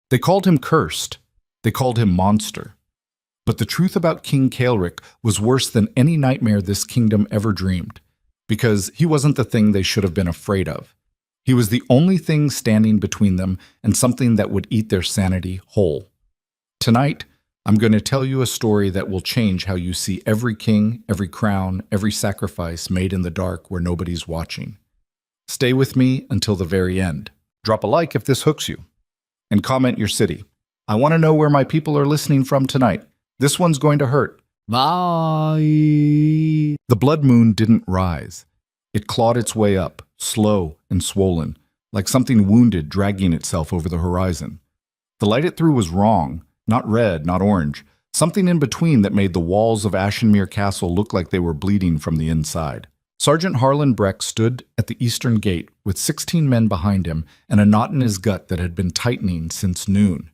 They called him cursed. They called him monster. But the truth about King Caelric was worse than any nightmare this kingdom ever dreamed, because he wasn't the thing they should have been afraid of. He was the only thing standing between them and something that would eat their sanity whole. Tonight, I'm going to tell you a story that will change how you see every king, every crown, every sacrifice made in the dark where nobody's watching. Stay with me until the very end. Drop a like if this hooks you. And comment your city. I want to know where my people are listening from tonight. This one's going to hurt. Bye. The blood moon didn't rise. It clawed its way up, slow and swollen, like something wounded dragging itself over the horizon. The light it threw was wrong, not red, not orange, something in between that made the walls of Ashenmere Castle look like they were bleeding from the inside. Sergeant Harlan Breck stood at the eastern gate with 16 men behind him and a knot in his gut that had been tightening since noon.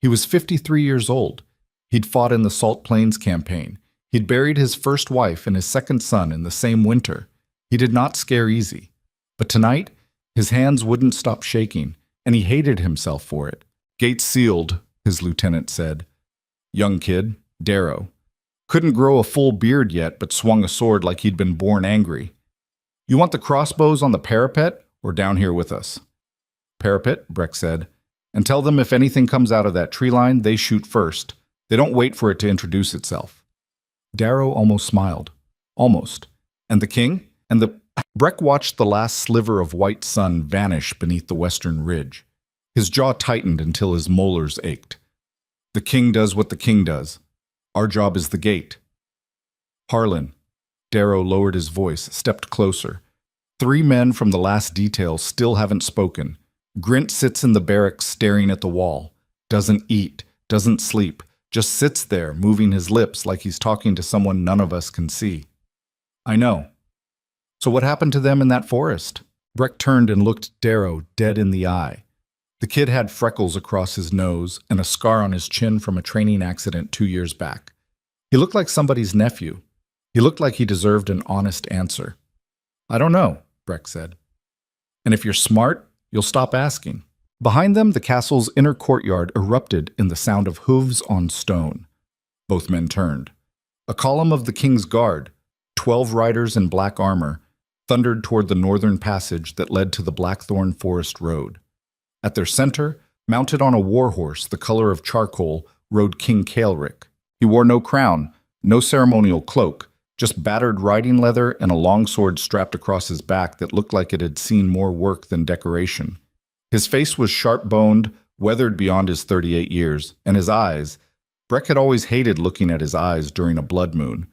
He was 53 years old. He'd fought in the Salt Plains campaign. He'd buried his first wife and his second son in the same winter. He did not scare easy. But tonight, his hands wouldn't stop shaking, and he hated himself for it. "Gates sealed," his lieutenant said. Young kid, Darrow. Couldn't grow a full beard yet, but swung a sword like he'd been born angry. "You want the crossbows on the parapet, or down here with us?" "Parapet," Breck said. "And tell them if anything comes out of that tree line, they shoot first. They don't wait for it to introduce itself." Darrow almost smiled. Almost. And the king? And the... Breck watched the last sliver of white sun vanish beneath the western ridge. His jaw tightened until his molars ached. "The king does what the king does. Our job is the gate." "Harlan." Darrow lowered his voice, stepped closer. 3 men from the last detail still haven't spoken. Grint sits in the barracks staring at the wall. Doesn't eat, doesn't sleep, just sits there moving his lips like he's talking to someone none of us can see. "I know. So what happened to them in that forest?" Breck turned and looked Darrow dead in the eye. The kid had freckles across his nose and a scar on his chin from a training accident 2 years back. He looked like somebody's nephew. He looked like he deserved an honest answer. "I don't know," Breck said. "And if you're smart, you'll stop asking." Behind them, the castle's inner courtyard erupted in the sound of hooves on stone. Both men turned. A column of the king's guard, 12 riders in black armor, thundered toward the northern passage that led to the Blackthorn Forest Road. At their center, mounted on a warhorse the color of charcoal, rode King Caelric. He wore no crown, no ceremonial cloak, just battered riding leather and a longsword strapped across his back that looked like it had seen more work than decoration. His face was sharp-boned, weathered beyond his 38 years, and his eyes. Breck had always hated looking at his eyes during a blood moon.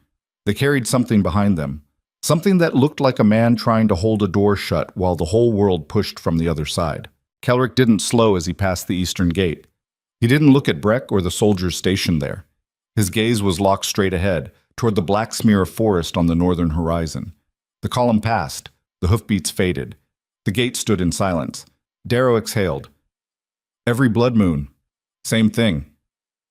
They carried something behind them, something that looked like a man trying to hold a door shut while the whole world pushed from the other side. Caelric didn't slow as he passed the eastern gate. He didn't look at Breck or the soldiers stationed there. His gaze was locked straight ahead, toward the black smear of forest on the northern horizon. The column passed. The hoofbeats faded. The gate stood in silence. Darrow exhaled. "Every blood moon. Same thing."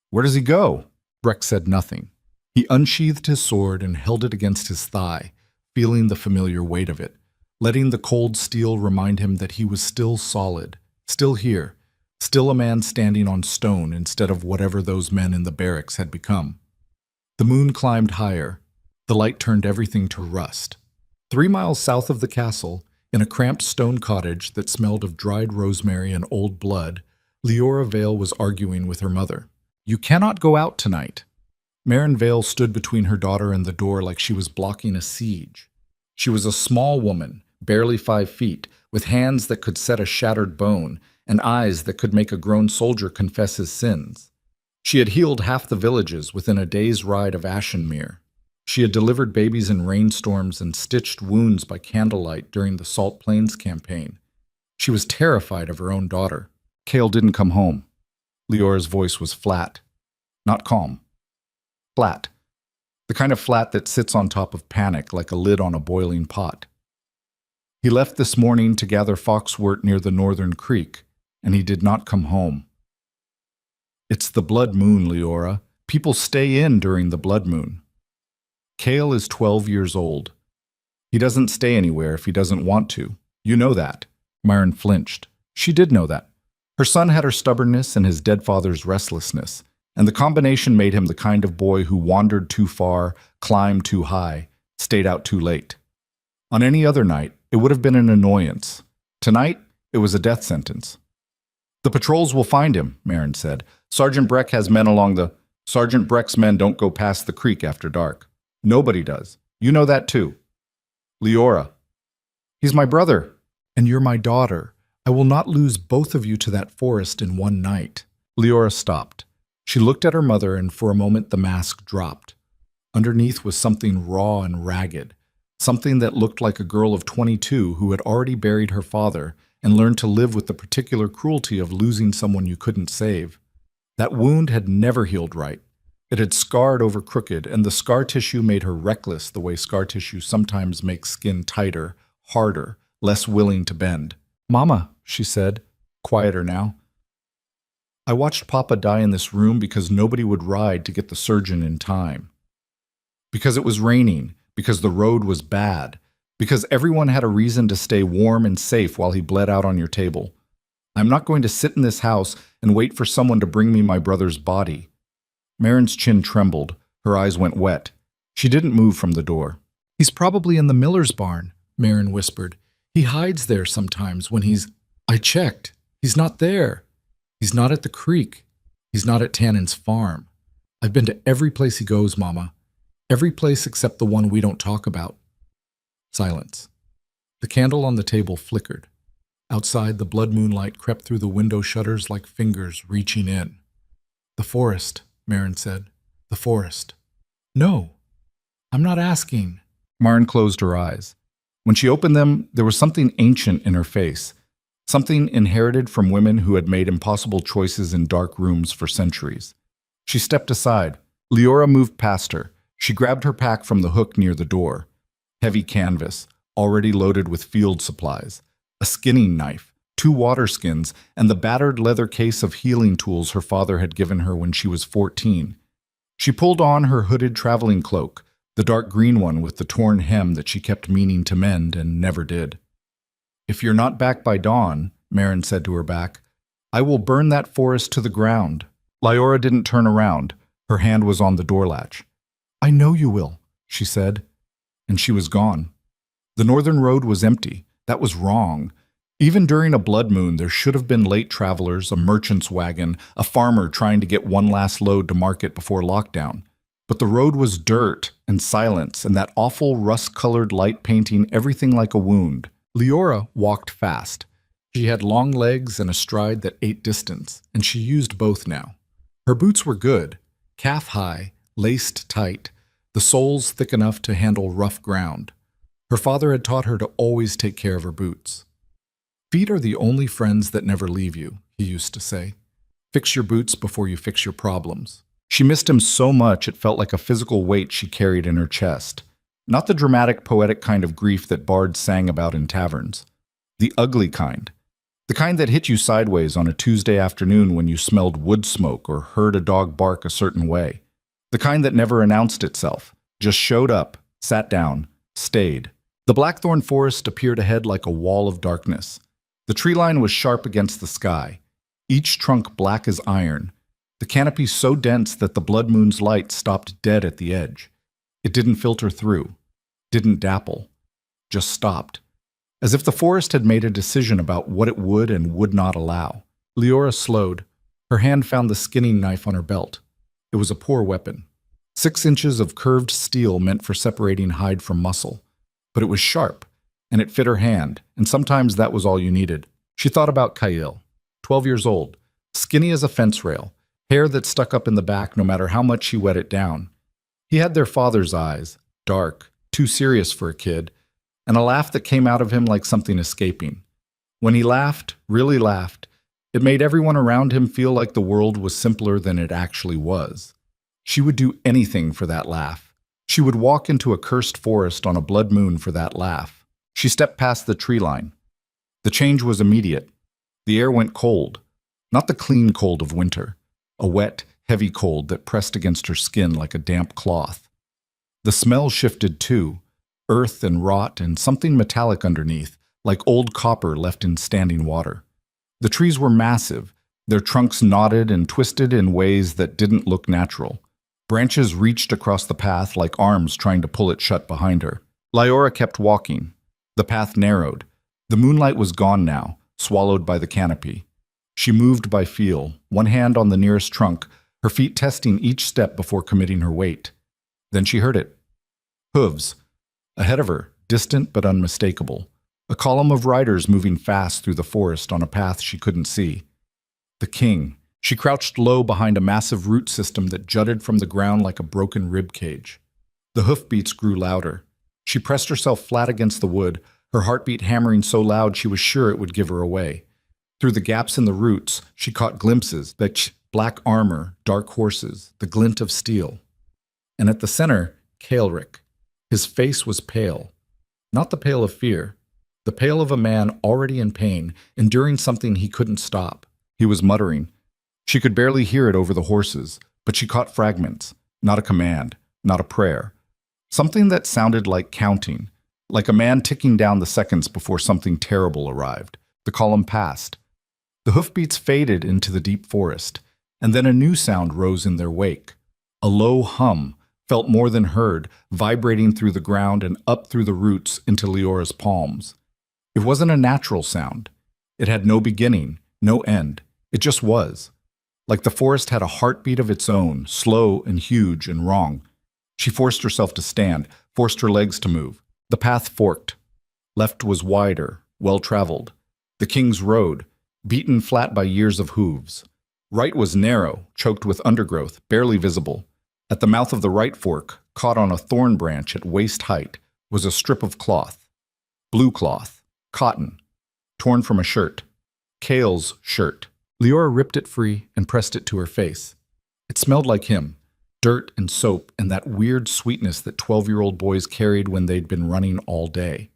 "Where does he go?" Breck said nothing. He unsheathed his sword and held it against his thigh, feeling the familiar weight of it, letting the cold steel remind him that he was still solid, still here, still a man standing on stone instead of whatever those men in the barracks had become. The moon climbed higher. The light turned everything to rust. 3 miles south of the castle, in a cramped stone cottage that smelled of dried rosemary and old blood, Leora Vale was arguing with her mother. "You cannot go out tonight." Marin Vale stood between her daughter and the door like she was blocking a siege. She was a small woman, barely 5 feet, with hands that could set a shattered bone and eyes that could make a grown soldier confess his sins. She had healed half the villages within a day's ride of Ashenmere. She had delivered babies in rainstorms and stitched wounds by candlelight during the Salt Plains campaign. She was terrified of her own daughter. Cale didn't come home. Leora's voice was flat, not calm. Flat. The kind of flat that sits on top of panic like a lid on a boiling pot. "He left this morning to gather foxwort near the northern creek, and he did not come home." "It's the blood moon, Leora. People stay in during the blood moon." "Cale is 12 years old. He doesn't stay anywhere if he doesn't want to. You know that." Myron flinched. She did know that. Her son had her stubbornness and his dead father's restlessness, and the combination made him the kind of boy who wandered too far, climbed too high, stayed out too late. On any other night, it would have been an annoyance. Tonight, it was a death sentence. "The patrols will find him," Marin said. "Sergeant Breck has men along the... Sergeant Breck's men don't go past the creek after dark. Nobody does. You know that too." "Leora." "He's my brother." "And you're my daughter. I will not lose both of you to that forest in one night." Leora stopped. She looked at her mother, and for a moment the mask dropped. Underneath was something raw and ragged, something that looked like a girl of 22 who had already buried her father and learned to live with the particular cruelty of losing someone you couldn't save. That wound had never healed right. It had scarred over crooked, and the scar tissue made her reckless the way scar tissue sometimes makes skin tighter, harder, less willing to bend. "Mama," she said, quieter now. "I watched Papa die in this room because nobody would ride to get the surgeon in time. Because it was raining, because the road was bad, because everyone had a reason to stay warm and safe while he bled out on your table. I'm not going to sit in this house and wait for someone to bring me my brother's body." Marin's chin trembled. Her eyes went wet. She didn't move from the door. "He's probably in the miller's barn," Marin whispered. "He hides there sometimes when he's... I checked. He's not there. He's not at the creek. He's not at Tannen's farm. I've been to every place he goes, Mama. Every place except the one we don't talk about." Silence. The candle on the table flickered. Outside, the blood moonlight crept through the window shutters like fingers reaching in. "The forest," Marin said. "The forest." "No, I'm not asking." Marin closed her eyes. When she opened them, there was something ancient in her face, something inherited from women who had made impossible choices in dark rooms for centuries. She stepped aside. Leora moved past her. She grabbed her pack from the hook near the door. Heavy canvas, already loaded with field supplies, a skinning knife, 2 water skins, and the battered leather case of healing tools her father had given her when she was 14. She pulled on her hooded traveling cloak, the dark green one with the torn hem that she kept meaning to mend and never did. "If you're not back by dawn," Marin said to her back, "I will burn that forest to the ground." Leora didn't turn around. Her hand was on the door latch. "I know you will," she said, and she was gone. The northern road was empty. That was wrong. Even during a blood moon, there should have been late travelers, a merchant's wagon, a farmer trying to get one last load to market before lockdown. But the road was dirt and silence and that awful rust-colored light painting everything like a wound. Leora walked fast. She had long legs and a stride that ate distance, and she used both now. Her boots were good, calf-high, laced tight, the soles thick enough to handle rough ground. Her father had taught her to always take care of her boots. "Feet are the only friends that never leave you," he used to say. "Fix your boots before you fix your problems." She missed him so much it felt like a physical weight she carried in her chest. Not the dramatic, poetic kind of grief that bards sang about in taverns. The ugly kind. The kind that hit you sideways on a Tuesday afternoon when you smelled wood smoke or heard a dog bark a certain way. The kind that never announced itself, just showed up, sat down, stayed. The blackthorn forest appeared ahead like a wall of darkness. The tree line was sharp against the sky, each trunk black as iron, the canopy so dense that the blood moon's light stopped dead at the edge. It didn't filter through, didn't dapple, just stopped, as if the forest had made a decision about what it would and would not allow. Leora slowed. Her hand found the skinning knife on her belt. It was a poor weapon. 6 inches of curved steel meant for separating hide from muscle. But it was sharp, and it fit her hand, and sometimes that was all you needed. She thought about Kyle, 12 years old, skinny as a fence rail, hair that stuck up in the back no matter how much she wet it down. He had their father's eyes, dark, too serious for a kid, and a laugh that came out of him like something escaping. When he laughed, really laughed, it made everyone around him feel like the world was simpler than it actually was. She would do anything for that laugh. She would walk into a cursed forest on a blood moon for that laugh. She stepped past the tree line. The change was immediate. The air went cold, not the clean cold of winter, a wet, heavy cold that pressed against her skin like a damp cloth. The smell shifted too, earth and rot and something metallic underneath, like old copper left in standing water. The trees were massive, their trunks knotted and twisted in ways that didn't look natural. Branches reached across the path like arms trying to pull it shut behind her. Lyora kept walking. The path narrowed. The moonlight was gone now, swallowed by the canopy. She moved by feel, one hand on the nearest trunk, her feet testing each step before committing her weight. Then she heard it. Hooves. Ahead of her, distant but unmistakable. A column of riders moving fast through the forest on a path she couldn't see. The king. She crouched low behind a massive root system that jutted from the ground like a broken rib cage. The hoofbeats grew louder. She pressed herself flat against the wood, her heartbeat hammering so loud she was sure it would give her away. Through the gaps in the roots, she caught glimpses that black armor, dark horses, the glint of steel. And at the center, Caelric. His face was pale. Not the pale of fear. The pale of a man already in pain, enduring something he couldn't stop. He was muttering. She could barely hear it over the horses, but she caught fragments. Not a command, not a prayer. Something that sounded like counting, like a man ticking down the seconds before something terrible arrived. The column passed. The hoofbeats faded into the deep forest, and then a new sound rose in their wake. A low hum, felt more than heard, vibrating through the ground and up through the roots into Leora's palms. It wasn't a natural sound. It had no beginning, no end. It just was. Like the forest had a heartbeat of its own, slow and huge and wrong. She forced herself to stand, forced her legs to move. The path forked. Left was wider, well-traveled. The king's road, beaten flat by years of hooves. Right was narrow, choked with undergrowth, barely visible. At the mouth of the right fork, caught on a thorn branch at waist height, was a strip of cloth. Blue cloth. Cotton. Torn from a shirt. Cael's shirt. Leora ripped it free and pressed it to her face. It smelled like him. Dirt and soap and that weird sweetness that 12-year-old boys carried when they'd been running all day.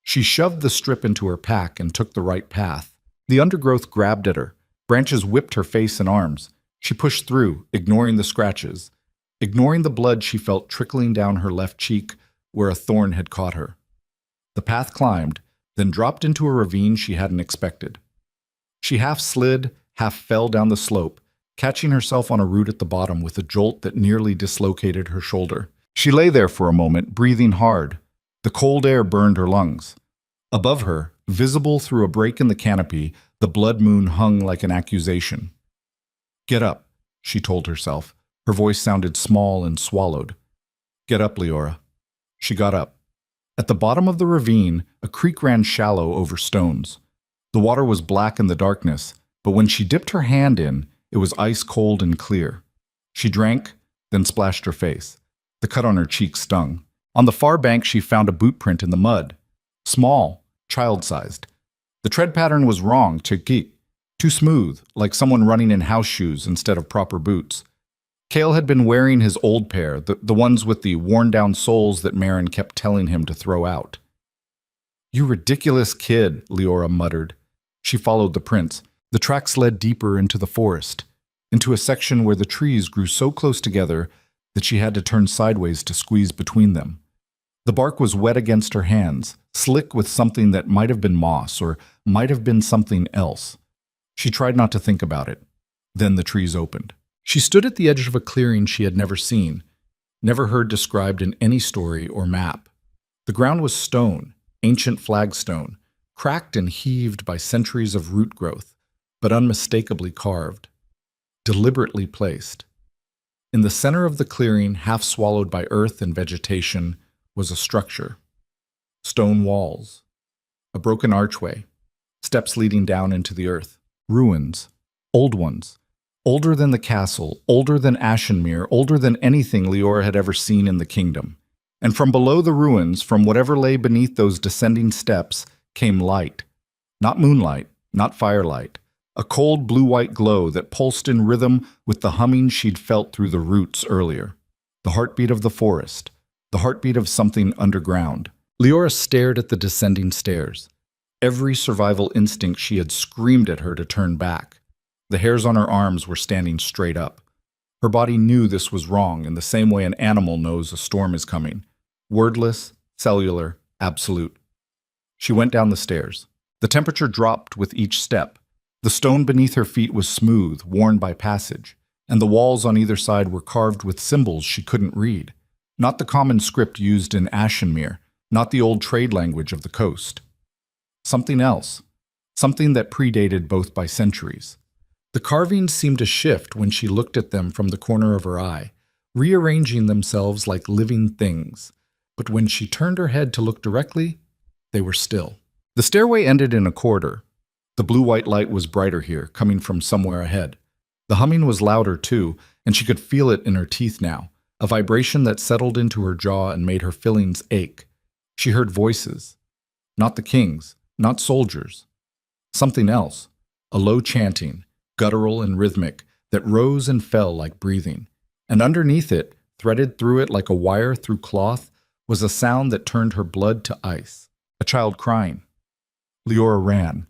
She shoved the strip into her pack and took the right path. The undergrowth grabbed at her. Branches whipped her face and arms. She pushed through, ignoring the scratches, ignoring the blood she felt trickling down her left cheek where a thorn had caught her. The path climbed, then dropped into a ravine she hadn't expected. She half slid, half fell down the slope, catching herself on a root at the bottom with a jolt that nearly dislocated her shoulder. She lay there for a moment, breathing hard. The cold air burned her lungs. Above her, visible through a break in the canopy, the blood moon hung like an accusation. "Get up," she told herself. Her voice sounded small and swallowed. "Get up, Leora." She got up. At the bottom of the ravine, a creek ran shallow over stones. The water was black in the darkness, but when she dipped her hand in, it was ice cold and clear. She drank, then splashed her face. The cut on her cheek stung. On the far bank, she found a boot print in the mud. Small, child-sized. The tread pattern was wrong, too smooth, like someone running in house shoes instead of proper boots. Cael had been wearing his old pair, the ones with the worn-down soles that Marin kept telling him to throw out. "You ridiculous kid," Leora muttered. She followed the prints. The tracks led deeper into the forest, into a section where the trees grew so close together that she had to turn sideways to squeeze between them. The bark was wet against her hands, slick with something that might have been moss or might have been something else. She tried not to think about it. Then the trees opened. She stood at the edge of a clearing she had never seen, never heard described in any story or map. The ground was stone, ancient flagstone, cracked and heaved by centuries of root growth, but unmistakably carved, deliberately placed. In the center of the clearing, half swallowed by earth and vegetation, was a structure. Stone walls, a broken archway, steps leading down into the earth, ruins, old ones, older than the castle, older than Ashenmere, older than anything Leora had ever seen in the kingdom. And from below the ruins, from whatever lay beneath those descending steps, came light. Not moonlight, not firelight. A cold blue-white glow that pulsed in rhythm with the humming she'd felt through the roots earlier. The heartbeat of the forest. The heartbeat of something underground. Leora stared at the descending stairs. Every survival instinct she had screamed at her to turn back. The hairs on her arms were standing straight up. Her body knew this was wrong in the same way an animal knows a storm is coming. Wordless, cellular, absolute. She went down the stairs. The temperature dropped with each step. The stone beneath her feet was smooth, worn by passage, and the walls on either side were carved with symbols she couldn't read. Not the common script used in Ashenmere, not the old trade language of the coast. Something else, something that predated both by centuries. The carvings seemed to shift when she looked at them from the corner of her eye, rearranging themselves like living things. But when she turned her head to look directly, they were still. The stairway ended in a corridor. The blue-white light was brighter here, coming from somewhere ahead. The humming was louder, too, and she could feel it in her teeth now, a vibration that settled into her jaw and made her fillings ache. She heard voices. Not the king's, not soldiers. Something else, a low chanting, guttural and rhythmic, that rose and fell like breathing. And underneath it, threaded through it like a wire through cloth, was a sound that turned her blood to ice. A child crying. Leora ran.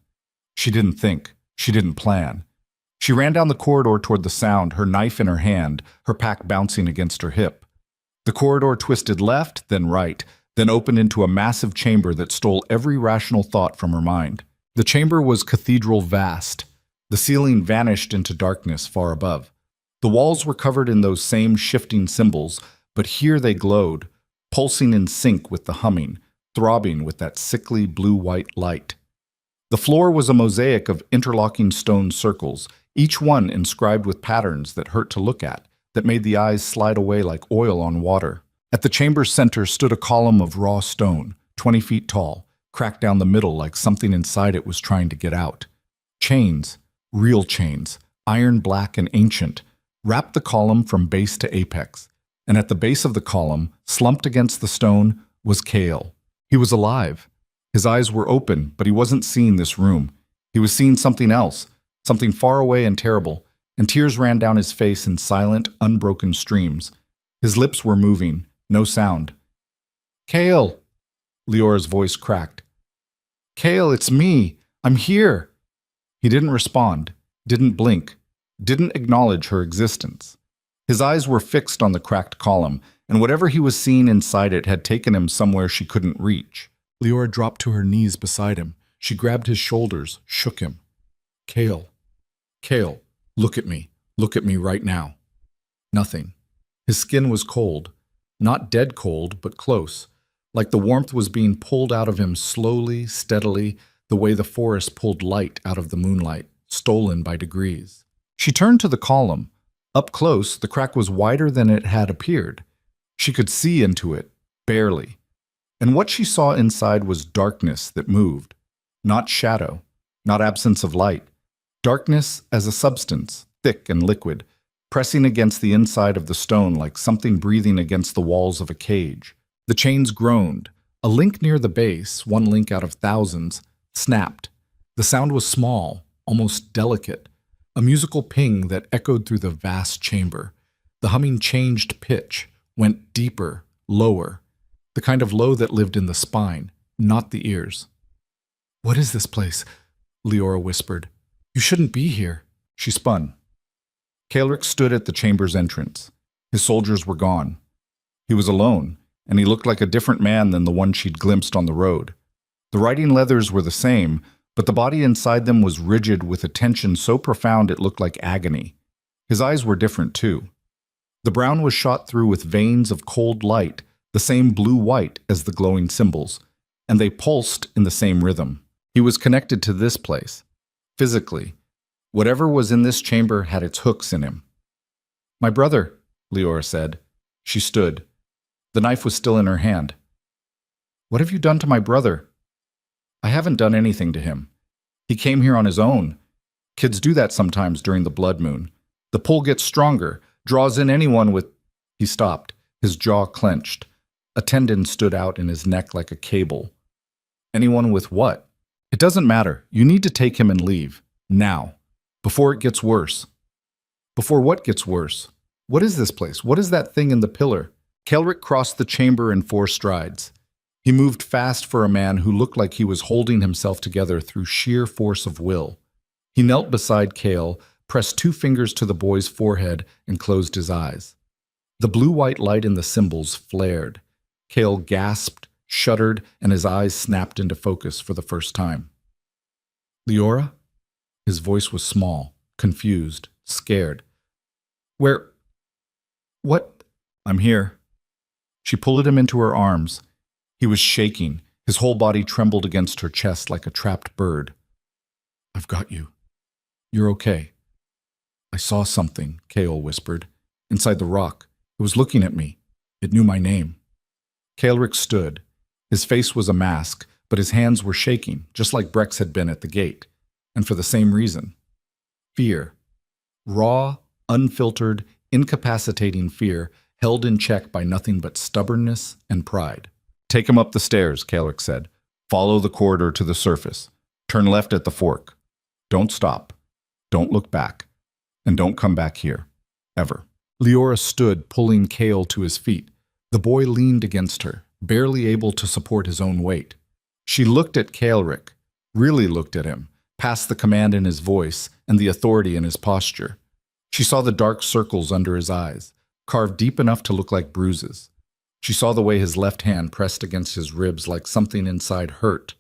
She didn't think. She didn't plan. She ran down the corridor toward the sound, her knife in her hand, her pack bouncing against her hip. The corridor twisted left, then right, then opened into a massive chamber that stole every rational thought from her mind. The chamber was cathedral vast. The ceiling vanished into darkness far above. The walls were covered in those same shifting symbols, but here they glowed, pulsing in sync with the humming, throbbing with that sickly blue-white light. The floor was a mosaic of interlocking stone circles, each one inscribed with patterns that hurt to look at, that made the eyes slide away like oil on water. At the chamber's center stood a column of raw stone, 20 feet tall, cracked down the middle like something inside it was trying to get out. Chains, real chains, iron black and ancient, wrapped the column from base to apex, and at the base of the column, slumped against the stone, was Cale. He was alive. His eyes were open, but he wasn't seeing this room. He was seeing something else, something far away and terrible, and tears ran down his face in silent, unbroken streams. His lips were moving, no sound. "Cale!" Leora's voice cracked. "Cale, it's me! I'm here!" He didn't respond, didn't blink, didn't acknowledge her existence. His eyes were fixed on the cracked column, and whatever he was seeing inside it had taken him somewhere she couldn't reach. Leora dropped to her knees beside him. She grabbed his shoulders, shook him. "Cale, Cale, look at me right now." Nothing. His skin was cold. Not dead cold, but close, like the warmth was being pulled out of him slowly, steadily, the way the forest pulled light out of the moonlight, stolen by degrees. She turned to the column. Up close, the crack was wider than it had appeared. She could see into it, barely. And what she saw inside was darkness that moved. Not shadow, not absence of light. Darkness as a substance, thick and liquid, pressing against the inside of the stone like something breathing against the walls of a cage. The chains groaned. A link near the base, one link out of thousands, snapped. The sound was small, almost delicate, a musical ping that echoed through the vast chamber. The humming changed pitch, went deeper, lower, the kind of low that lived in the spine, not the ears. "What is this place?" Leora whispered. "You shouldn't be here." She spun. Caelric stood at the chamber's entrance. His soldiers were gone. He was alone, and he looked like a different man than the one she'd glimpsed on the road. The riding leathers were the same, but the body inside them was rigid with a tension so profound it looked like agony. His eyes were different, too. The brown was shot through with veins of cold light, the same blue-white as the glowing symbols, and they pulsed in the same rhythm. He was connected to this place, physically. Whatever was in this chamber had its hooks in him. "My brother," Leora said. She stood. The knife was still in her hand. "What have you done to my brother?" "I haven't done anything to him. He came here on his own. Kids do that sometimes during the blood moon. The pull gets stronger, draws in anyone with—" He stopped, his jaw clenched. A tendon stood out in his neck like a cable. "Anyone with what?" "It doesn't matter. You need to take him and leave. Now. Before it gets worse." "Before what gets worse? What is this place? What is that thing in the pillar?" Caelric crossed the chamber in 4 strides. He moved fast for a man who looked like he was holding himself together through sheer force of will. He knelt beside Cale, pressed 2 fingers to the boy's forehead, and closed his eyes. The blue-white light in the symbols flared. Cale gasped, shuddered, and his eyes snapped into focus for the first time. "Leora?" His voice was small, confused, scared. What? I'm here. She pulled him into her arms. He was shaking. His whole body trembled against her chest like a trapped bird. I've got you. You're okay. I saw something, Kael whispered. Inside the rock. It was looking at me. It knew my name. Kaelric stood. His face was a mask, but his hands were shaking, just like Breck's had been at the gate. And for the same reason. Fear. Raw, unfiltered, incapacitating fear, held in check by nothing but stubbornness and pride. Take him up the stairs, Kaelric said. Follow the corridor to the surface. Turn left at the fork. Don't stop. Don't look back. And don't come back here. Ever. Leora stood, pulling Kael to his feet. The boy leaned against her, barely able to support his own weight. She looked at Kaelric, really looked at him, past the command in his voice and the authority in his posture. She saw the dark circles under his eyes, carved deep enough to look like bruises. She saw the way his left hand pressed against his ribs like something inside hurt.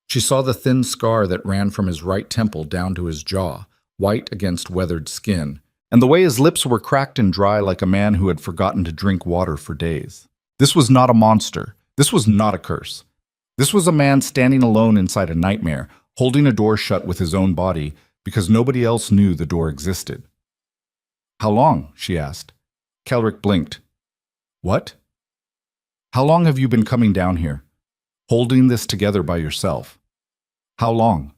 She saw the thin scar that ran from his right temple down to his jaw, white against weathered skin, and the way his lips were cracked and dry like a man who had forgotten to drink water for days. This was not a monster. This was not a curse. This was a man standing alone inside a nightmare, holding a door shut with his own body because nobody else knew the door existed. How long? She asked. Kaelric blinked. What? How long have you been coming down here, holding this together by yourself? How long?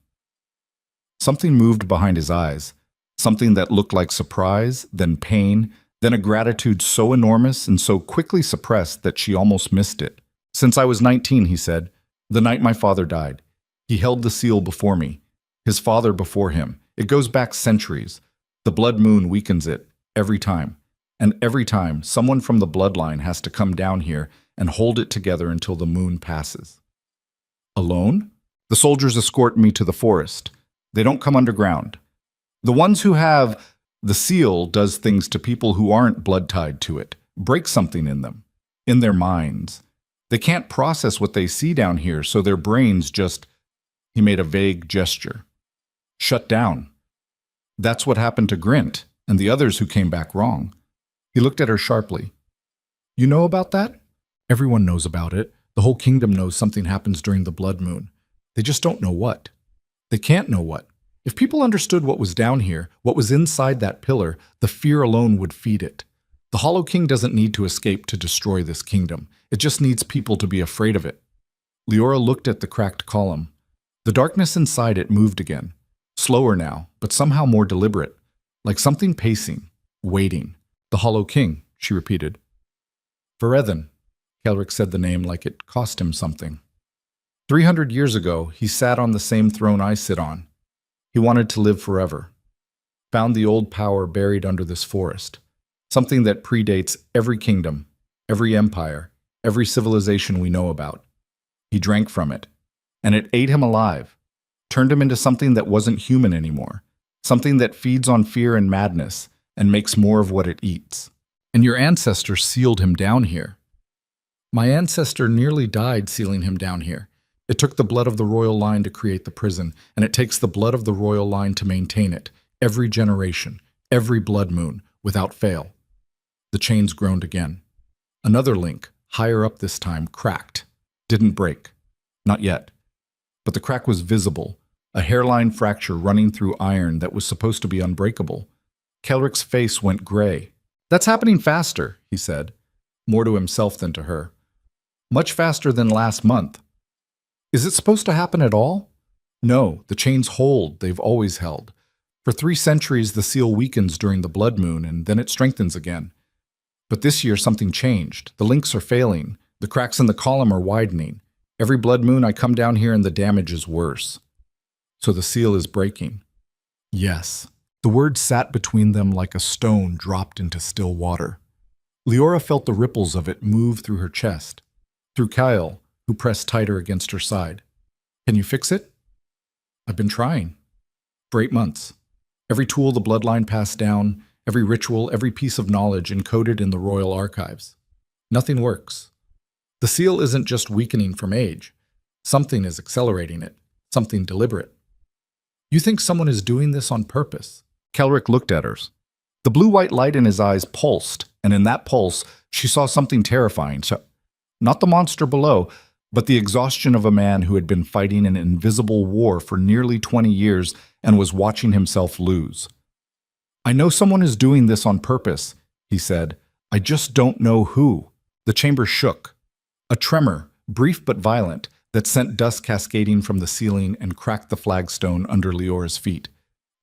Something moved behind his eyes, something that looked like surprise, then pain, then a gratitude so enormous and so quickly suppressed that she almost missed it. Since I was 19, he said, the night my father died. He held the seal before me, his father before him. It goes back centuries. The blood moon weakens it, every time. And every time, someone from the bloodline has to come down here and hold it together until the moon passes. Alone? The soldiers escort me to the forest. They don't come underground. The ones who have the seal does things to people who aren't blood-tied to it, breaks something in them, in their minds. They can't process what they see down here, so their brains just, he made a vague gesture, shut down. That's what happened to Grint and the others who came back wrong. He looked at her sharply. You know about that? Everyone knows about it. The whole kingdom knows something happens during the blood moon. They just don't know what. They can't know what. If people understood what was down here, what was inside that pillar, the fear alone would feed it. The Hollow King doesn't need to escape to destroy this kingdom. It just needs people to be afraid of it. Leora looked at the cracked column. The darkness inside it moved again. Slower now, but somehow more deliberate. Like something pacing, waiting. The Hollow King, she repeated. Verethan. Kaelric said the name like it cost him something. 300 years ago, he sat on the same throne I sit on. He wanted to live forever. Found the old power buried under this forest. Something that predates every kingdom, every empire, every civilization we know about. He drank from it, and it ate him alive, turned him into something that wasn't human anymore, something that feeds on fear and madness and makes more of what it eats. And your ancestor sealed him down here. My ancestor nearly died sealing him down here. It took the blood of the royal line to create the prison, and it takes the blood of the royal line to maintain it, every generation, every blood moon, without fail. The chains groaned again. Another link, higher up this time, cracked. Didn't break. Not yet. But the crack was visible, a hairline fracture running through iron that was supposed to be unbreakable. Kaelric's face went gray. That's happening faster, he said, more to himself than to her. Much faster than last month. Is it supposed to happen at all? No, the chains hold, they've always held. For 3 centuries, the seal weakens during the blood moon, and then it strengthens again. But this year, something changed. The links are failing. The cracks in the column are widening. Every blood moon, I come down here and the damage is worse. So the seal is breaking. Yes. The word sat between them like a stone dropped into still water. Leora felt the ripples of it move through her chest, through Kael, who pressed tighter against her side. Can you fix it? I've been trying. For 8 months. Every tool the bloodline passed down, every ritual, every piece of knowledge encoded in the royal archives. Nothing works. The seal isn't just weakening from age. Something is accelerating it, something deliberate. You think someone is doing this on purpose? Kelrick looked at her. The blue-white light in his eyes pulsed, and in that pulse, she saw something terrifying. So, not the monster below, but the exhaustion of a man who had been fighting an invisible war for nearly 20 years and was watching himself lose. I know someone is doing this on purpose, he said. I just don't know who. The chamber shook. A tremor, brief but violent, that sent dust cascading from the ceiling and cracked the flagstone under Leora's feet.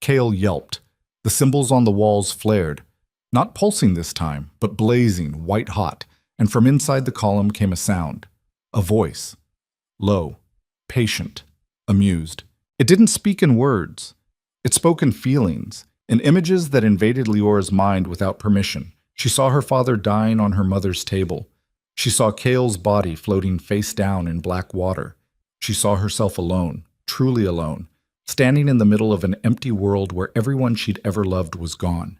Cale yelped. The symbols on the walls flared, not pulsing this time, but blazing, white-hot, and from inside the column came a sound. A voice. Low, patient, amused. It didn't speak in words. It spoke in feelings, in images that invaded Leora's mind without permission. She saw her father dying on her mother's table. She saw Cale's body floating face down in black water. She saw herself alone, truly alone, standing in the middle of an empty world where everyone she'd ever loved was gone.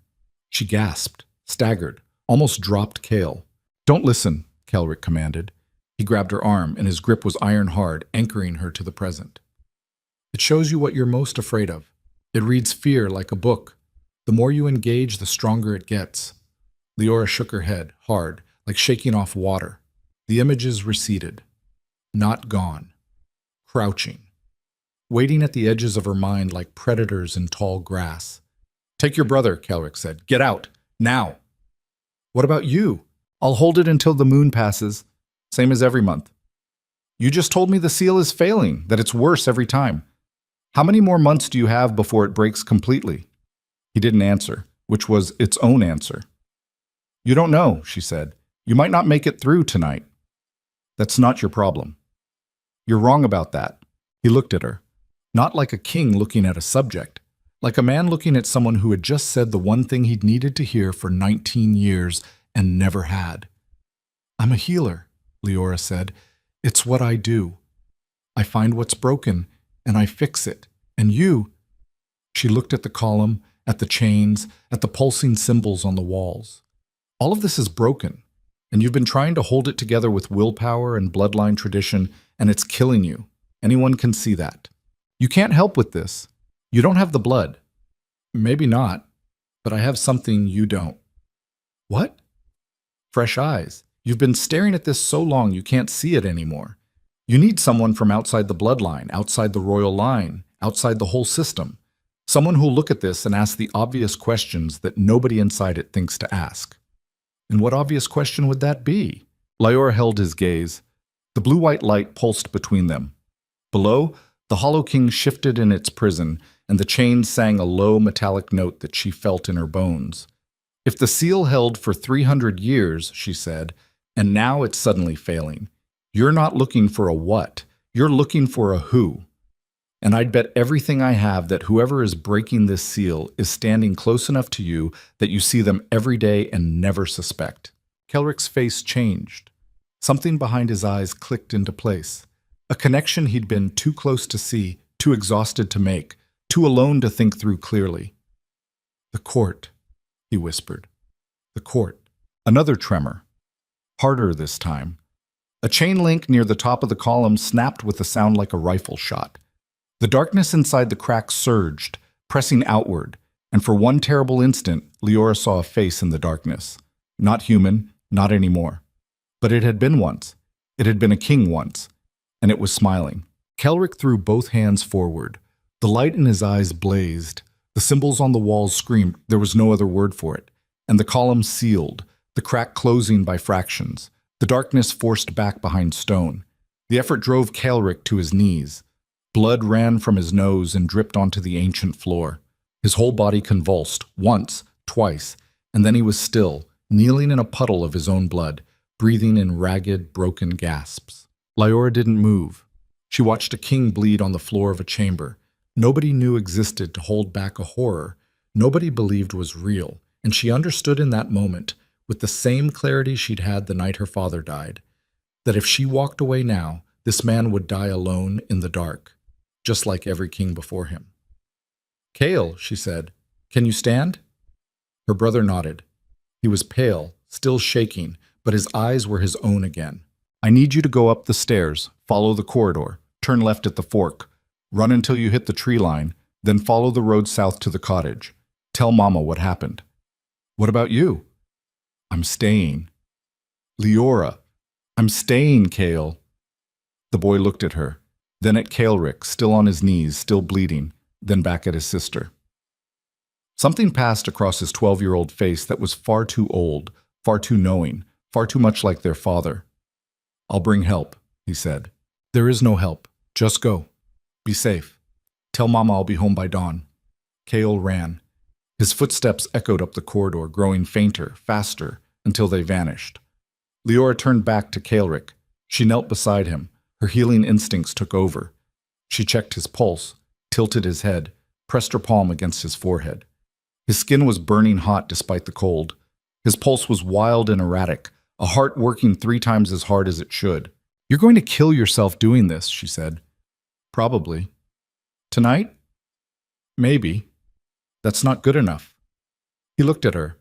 She gasped, staggered, almost dropped Cale. Don't listen, Kelrick commanded. He grabbed her arm, and his grip was iron hard, anchoring her to the present. It shows you what you're most afraid of. It reads fear like a book. The more you engage, the stronger it gets. Leora shook her head, hard, like shaking off water. The images receded. Not gone. Crouching. Waiting at the edges of her mind like predators in tall grass. Take your brother, Kelrick said. Get out. Now. What about you? I'll hold it until the moon passes. Same as every month. You just told me the seal is failing, that it's worse every time. How many more months do you have before it breaks completely? He didn't answer, which was its own answer. You don't know, she said. You might not make it through tonight. That's not your problem. You're wrong about that. He looked at her. Not like a king looking at a subject, like a man looking at someone who had just said the one thing he'd needed to hear for 19 years and never had. I'm a healer, Leora said. It's what I do. I find what's broken, and I fix it. And you... She looked at the column, at the chains, at the pulsing symbols on the walls. All of this is broken, and you've been trying to hold it together with willpower and bloodline tradition, and it's killing you. Anyone can see that. You can't help with this. You don't have the blood. Maybe not, but I have something you don't. What? Fresh eyes. You've been staring at this so long you can't see it anymore. You need someone from outside the bloodline, outside the royal line, outside the whole system. Someone who'll look at this and ask the obvious questions that nobody inside it thinks to ask. And what obvious question would that be? Leora held his gaze. The blue-white light pulsed between them. Below, the Hollow King shifted in its prison, and the chains sang a low metallic note that she felt in her bones. If the seal held for 300 years, she said, and now it's suddenly failing, you're not looking for a what, you're looking for a who. And I'd bet everything I have that whoever is breaking this seal is standing close enough to you that you see them every day and never suspect. Kelrick's face changed. Something behind his eyes clicked into place. A connection he'd been too close to see, too exhausted to make, too alone to think through clearly. The court, he whispered. The court. Another tremor. Harder this time. A chain link near the top of the column snapped with a sound like a rifle shot. The darkness inside the crack surged, pressing outward, and for one terrible instant, Leora saw a face in the darkness. Not human, not anymore. But it had been once. It had been a king once. And it was smiling. Kelrick threw both hands forward. The light in his eyes blazed. The symbols on the walls screamed, there was no other word for it. And the column sealed, the crack closing by fractions. The darkness forced back behind stone. The effort drove Kelrick to his knees. Blood ran from his nose and dripped onto the ancient floor. His whole body convulsed, once, twice, and then he was still, kneeling in a puddle of his own blood, breathing in ragged, broken gasps. Leora didn't move. She watched a king bleed on the floor of a chamber. Nobody knew existed to hold back a horror nobody believed was real, and she understood in that moment, with the same clarity she'd had the night her father died, that if she walked away now, this man would die alone in the dark, just like every king before him. Cale, she said, can you stand? Her brother nodded. He was pale, still shaking, but his eyes were his own again. I need you to go up the stairs, follow the corridor, turn left at the fork, run until you hit the tree line, Then follow the road south to the cottage. Tell Mama what happened. What about you? I'm staying. Leora, I'm staying, Cale. The boy looked at her, then at Caelric, still on his knees, still bleeding, then back at his sister. Something passed across his 12-year-old face that was far too old, far too knowing, far too much like their father. I'll bring help, he said. There is no help. Just go. Be safe. Tell Mama I'll be home by dawn. Cale ran. His footsteps echoed up the corridor, growing fainter, faster, until they vanished. Leora turned back to Caelric. She knelt beside him. Her healing instincts took over. She checked his pulse, tilted his head, pressed her palm against his forehead. His skin was burning hot despite the cold. His pulse was wild and erratic, a heart working 3 times as hard as it should. You're going to kill yourself doing this, she said. Probably. Tonight? Maybe. That's not good enough. He looked at her,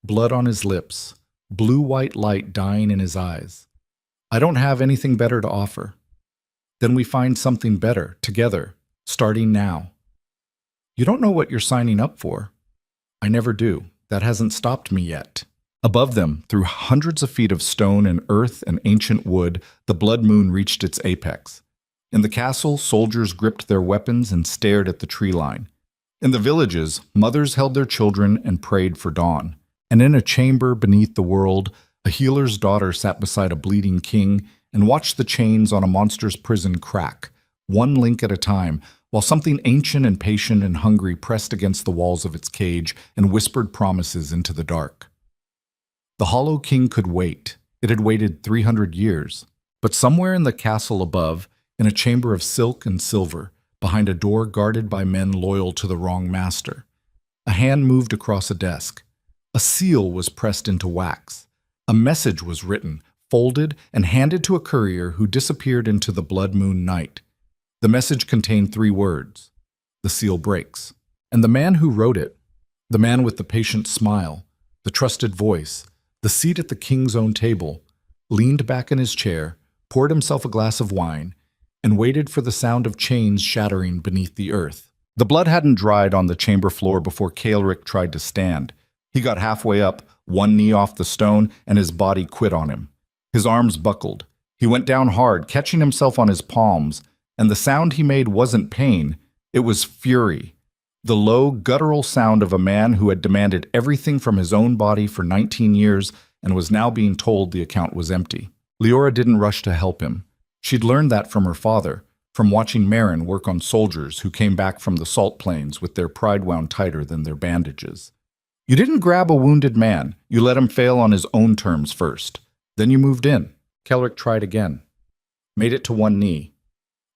blood on his lips, blue-white light dying in his eyes. I don't have anything better to offer. Then we find something better, together, starting now. You don't know what you're signing up for. I never do. That hasn't stopped me yet. Above them, through hundreds of feet of stone and earth and ancient wood, the blood moon reached its apex. In the castle, soldiers gripped their weapons and stared at the tree line. In the villages, mothers held their children and prayed for dawn. And in a chamber beneath the world, a healer's daughter sat beside a bleeding king and watched the chains on a monster's prison crack, one link at a time, while something ancient and patient and hungry pressed against the walls of its cage and whispered promises into the dark. The Hollow King could wait. It had waited 300 years. But somewhere in the castle above, in a chamber of silk and silver, behind a door guarded by men loyal to the wrong master, a hand moved across a desk. A seal was pressed into wax. A message was written, folded, and handed to a courier who disappeared into the blood moon night. The message contained 3 words. The seal breaks. And the man who wrote it, the man with the patient smile, the trusted voice, the seat at the king's own table, leaned back in his chair, poured himself a glass of wine, and waited for the sound of chains shattering beneath the earth. The blood hadn't dried on the chamber floor before Caelric tried to stand. He got halfway up, one knee off the stone, and his body quit on him. His arms buckled. He went down hard, catching himself on his palms, and the sound he made wasn't pain, it was fury. The low, guttural sound of a man who had demanded everything from his own body for 19 years and was now being told the account was empty. Leora didn't rush to help him. She'd learned that from her father, from watching Marin work on soldiers who came back from the salt plains with their pride wound tighter than their bandages. You didn't grab a wounded man. You let him fail on his own terms first. Then you moved in. Caelric tried again. Made it to one knee.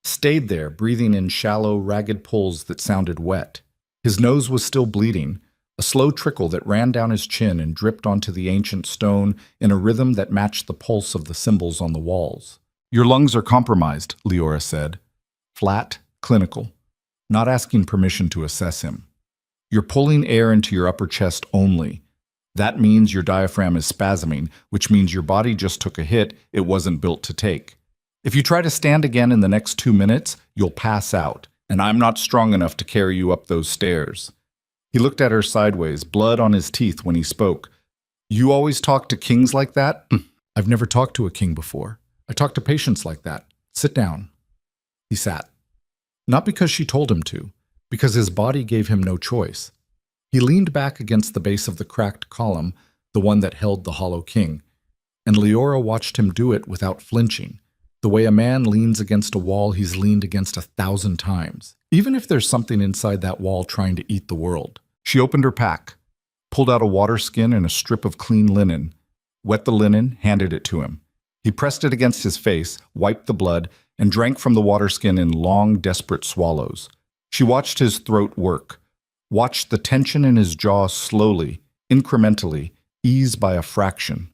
Stayed there, breathing in shallow, ragged pulls that sounded wet. His nose was still bleeding, a slow trickle that ran down his chin and dripped onto the ancient stone in a rhythm that matched the pulse of the symbols on the walls. Your lungs are compromised, Leora said. Flat, clinical. Not asking permission to assess him. You're pulling air into your upper chest only. That means your diaphragm is spasming, which means your body just took a hit it wasn't built to take. If you try to stand again in the next 2 minutes, you'll pass out, and I'm not strong enough to carry you up those stairs. He looked at her sideways, blood on his teeth when he spoke. You always talk to kings like that? I've never talked to a king before. I talk to patients like that. Sit down. He sat. Not because she told him to, because his body gave him no choice. He leaned back against the base of the cracked column, the one that held the Hollow King, and Leora watched him do it without flinching, the way a man leans against a wall he's leaned against 1,000 times, even if there's something inside that wall trying to eat the world. She opened her pack, pulled out a water skin and a strip of clean linen, wet the linen, handed it to him. He pressed it against his face, wiped the blood, and drank from the water skin in long, desperate swallows. She watched his throat work, watched the tension in his jaw slowly, incrementally, ease by a fraction.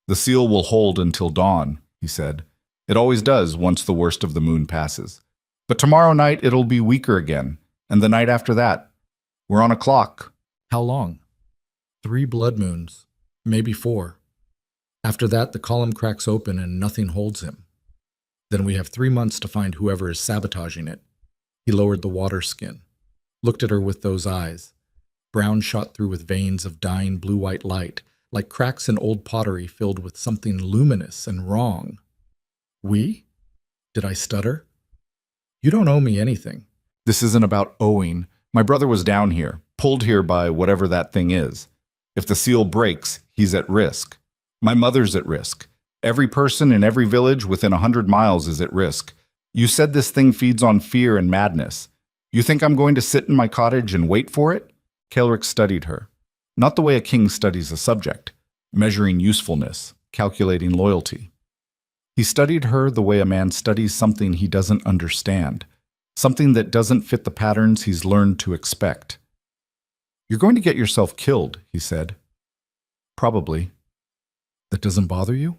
The seal will hold until dawn, he said. It always does once the worst of the moon passes. But tomorrow night it'll be weaker again, and the night after that. We're on a clock. How long? 3 blood moons, maybe 4. After that, the column cracks open and nothing holds him. Then we have 3 months to find whoever is sabotaging it. He lowered the water skin. looked at her with those eyes. Brown shot through with veins of dying blue-white light, like cracks in old pottery filled with something luminous and wrong. We? Did I stutter? You don't owe me anything. This isn't about owing. My brother was down here, pulled here by whatever that thing is. If the seal breaks, he's at risk. My mother's at risk. Every person in every village within 100 miles is at risk. You said this thing feeds on fear and madness. You think I'm going to sit in my cottage and wait for it? Kaelric studied her. Not the way a king studies a subject, measuring usefulness, calculating loyalty. He studied her the way a man studies something he doesn't understand, something that doesn't fit the patterns he's learned to expect. You're going to get yourself killed, he said. Probably. That doesn't bother you?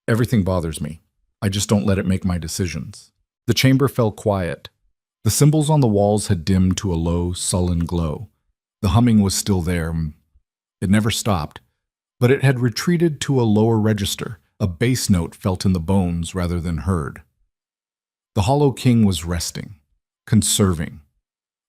Everything bothers me. I just don't let it make my decisions. The chamber fell quiet. The symbols on the walls had dimmed to a low, sullen glow. The humming was still there. It never stopped, but it had retreated to a lower register, a bass note felt in the bones rather than heard. The Hollow King was resting, conserving.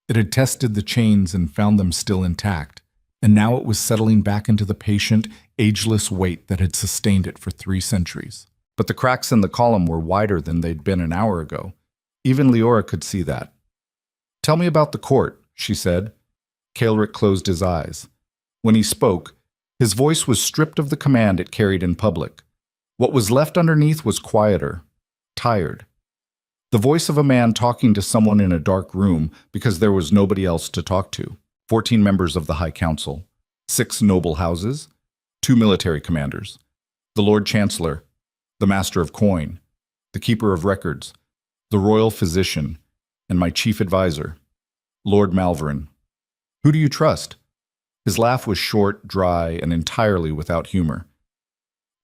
It had tested the chains and found them still intact, and now it was settling back into the patient, ageless weight that had sustained it for 3 centuries. But the cracks in the column were wider than they'd been an hour ago. Even Leora could see that. Tell me about the court, she said. Kaelric closed his eyes. When he spoke, his voice was stripped of the command it carried in public. What was left underneath was quieter, tired. The voice of a man talking to someone in a dark room because there was nobody else to talk to. 14 members of the High Council, 6 noble houses, 2 military commanders, the Lord Chancellor, the Master of Coin, the Keeper of Records, the Royal Physician, and my Chief Advisor, Lord Malverin. Who do you trust? His laugh was short, dry, and entirely without humor.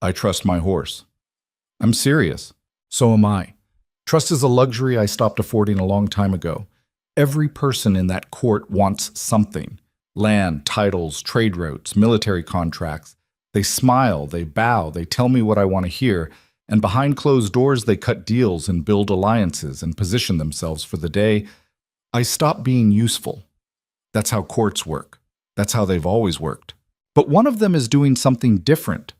I trust my horse. I'm serious. So am I. Trust is a luxury I stopped affording a long time ago. Every person in that court wants something. Land, titles, trade routes, military contracts. They smile, they bow, they tell me what I want to hear, and behind closed doors they cut deals and build alliances and position themselves for the day I stop being useful. That's how courts work. That's how they've always worked. But one of them is doing something different.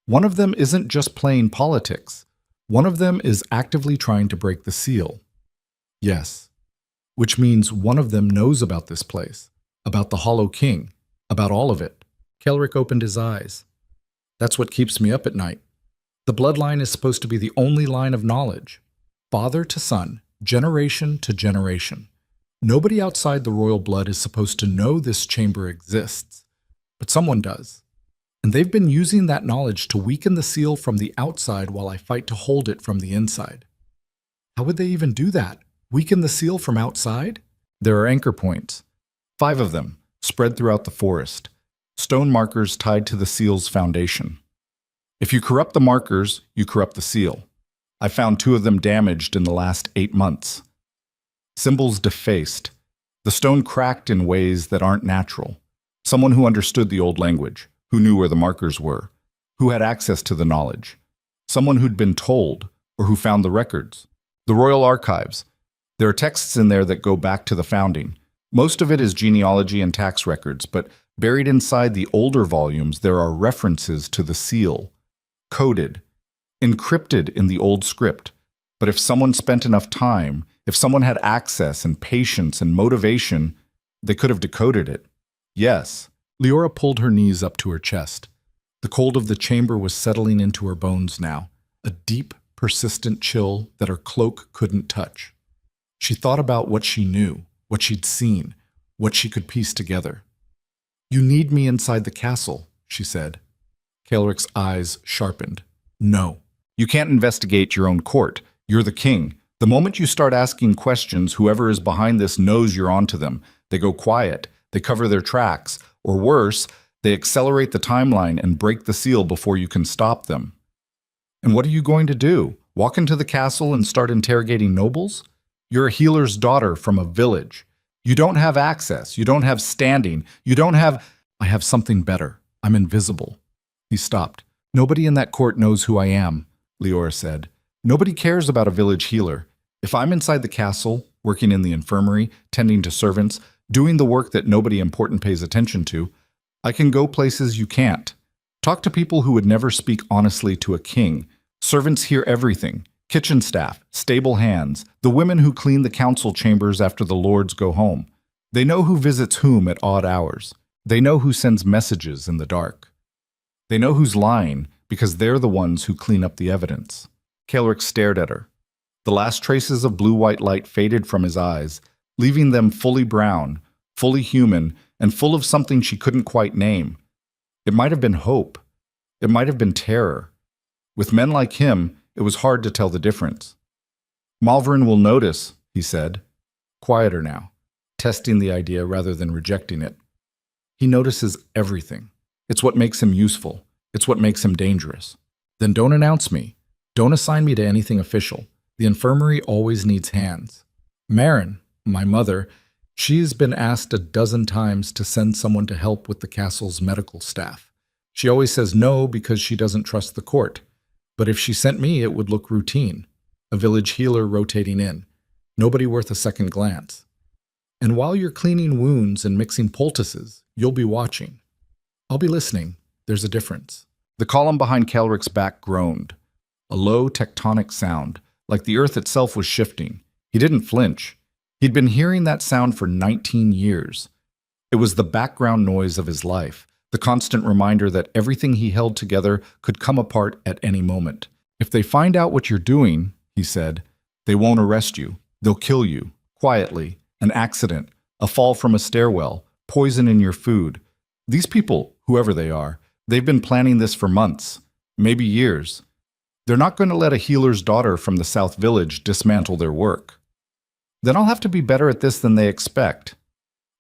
One of them isn't just playing politics. One of them is actively trying to break the seal. Yes. Which means one of them knows about this place, about the Hollow King, about all of it. Kaelric opened his eyes. That's what keeps me up at night. The bloodline is supposed to be the only line of knowledge. Father to son, generation to generation. Nobody outside the royal blood is supposed to know this chamber exists, but someone does. And they've been using that knowledge to weaken the seal from the outside while I fight to hold it from the inside. How would they even do that? Weaken the seal from outside? There are anchor points, 5 of them, spread throughout the forest, stone markers tied to the seal's foundation. If you corrupt the markers, you corrupt the seal. I found 2 of them damaged in the last 8 months. Symbols defaced. The stone cracked in ways that aren't natural. Someone who understood the old language, who knew where the markers were, who had access to the knowledge. Someone who'd been told, or who found the records. The royal archives. There are texts in there that go back to the founding. Most of it is genealogy and tax records, but buried inside the older volumes there are references to the seal. Coded. Encrypted in the old script. But if someone spent enough time, if someone had access and patience and motivation, they could have decoded it. Yes. Leora pulled her knees up to her chest. The cold of the chamber was settling into her bones now, a deep, persistent chill that her cloak couldn't touch. She thought about what she knew, what she'd seen, what she could piece together. You need me inside the castle, she said. Kaelric's eyes sharpened. No. You can't investigate your own court. You're the king. The moment you start asking questions, whoever is behind this knows you're onto them. They go quiet. They cover their tracks. Or worse, they accelerate the timeline and break the seal before you can stop them. And what are you going to do? Walk into the castle and start interrogating nobles? You're a healer's daughter from a village. You don't have access. You don't have standing. You don't have... I have something better. I'm invisible. He stopped. Nobody in that court knows who I am, Leora said. Nobody cares about a village healer. If I'm inside the castle, working in the infirmary, tending to servants, doing the work that nobody important pays attention to. I can go places you can't. Talk to people who would never speak honestly to a king. Servants hear everything. Kitchen staff, stable hands, the women who clean the council chambers after the lords go home. They know who visits whom at odd hours. They know who sends messages in the dark. They know who's lying because they're the ones who clean up the evidence. Kaelric stared at her. The last traces of blue-white light faded from his eyes, leaving them fully brown, fully human, and full of something she couldn't quite name. It might have been hope. It might have been terror. With men like him, it was hard to tell the difference. Malvern will notice, he said. Quieter now, testing the idea rather than rejecting it. He notices everything. It's what makes him useful. It's what makes him dangerous. Then don't announce me. Don't assign me to anything official. The infirmary always needs hands. Marin, my mother, she has been asked a dozen times to send someone to help with the castle's medical staff. She always says no because she doesn't trust the court. But if she sent me, it would look routine. A village healer rotating in. Nobody worth a second glance. And while you're cleaning wounds and mixing poultices, you'll be watching. I'll be listening. There's a difference. The column behind Kaelric's back groaned. A low tectonic sound, like the earth itself was shifting. He didn't flinch. He'd been hearing that sound for 19 years. It was the background noise of his life, the constant reminder that everything he held together could come apart at any moment. If they find out what you're doing, he said, they won't arrest you. They'll kill you, quietly, an accident, a fall from a stairwell, poison in your food. These people, whoever they are, they've been planning this for months, maybe years. They're not going to let a healer's daughter from the South Village dismantle their work. Then I'll have to be better at this than they expect.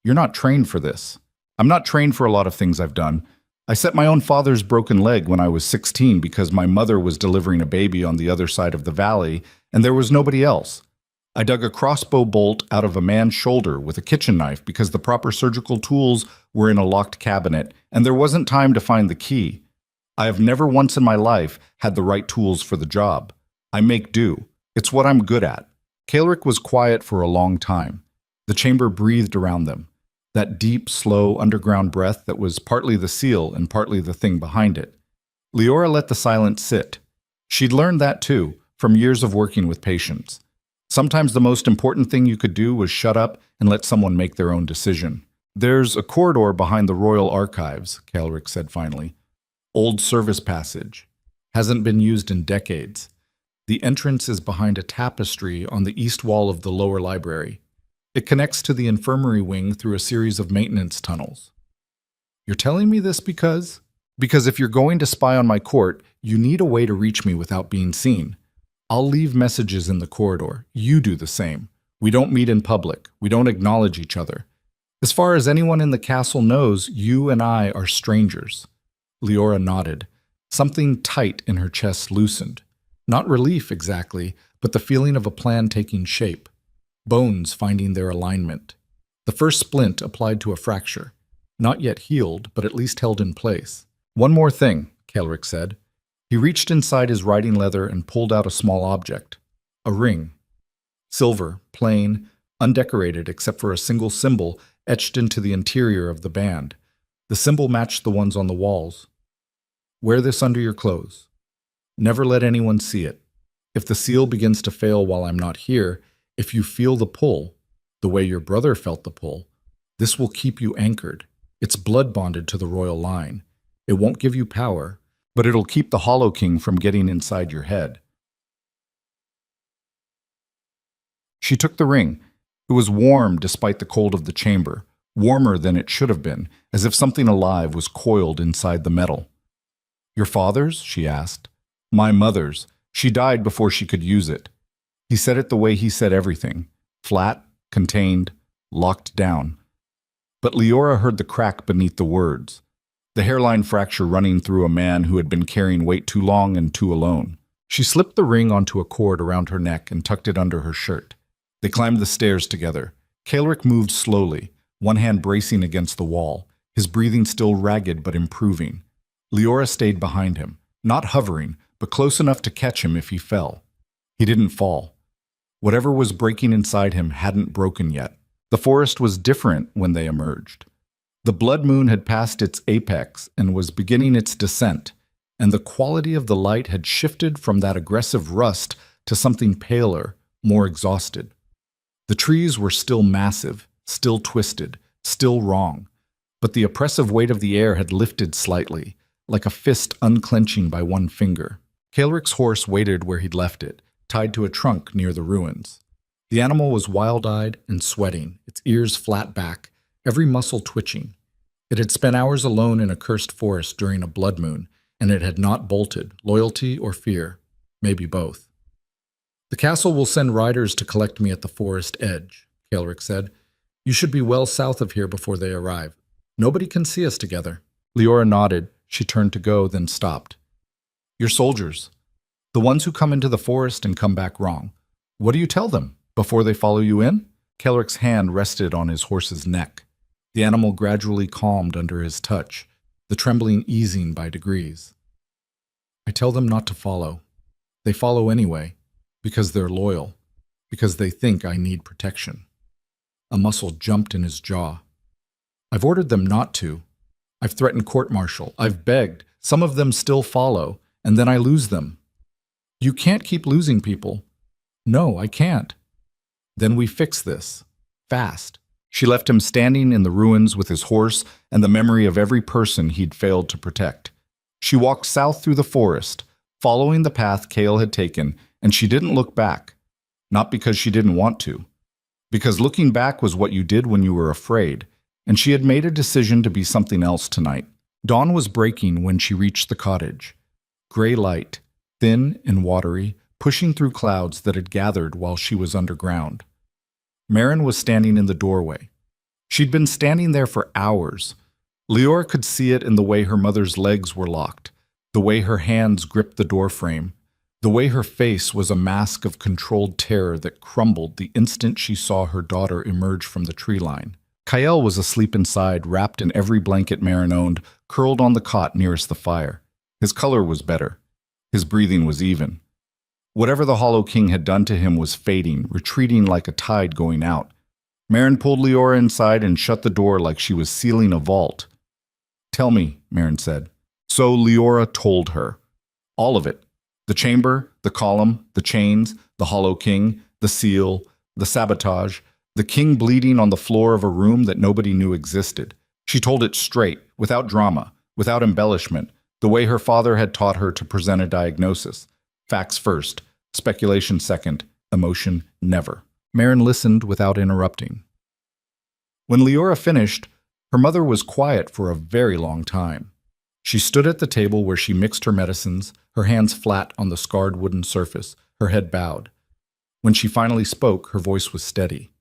You're not trained for this. I'm not trained for a lot of things I've done. I set my own father's broken leg when I was 16 because my mother was delivering a baby on the other side of the valley, and there was nobody else. I dug a crossbow bolt out of a man's shoulder with a kitchen knife because the proper surgical tools were in a locked cabinet, and there wasn't time to find the key. I have never once in my life had the right tools for the job. I make do. It's what I'm good at. Kaelric was quiet for a long time. The chamber breathed around them. That deep, slow, underground breath that was partly the seal and partly the thing behind it. Leora let the silence sit. She'd learned that too, from years of working with patients. Sometimes the most important thing you could do was shut up and let someone make their own decision. There's a corridor behind the Royal Archives, Kaelric said finally. Old service passage. Hasn't been used in decades. The entrance is behind a tapestry on the east wall of the lower library. It connects to the infirmary wing through a series of maintenance tunnels. You're telling me this because? Because if you're going to spy on my court, you need a way to reach me without being seen. I'll leave messages in the corridor. You do the same. We don't meet in public. We don't acknowledge each other. As far as anyone in the castle knows, you and I are strangers. Leora nodded. Something tight in her chest loosened. Not relief exactly, but the feeling of a plan taking shape. Bones finding their alignment. The first splint applied to a fracture. Not yet healed, but at least held in place. One more thing, Kaelric said. He reached inside his riding leather and pulled out a small object. A ring. Silver, plain, undecorated except for a single symbol etched into the interior of the band. The symbol matched the ones on the walls. Wear this under your clothes. Never let anyone see it. If the seal begins to fail while I'm not here, if you feel the pull, the way your brother felt the pull, this will keep you anchored. It's blood bonded to the royal line. It won't give you power, but it'll keep the Hollow King from getting inside your head. She took the ring. It was warm despite the cold of the chamber, warmer than it should have been, as if something alive was coiled inside the metal. Your father's? She asked. My mother's. She died before she could use it. He said it the way he said everything, flat, contained, locked down. But Leora heard the crack beneath the words, the hairline fracture running through a man who had been carrying weight too long and too alone. She slipped the ring onto a cord around her neck and tucked it under her shirt. They climbed the stairs together. Kaelric moved slowly, one hand bracing against the wall, his breathing still ragged but improving. Leora stayed behind him, not hovering, but close enough to catch him if he fell. He didn't fall. Whatever was breaking inside him hadn't broken yet. The forest was different when they emerged. The blood moon had passed its apex and was beginning its descent, and the quality of the light had shifted from that aggressive rust to something paler, more exhausted. The trees were still massive, still twisted, still wrong, but the oppressive weight of the air had lifted slightly, like a fist unclenching by one finger. Kaelric's horse waited where he'd left it, tied to a trunk near the ruins. The animal was wild-eyed and sweating, its ears flat back, every muscle twitching. It had spent hours alone in a cursed forest during a blood moon, and it had not bolted, loyalty or fear, maybe both. "The castle will send riders to collect me at the forest edge," Kaelric said. "You should be well south of here before they arrive. Nobody can see us together." Leora nodded. She turned to go, then stopped. "Your soldiers. The ones who come into the forest and come back wrong. What do you tell them before they follow you in?" Kaelric's hand rested on his horse's neck. The animal gradually calmed under his touch, the trembling easing by degrees. "I tell them not to follow. They follow anyway, because they're loyal, because they think I need protection." A muscle jumped in his jaw. "I've ordered them not to. I've threatened court-martial. I've begged. Some of them still follow, and then I lose them." "You can't keep losing people." "No, I can't." "Then we fix this. Fast." She left him standing in the ruins with his horse and the memory of every person he'd failed to protect. She walked south through the forest, following the path Kael had taken, and she didn't look back. Not because she didn't want to. Because looking back was what you did when you were afraid, and she had made a decision to be something else tonight. Dawn was breaking when she reached the cottage. Gray light, thin and watery, pushing through clouds that had gathered while she was underground. Merrin was standing in the doorway. She'd been standing there for hours. Leora could see it in the way her mother's legs were locked, the way her hands gripped the doorframe, the way her face was a mask of controlled terror that crumbled the instant she saw her daughter emerge from the tree line. Kael was asleep inside, wrapped in every blanket Merrin owned, curled on the cot nearest the fire. His color was better. His breathing was even. Whatever the Hollow King had done to him was fading, retreating like a tide going out. Merrin pulled Leora inside and shut the door like she was sealing a vault. "Tell me," Merrin said. So Leora told her. All of it. The chamber, the column, the chains, the Hollow King, the seal, the sabotage, the king bleeding on the floor of a room that nobody knew existed. She told it straight, without drama, without embellishment, the way her father had taught her to present a diagnosis. Facts first, speculation second, emotion never. Merrin listened without interrupting. When Leora finished, her mother was quiet for a very long time. She stood at the table where she mixed her medicines, her hands flat on the scarred wooden surface, her head bowed. When she finally spoke, her voice was steady.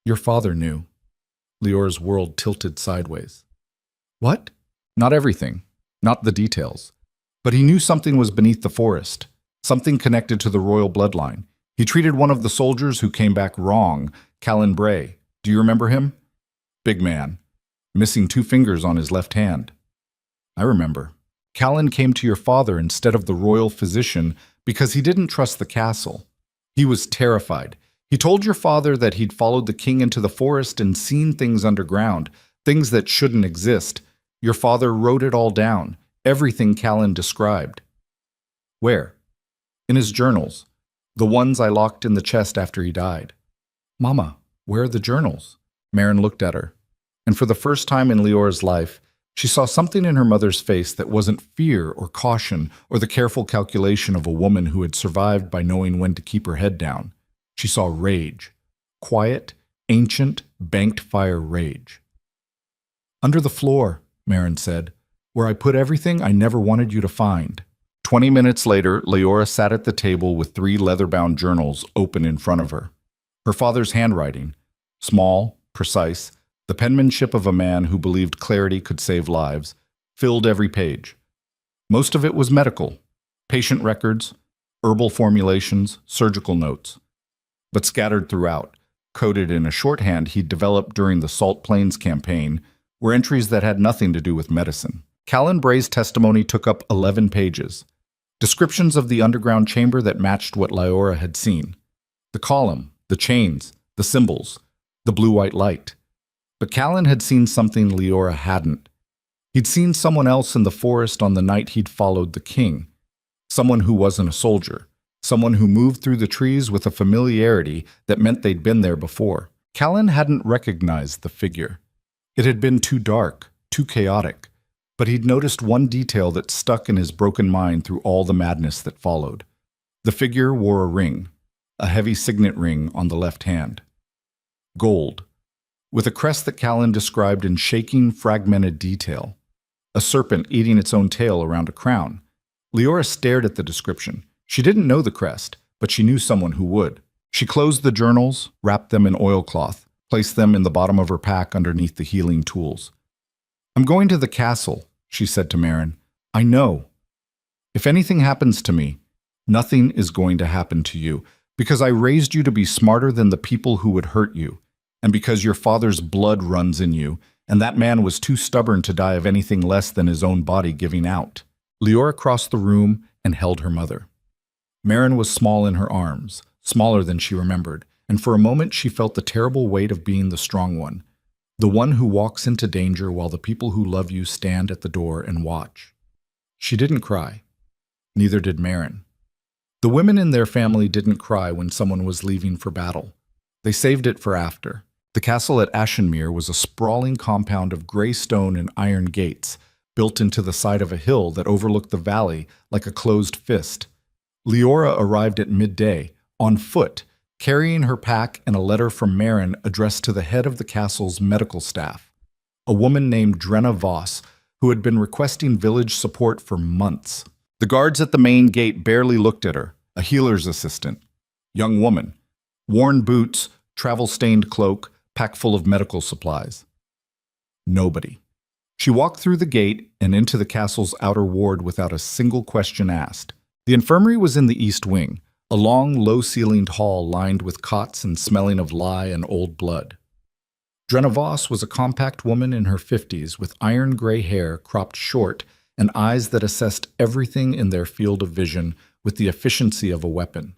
"Your father knew." Leora's world tilted sideways. "What?" "Not everything, not the details. But he knew something was beneath the forest. Something connected to the royal bloodline. He treated one of the soldiers who came back wrong, Callan Bray. Do you remember him? Big man. Missing 2 fingers on his left hand. I remember. Callan came to your father instead of the royal physician because he didn't trust the castle. He was terrified. He told your father that he'd followed the king into the forest and seen things underground, things that shouldn't exist. Your father wrote it all down, everything Callan described. Where? In his journals, the ones I locked in the chest after he died. Mama, where are the journals? Merrin looked at her, and for the first time in Leora's life, she saw something in her mother's face that wasn't fear or caution or the careful calculation of a woman who had survived by knowing when to keep her head down. She saw rage. Quiet, ancient, banked fire rage. Under the floor, Merrin said, where I put everything I never wanted you to find. 20 minutes later, Leora sat at the table with 3 leather-bound journals open in front of her. Her father's handwriting, small, precise, the penmanship of a man who believed clarity could save lives, filled every page. Most of it was medical, patient records, herbal formulations, surgical notes. But scattered throughout, coded in a shorthand he'd developed during the Salt Plains campaign, were entries that had nothing to do with medicine. Callan Bray's testimony took up 11 pages. Descriptions of the underground chamber that matched what Leora had seen. The column, the chains, the symbols. the blue-white light. But Callan had seen something Leora hadn't. He'd seen someone else in the forest on the night he'd followed the king. Someone who wasn't a soldier. Someone who moved through the trees with a familiarity that meant they'd been there before. Callan hadn't recognized the figure. It had been too dark, too chaotic, but he'd noticed one detail that stuck in his broken mind through all the madness that followed. The figure wore a ring, a heavy signet ring on the left hand. Gold, with a crest that Callan described in shaking, fragmented detail. A serpent eating its own tail around a crown. Leora stared at the description. She didn't know the crest, but she knew someone who would. She closed the journals, wrapped them in oilcloth, placed them in the bottom of her pack underneath the healing tools. "I'm going to the castle," she said to Marin. "I know. If anything happens to me, nothing is going to happen to you, because I raised you to be smarter than the people who would hurt you, and because your father's blood runs in you, and that man was too stubborn to die of anything less than his own body giving out." Leora crossed the room and held her mother. Marin was small in her arms, smaller than she remembered, and for a moment she felt the terrible weight of being the strong one, the one who walks into danger while the people who love you stand at the door and watch. She didn't cry. Neither did Marin. The women in their family didn't cry when someone was leaving for battle. They saved it for after. The castle at Ashenmere was a sprawling compound of gray stone and iron gates, built into the side of a hill that overlooked the valley like a closed fist. Leora arrived at midday, on foot, carrying her pack and a letter from Marin addressed to the head of the castle's medical staff, a woman named Drenna Voss, who had been requesting village support for months. The guards at the main gate barely looked at her, a healer's assistant. Young woman, worn boots, travel-stained cloak, pack full of medical supplies. Nobody. She walked through the gate and into the castle's outer ward without a single question asked. The infirmary was in the east wing, a long, low-ceilinged hall lined with cots and smelling of lye and old blood. Drenna Voss was a compact woman in her 50s with iron-gray hair cropped short and eyes that assessed everything in their field of vision with the efficiency of a weapon.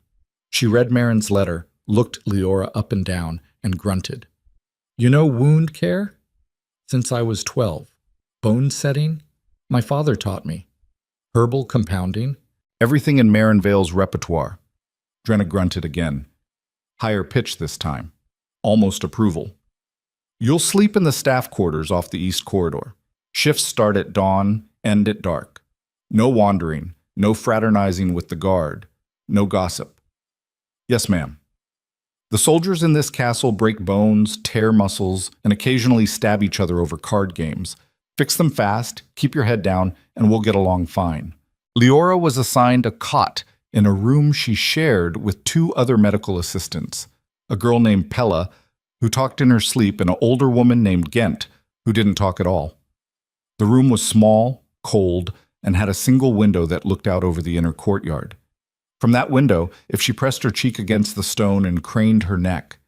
She read Marin's letter, looked Leora up and down, and grunted. "You know wound care? Since I was 12. Bone setting? My father taught me. Herbal compounding? Everything in Marin Vale's repertoire." Drenna grunted again. Higher pitch this time. Almost approval. "You'll sleep in the staff quarters off the east corridor. Shifts start at dawn, end at dark. No wandering, no fraternizing with the guard, no gossip." "Yes, ma'am." "The soldiers in this castle break bones, tear muscles, and occasionally stab each other over card games. Fix them fast, keep your head down, and we'll get along fine." Leora was assigned a cot in a room she shared with two other medical assistants, a girl named Pella, who talked in her sleep, and an older woman named Gent, who didn't talk at all. The room was small, cold, and had a single window that looked out over the inner courtyard. From that window, if she pressed her cheek against the stone and craned her neck,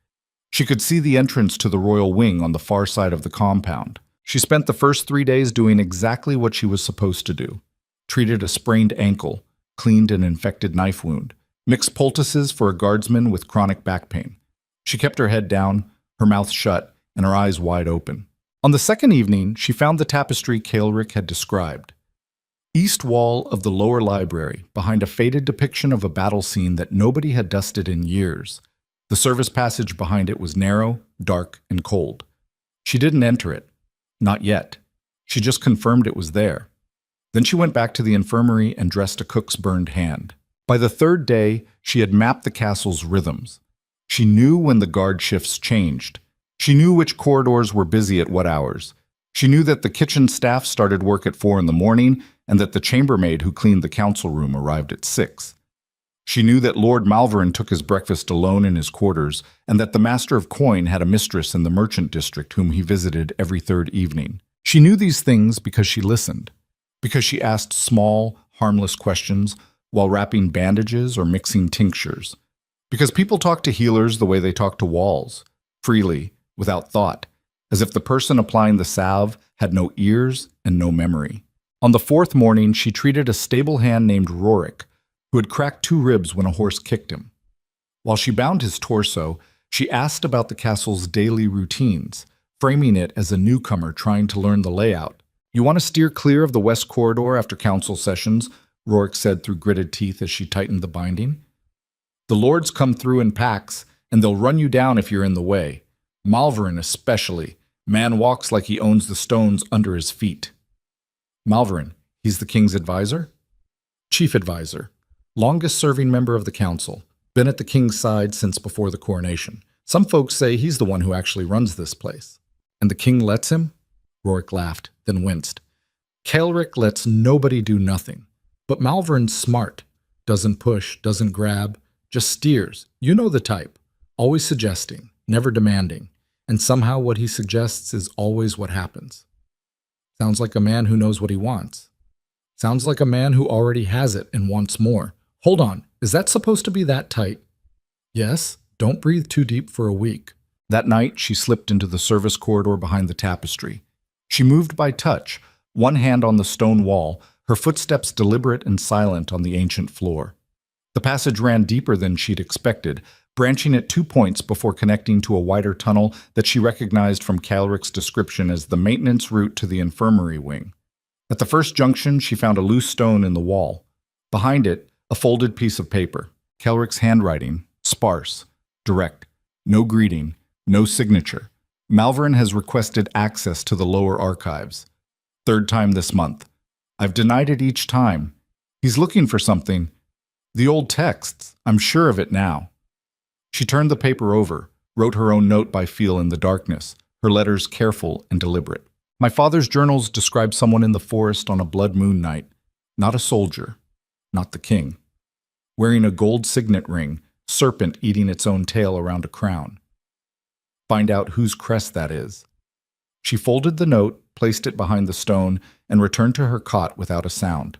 she could see the entrance to the royal wing on the far side of the compound. She spent the first 3 days doing exactly what she was supposed to do. Treated a sprained ankle, cleaned an infected knife wound, mixed poultices for a guardsman with chronic back pain. She kept her head down, her mouth shut, and her eyes wide open. On the second evening, she found the tapestry Caelric had described. East wall of the lower library, behind a faded depiction of a battle scene that nobody had dusted in years. The service passage behind it was narrow, dark, and cold. She didn't enter it. Not yet. She just confirmed it was there. Then she went back to the infirmary and dressed a cook's burned hand. By the third day, she had mapped the castle's rhythms. She knew when the guard shifts changed. She knew which corridors were busy at what hours. She knew that the kitchen staff started work at 4 in the morning and that the chambermaid who cleaned the council room arrived at 6. She knew that Lord Malverin took his breakfast alone in his quarters and that the Master of Coin had a mistress in the merchant district whom he visited every third evening. She knew these things because she listened, because she asked small, harmless questions while wrapping bandages or mixing tinctures, because people talk to healers the way they talk to walls, freely, without thought, as if the person applying the salve had no ears and no memory. On the 4th morning, she treated a stable hand named Rorik, who had cracked 2 ribs when a horse kicked him. While she bound his torso, She asked about the castle's daily routines, framing it as a newcomer trying to learn the layout. You want to steer clear of the west corridor after council sessions, Rourke said through gritted teeth as she tightened the binding. The lords come through in packs, and they'll run you down if you're in the way. Malvern especially. Man walks like he owns the stones under his feet. Malvern, he's the king's advisor? Chief advisor. Longest-serving member of the council. Been at the king's side since before the coronation. Some folks say he's the one who actually runs this place. And the king lets him? Rourke laughed, then winced. Caelric lets nobody do nothing. But Malvern's smart. Doesn't push, doesn't grab, just steers. You know the type. Always suggesting, never demanding. And somehow what he suggests is always what happens. Sounds like a man who knows what he wants. Sounds like a man who already has it and wants more. Hold on, is that supposed to be that tight? Yes, don't breathe too deep for a week. That night, she slipped into the service corridor behind the tapestry. She moved by touch, one hand on the stone wall, her footsteps deliberate and silent on the ancient floor. The passage ran deeper than she'd expected, branching at 2 points before connecting to a wider tunnel that she recognized from Caelric's description as the maintenance route to the infirmary wing. At the first junction, she found a loose stone in the wall. Behind it, a folded piece of paper. Caelric's handwriting, sparse, direct, no greeting, no signature. Malvern has requested access to the lower archives. 3rd time this month. I've denied it each time. He's looking for something. The old texts, I'm sure of it now. She turned the paper over, wrote her own note by feel in the darkness, her letters careful and deliberate. My father's journals describe someone in the forest on a blood moon night. Not a soldier, not the king. Wearing a gold signet ring, serpent eating its own tail around a crown. Find out whose crest that is. She folded the note, placed it behind the stone, and returned to her cot without a sound.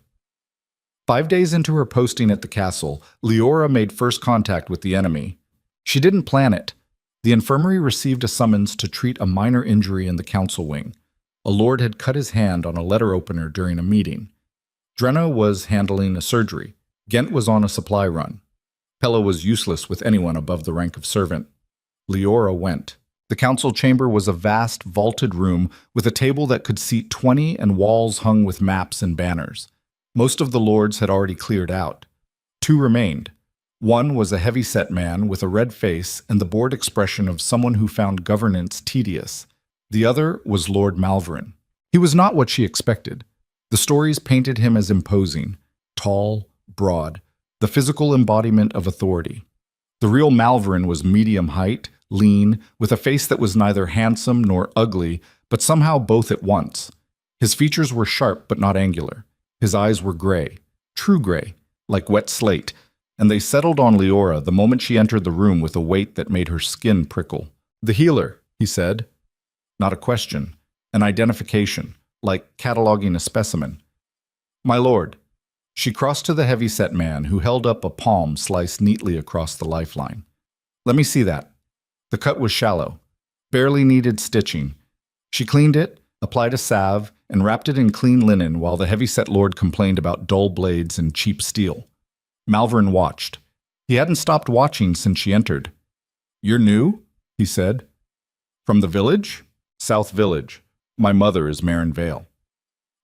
5 days into her posting at the castle, Leora made first contact with the enemy. She didn't plan it. The infirmary received a summons to treat a minor injury in the council wing. A lord had cut his hand on a letter opener during a meeting. Drenna was handling a surgery. Ghent was on a supply run. Pella was useless with anyone above the rank of servant. Leora went. The council chamber was a vast, vaulted room with a table that could seat 20 and walls hung with maps and banners. Most of the lords had already cleared out. 2 remained. One was a heavy-set man with a red face and the bored expression of someone who found governance tedious. The other was Lord Malvern. He was not what she expected. The stories painted him as imposing, tall, broad, the physical embodiment of authority. The real Malvern was medium height, lean, with a face that was neither handsome nor ugly, but somehow both at once. His features were sharp but not angular. His eyes were gray, true gray, like wet slate, and they settled on Leora the moment she entered the room with a weight that made her skin prickle. "The healer," he said. Not a question, an identification, like cataloging a specimen. "My lord." She crossed to the heavy-set man, who held up a palm sliced neatly across the lifeline. "Let me see that." The cut was shallow, barely needed stitching. She cleaned it, applied a salve, and wrapped it in clean linen while the heavy-set lord complained about dull blades and cheap steel. Malvern watched. He hadn't stopped watching since she entered. "You're new?" he said. "From the village?" "South Village. My mother is Marin Vale."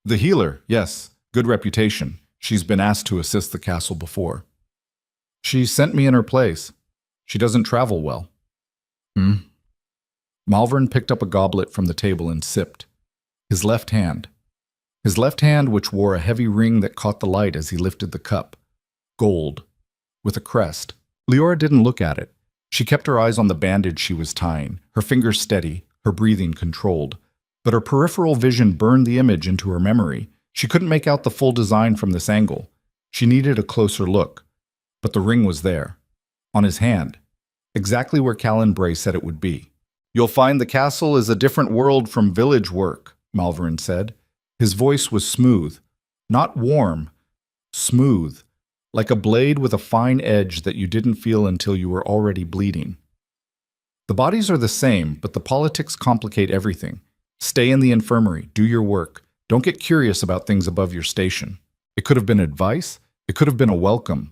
"The healer, yes. Good reputation. She's been asked to assist the castle before." "She sent me in her place. She doesn't travel well." Malvern picked up a goblet from the table and sipped. His left hand, which wore a heavy ring that caught the light as he lifted the cup. Gold, with a crest. Leora didn't look at it. She kept her eyes on the bandage she was tying, her fingers steady, her breathing controlled. But her peripheral vision burned the image into her memory. She couldn't make out the full design from this angle. She needed a closer look. But the ring was there, on his hand, exactly where Callan Bray said it would be. "You'll find the castle is a different world from village work," Malvern said. His voice was smooth, not warm, smooth, like a blade with a fine edge that you didn't feel until you were already bleeding. "The bodies are the same, but the politics complicate everything. Stay in the infirmary, do your work. Don't get curious about things above your station." It could have been advice, it could have been a welcome.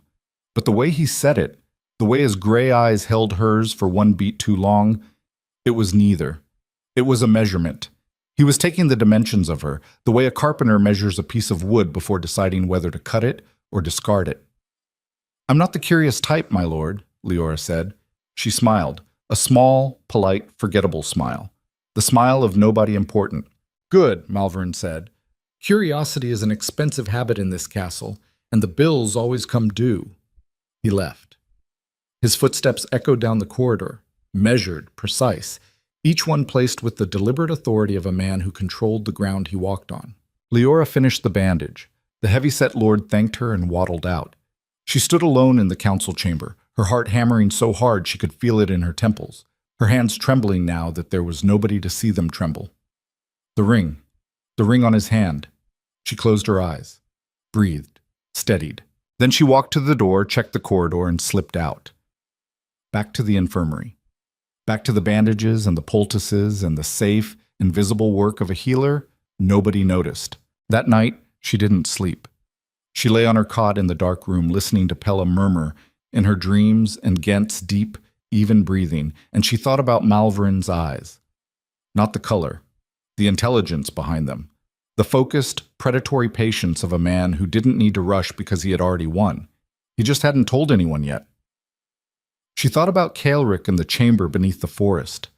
But the way he said it, The way his gray eyes held hers for one beat too long, it was neither. It was a measurement. He was taking the dimensions of her, the way a carpenter measures a piece of wood before deciding whether to cut it or discard it. "I'm not the curious type, my lord," Leora said. She smiled, a small, polite, forgettable smile. The smile of nobody important. "Good," Malvern said. "Curiosity is an expensive habit in this castle, and the bills always come due." He left. His footsteps echoed down the corridor, measured, precise, each one placed with the deliberate authority of a man who controlled the ground he walked on. Leora finished the bandage. The heavy-set lord thanked her and waddled out. She stood alone in the council chamber, her heart hammering so hard she could feel it in her temples, her hands trembling now that there was nobody to see them tremble. The ring on his hand. She closed her eyes, breathed, steadied. Then she walked to the door, checked the corridor, and slipped out. Back to the infirmary. Back to the bandages and the poultices and the safe, invisible work of a healer nobody noticed. That night, she didn't sleep. She lay on her cot in the dark room, listening to Pella murmur in her dreams and Gent's deep, even breathing, and she thought about Malvern's eyes. Not the color, the intelligence behind them. The focused, predatory patience of a man who didn't need to rush because he had already won. He just hadn't told anyone yet. She thought about Caelric in the chamber beneath the forest,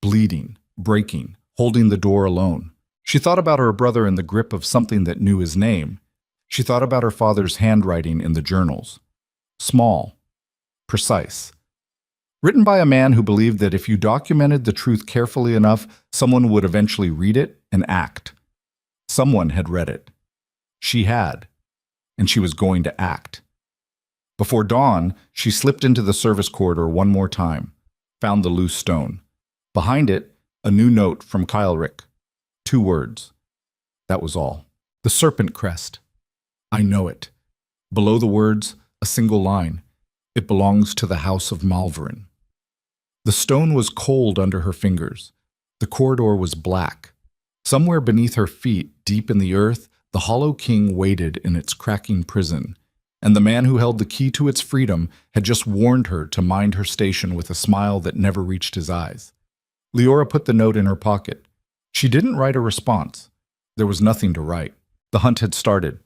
bleeding, breaking, holding the door alone. She thought about her brother in the grip of something that knew his name. She thought about her father's handwriting in the journals. Small, precise. Written by a man who believed that if you documented the truth carefully enough, someone would eventually read it and act. Someone had read it. She had, and she was going to act. Before dawn, she slipped into the service corridor one more time, found the loose stone. Behind it, a new note from Caelric. 2 words. That was all. The serpent crest. I know it. Below the words, a single line. It belongs to the house of Malvern. The stone was cold under her fingers. The corridor was black. Somewhere beneath her feet, deep in the earth, the Hollow King waited in its cracking prison, and the man who held the key to its freedom had just warned her to mind her station with a smile that never reached his eyes. Leora put the note in her pocket. She didn't write a response. There was nothing to write. The hunt had started.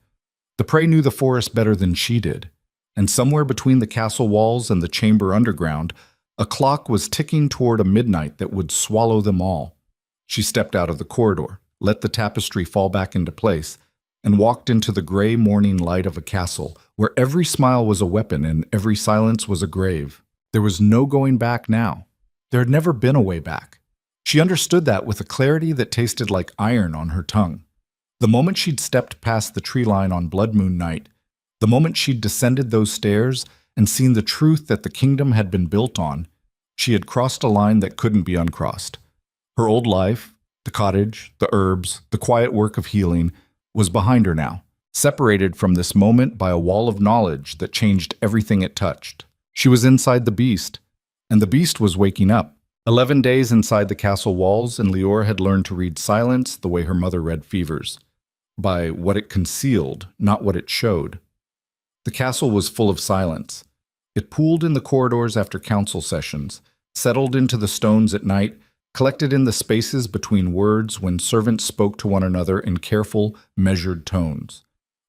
The prey knew the forest better than she did, and somewhere between the castle walls and the chamber underground, a clock was ticking toward a midnight that would swallow them all. She stepped out of the corridor, let the tapestry fall back into place, and walked into the gray morning light of a castle where every smile was a weapon and every silence was a grave. There was no going back now. There had never been a way back. She understood that with a clarity that tasted like iron on her tongue. The moment she'd stepped past the tree line on Blood Moon night, the moment she'd descended those stairs and seen the truth that the kingdom had been built on, she had crossed a line that couldn't be uncrossed. Her old life, the cottage, the herbs, the quiet work of healing, was behind her now, separated from this moment by a wall of knowledge that changed everything it touched. She was inside the beast, and the beast was waking up. 11 days inside the castle walls, and Leora had learned to read silence the way her mother read fevers, by what it concealed, not what it showed. The castle was full of silence. It pooled in the corridors after council sessions, settled into the stones at night, collected in the spaces between words when servants spoke to one another in careful, measured tones.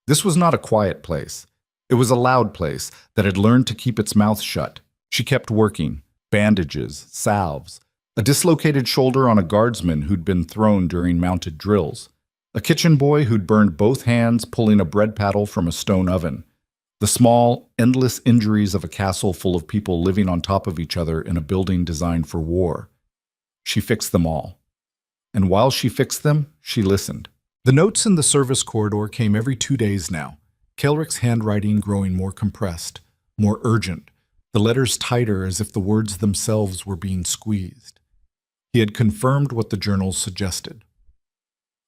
This was not a quiet place. It was a loud place that had learned to keep its mouth shut. She kept working. Bandages, salves, a dislocated shoulder on a guardsman who'd been thrown during mounted drills, a kitchen boy who'd burned both hands pulling a bread paddle from a stone oven, the small, endless injuries of a castle full of people living on top of each other in a building designed for war. She fixed them all. And while she fixed them, she listened. The notes in the service corridor came every 2 days now, Caelric's handwriting growing more compressed, more urgent, the letters tighter as if the words themselves were being squeezed. He had confirmed what the journals suggested.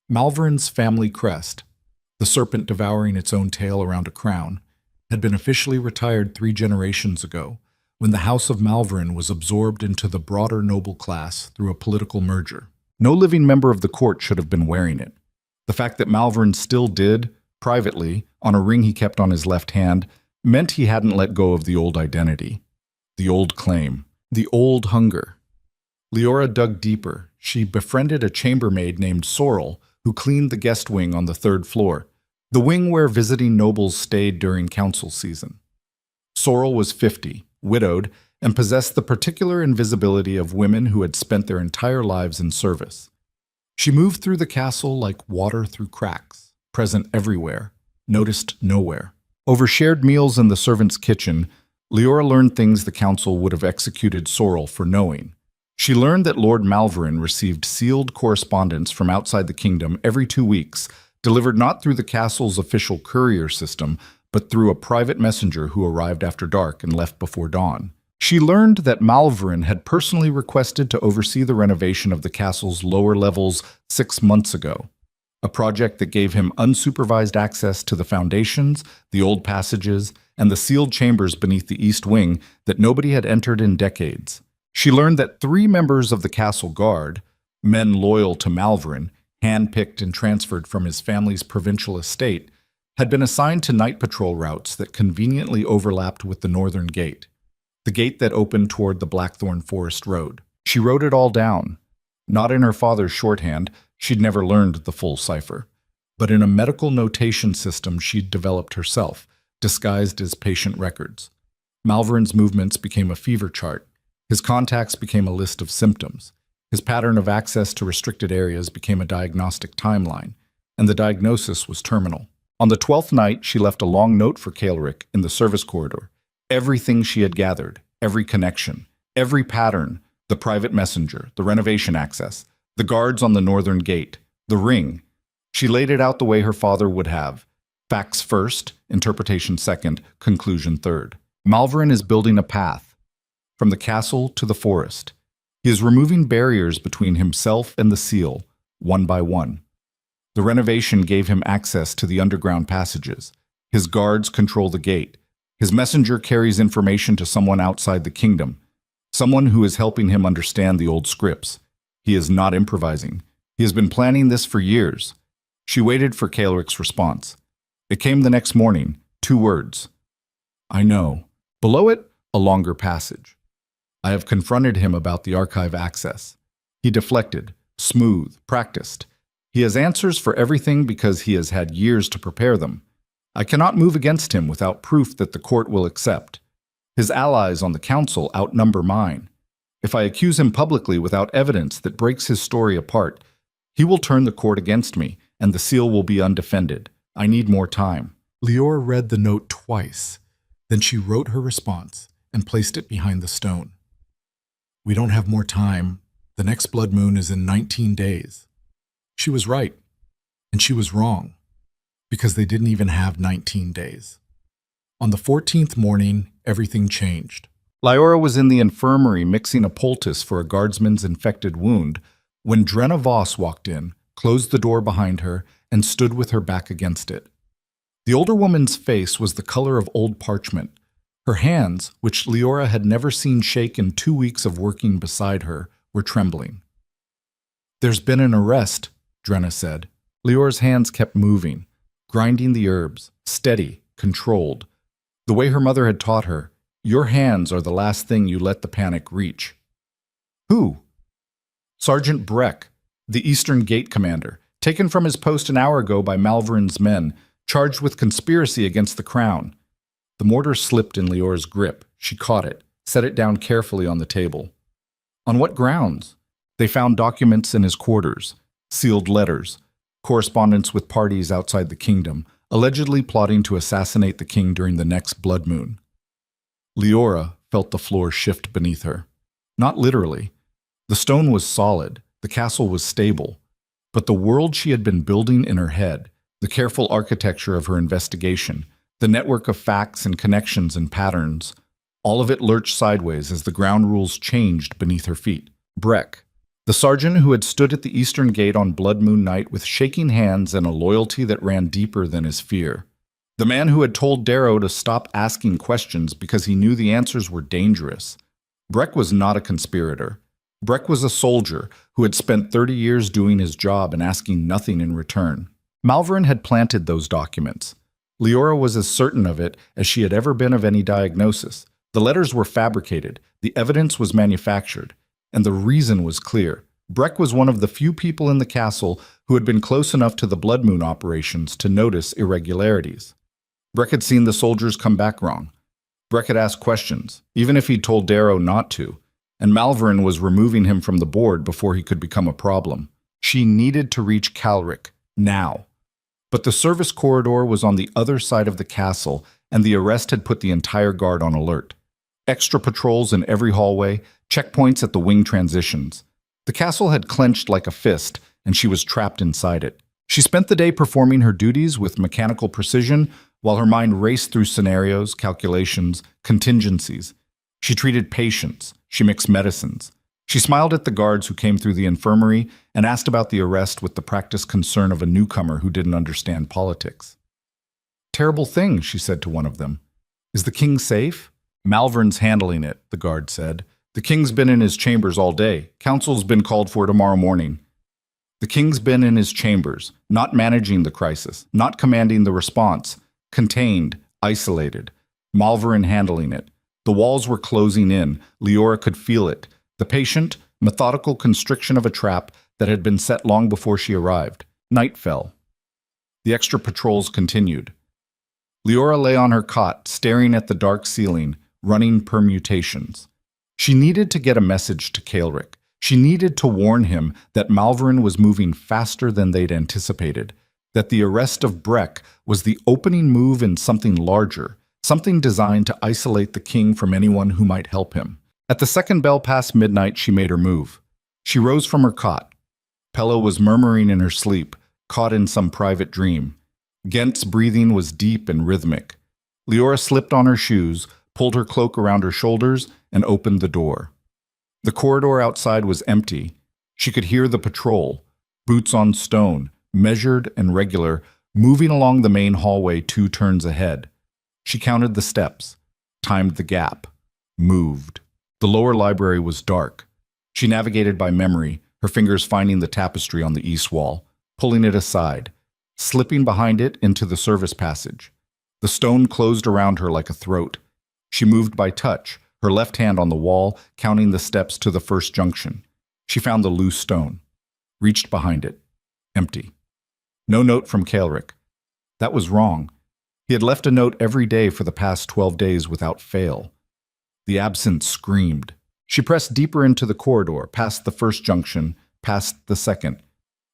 Malvern's family crest, the serpent devouring its own tail around a crown, had been officially retired 3 generations ago, when the House of Malvern was absorbed into the broader noble class through a political merger. No living member of the court should have been wearing it. The fact that Malvern still did, privately, on a ring he kept on his left hand, meant he hadn't let go of the old identity. The old claim. The old hunger. Leora dug deeper. She befriended a chambermaid named Sorrel, who cleaned the guest wing on the third floor, the wing where visiting nobles stayed during council season. Sorrel was 50, widowed, and possessed the particular invisibility of women who had spent their entire lives in service. She moved through the castle like water through cracks, present everywhere, noticed nowhere. Over shared meals in the servants' kitchen, Leora learned things the council would have executed Sorrel for knowing. She learned that Lord Malverin received sealed correspondence from outside the kingdom every 2 weeks, delivered not through the castle's official courier system, but through a private messenger who arrived after dark and left before dawn. She learned that Malverin had personally requested to oversee the renovation of the castle's lower levels 6 months ago, a project that gave him unsupervised access to the foundations, the old passages, and the sealed chambers beneath the east wing that nobody had entered in decades. She learned that 3 members of the castle guard, men loyal to Malverin, handpicked and transferred from his family's provincial estate, had been assigned to night patrol routes that conveniently overlapped with the northern gate, the gate that opened toward the Blackthorn Forest Road. She wrote it all down, not in her father's shorthand, she'd never learned the full cipher, but in a medical notation system she'd developed herself, disguised as patient records. Malverin's movements became a fever chart. His contacts became a list of symptoms. His pattern of access to restricted areas became a diagnostic timeline, and the diagnosis was terminal. On the 12th night, she left a long note for Caelric in the service corridor. Everything she had gathered, every connection, every pattern, the private messenger, the renovation access, the guards on the northern gate, the ring. She laid it out the way her father would have. Facts first, interpretation second, conclusion third. Malverin is building a path from the castle to the forest. He is removing barriers between himself and the seal, one by one. The renovation gave him access to the underground passages. His guards control the gate. His messenger carries information to someone outside the kingdom, someone who is helping him understand the old scripts. He is not improvising. He has been planning this for years. She waited for Caelric's response. It came the next morning, 2 words. I know. Below it, a longer passage. I have confronted him about the archive access. He deflected, smooth, practiced. He has answers for everything because he has had years to prepare them. I cannot move against him without proof that the court will accept. His allies on the council outnumber mine. If I accuse him publicly without evidence that breaks his story apart, he will turn the court against me, and the seal will be undefended. I need more time. Leora read the note twice. Then she wrote her response and placed it behind the stone. We don't have more time. The next blood moon is in 19 days. She was right, and she was wrong, because they didn't even have 19 days. On the 14th morning, everything changed. Leora was in the infirmary mixing a poultice for a guardsman's infected wound when Drenna Voss walked in, closed the door behind her, and stood with her back against it. The older woman's face was the color of old parchment. Her hands, which Leora had never seen shake in 2 weeks of working beside her, were trembling. There's been an arrest, Drenna said. Leora's hands kept moving, grinding the herbs, steady, controlled. The way her mother had taught her, your hands are the last thing you let the panic reach. Who? Sergeant Breck, the Eastern Gate commander, taken from his post an hour ago by Malverin's men, charged with conspiracy against the crown. The mortar slipped in Leora's grip. She caught it, set it down carefully on the table. On what grounds? They found documents in his quarters, sealed letters, correspondence with parties outside the kingdom, allegedly plotting to assassinate the king during the next blood moon. Leora felt the floor shift beneath her. Not literally. The stone was solid, the castle was stable, but the world she had been building in her head, the careful architecture of her investigation, the network of facts and connections and patterns, all of it lurched sideways as the ground rules changed beneath her feet. Breck, the sergeant who had stood at the eastern gate on Blood Moon night with shaking hands and a loyalty that ran deeper than his fear. The man who had told Darrow to stop asking questions because he knew the answers were dangerous. Breck was not a conspirator. Breck was a soldier who had spent 30 years doing his job and asking nothing in return. Malverin had planted those documents. Leora was as certain of it as she had ever been of any diagnosis. The letters were fabricated, the evidence was manufactured, and the reason was clear. Breck was one of the few people in the castle who had been close enough to the Blood Moon operations to notice irregularities. Breck had seen the soldiers come back wrong. Breck had asked questions, even if he'd told Darrow not to, and Malverin was removing him from the board before he could become a problem. She needed to reach Calric, now. But the service corridor was on the other side of the castle, and the arrest had put the entire guard on alert. Extra patrols in every hallway, checkpoints at the wing transitions. The castle had clenched like a fist, and she was trapped inside it. She spent the day performing her duties with mechanical precision, while her mind raced through scenarios, calculations, contingencies. She treated patients. She mixed medicines. She smiled at the guards who came through the infirmary and asked about the arrest with the practiced concern of a newcomer who didn't understand politics. "Terrible thing," she said to one of them. "Is the king safe?" "Malvern's handling it," the guard said. "The king's been in his chambers all day. Council's been called for tomorrow morning." The king's been in his chambers, not managing the crisis, not commanding the response, contained, isolated. Malverin handling it. The walls were closing in. Leora could feel it. The patient, methodical constriction of a trap that had been set long before she arrived. Night fell. The extra patrols continued. Leora lay on her cot, staring at the dark ceiling, running permutations. She needed to get a message to Calric. She needed to warn him that Malverin was moving faster than they'd anticipated, that the arrest of Breck was the opening move in something larger, something designed to isolate the king from anyone who might help him. At the second bell past midnight, she made her move. She rose from her cot. Pella was murmuring in her sleep, caught in some private dream. Gent's breathing was deep and rhythmic. Leora slipped on her shoes, pulled her cloak around her shoulders, and opened the door. The corridor outside was empty. She could hear the patrol, boots on stone, measured and regular, moving along the main hallway 2 turns ahead. She counted the steps, timed the gap, moved. The lower library was dark. She navigated by memory, her fingers finding the tapestry on the east wall, pulling it aside, slipping behind it into the service passage. The stone closed around her like a throat. She moved by touch, her left hand on the wall, counting the steps to the first junction. She found the loose stone, reached behind it. Empty. No note from Calric. That was wrong. He had left a note every day for the past 12 days without fail. The absence screamed. She pressed deeper into the corridor, past the first junction, past the second.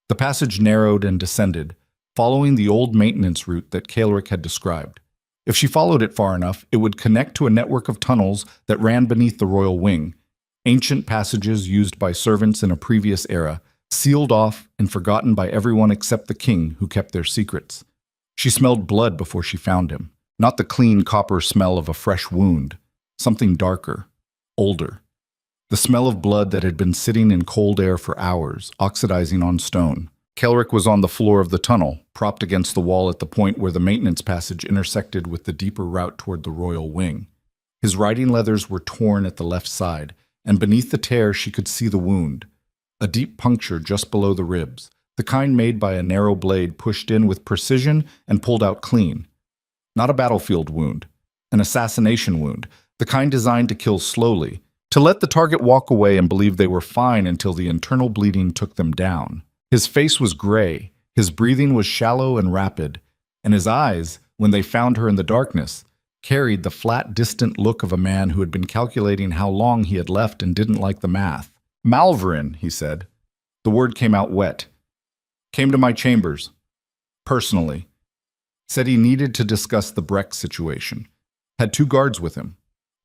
The passage narrowed and descended, following the old maintenance route that Calric had described. If she followed it far enough, it would connect to a network of tunnels that ran beneath the royal wing, ancient passages used by servants in a previous era, sealed off and forgotten by everyone except the king who kept their secrets. She smelled blood before she found him, not the clean copper smell of a fresh wound, something darker, older. The smell of blood that had been sitting in cold air for hours, oxidizing on stone. Calric was on the floor of the tunnel, propped against the wall at the point where the maintenance passage intersected with the deeper route toward the royal wing. His riding leathers were torn at the left side, and beneath the tear she could see the wound. A deep puncture just below the ribs, the kind made by a narrow blade pushed in with precision and pulled out clean. Not a battlefield wound, an assassination wound, the kind designed to kill slowly, to let the target walk away and believe they were fine until the internal bleeding took them down. His face was gray, his breathing was shallow and rapid, and his eyes, when they found her in the darkness, carried the flat, distant look of a man who had been calculating how long he had left and didn't like the math. "Malverin," he said. The word came out wet. "Came to my chambers. Personally. Said he needed to discuss the Breck situation. Had 2 guards with him.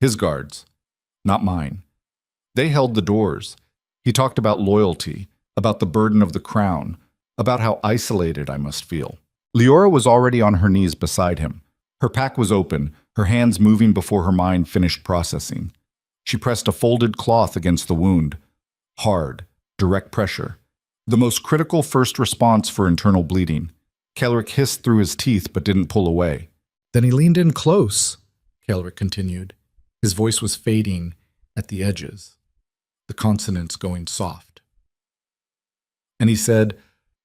His guards. Not mine. They held the doors. He talked about loyalty, about the burden of the crown, about how isolated I must feel." Leora was already on her knees beside him. Her pack was open, her hands moving before her mind finished processing. She pressed a folded cloth against the wound. Hard, direct pressure. The most critical first response for internal bleeding. Calric hissed through his teeth but didn't pull away. "Then he leaned in close," Calric continued. His voice was fading at the edges, the consonants going soft. And he said,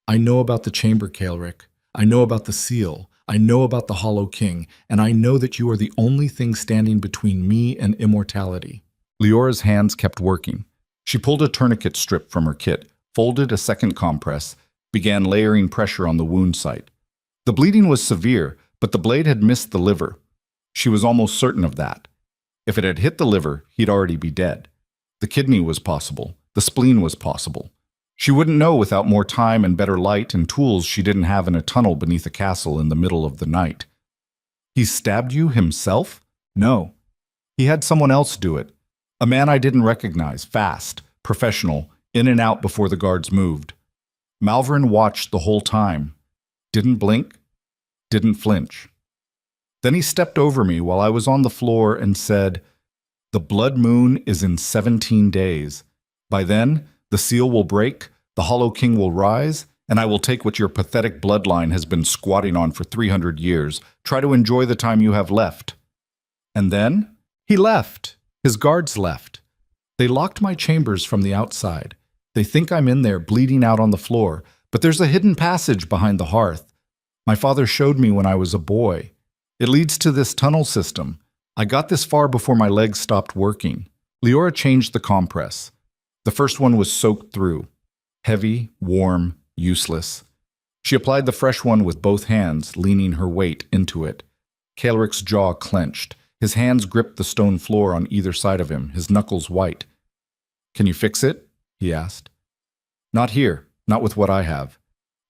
"I know about the chamber, Calric. I know about the seal. I know about the Hollow King, and I know that you are the only thing standing between me and immortality." Leora's hands kept working. She pulled a tourniquet strip from her kit, folded a second compress, began layering pressure on the wound site. The bleeding was severe, but the blade had missed the liver. She was almost certain of that. If it had hit the liver, he'd already be dead. The kidney was possible. The spleen was possible. She wouldn't know without more time and better light and tools she didn't have in a tunnel beneath a castle in the middle of the night. "He stabbed you himself?" "No. He had someone else do it. A man I didn't recognize, fast, professional, in and out before the guards moved. Malvern watched the whole time. Didn't blink, didn't flinch. Then he stepped over me while I was on the floor and said, 'The blood moon is in 17 days. By then, the seal will break, the Hollow King will rise, and I will take what your pathetic bloodline has been squatting on for 300 years. Try to enjoy the time you have left.' And then he left. His guards left. They locked my chambers from the outside. They think I'm in there bleeding out on the floor, but there's a hidden passage behind the hearth. My father showed me when I was a boy. It leads to this tunnel system. I got this far before my legs stopped working." Leora changed the compress. The first one was soaked through. Heavy, warm, useless. She applied the fresh one with both hands, leaning her weight into it. Kaelric's jaw clenched. His hands gripped the stone floor on either side of him, his knuckles white. "Can you fix it?" he asked. "Not here, not with what I have.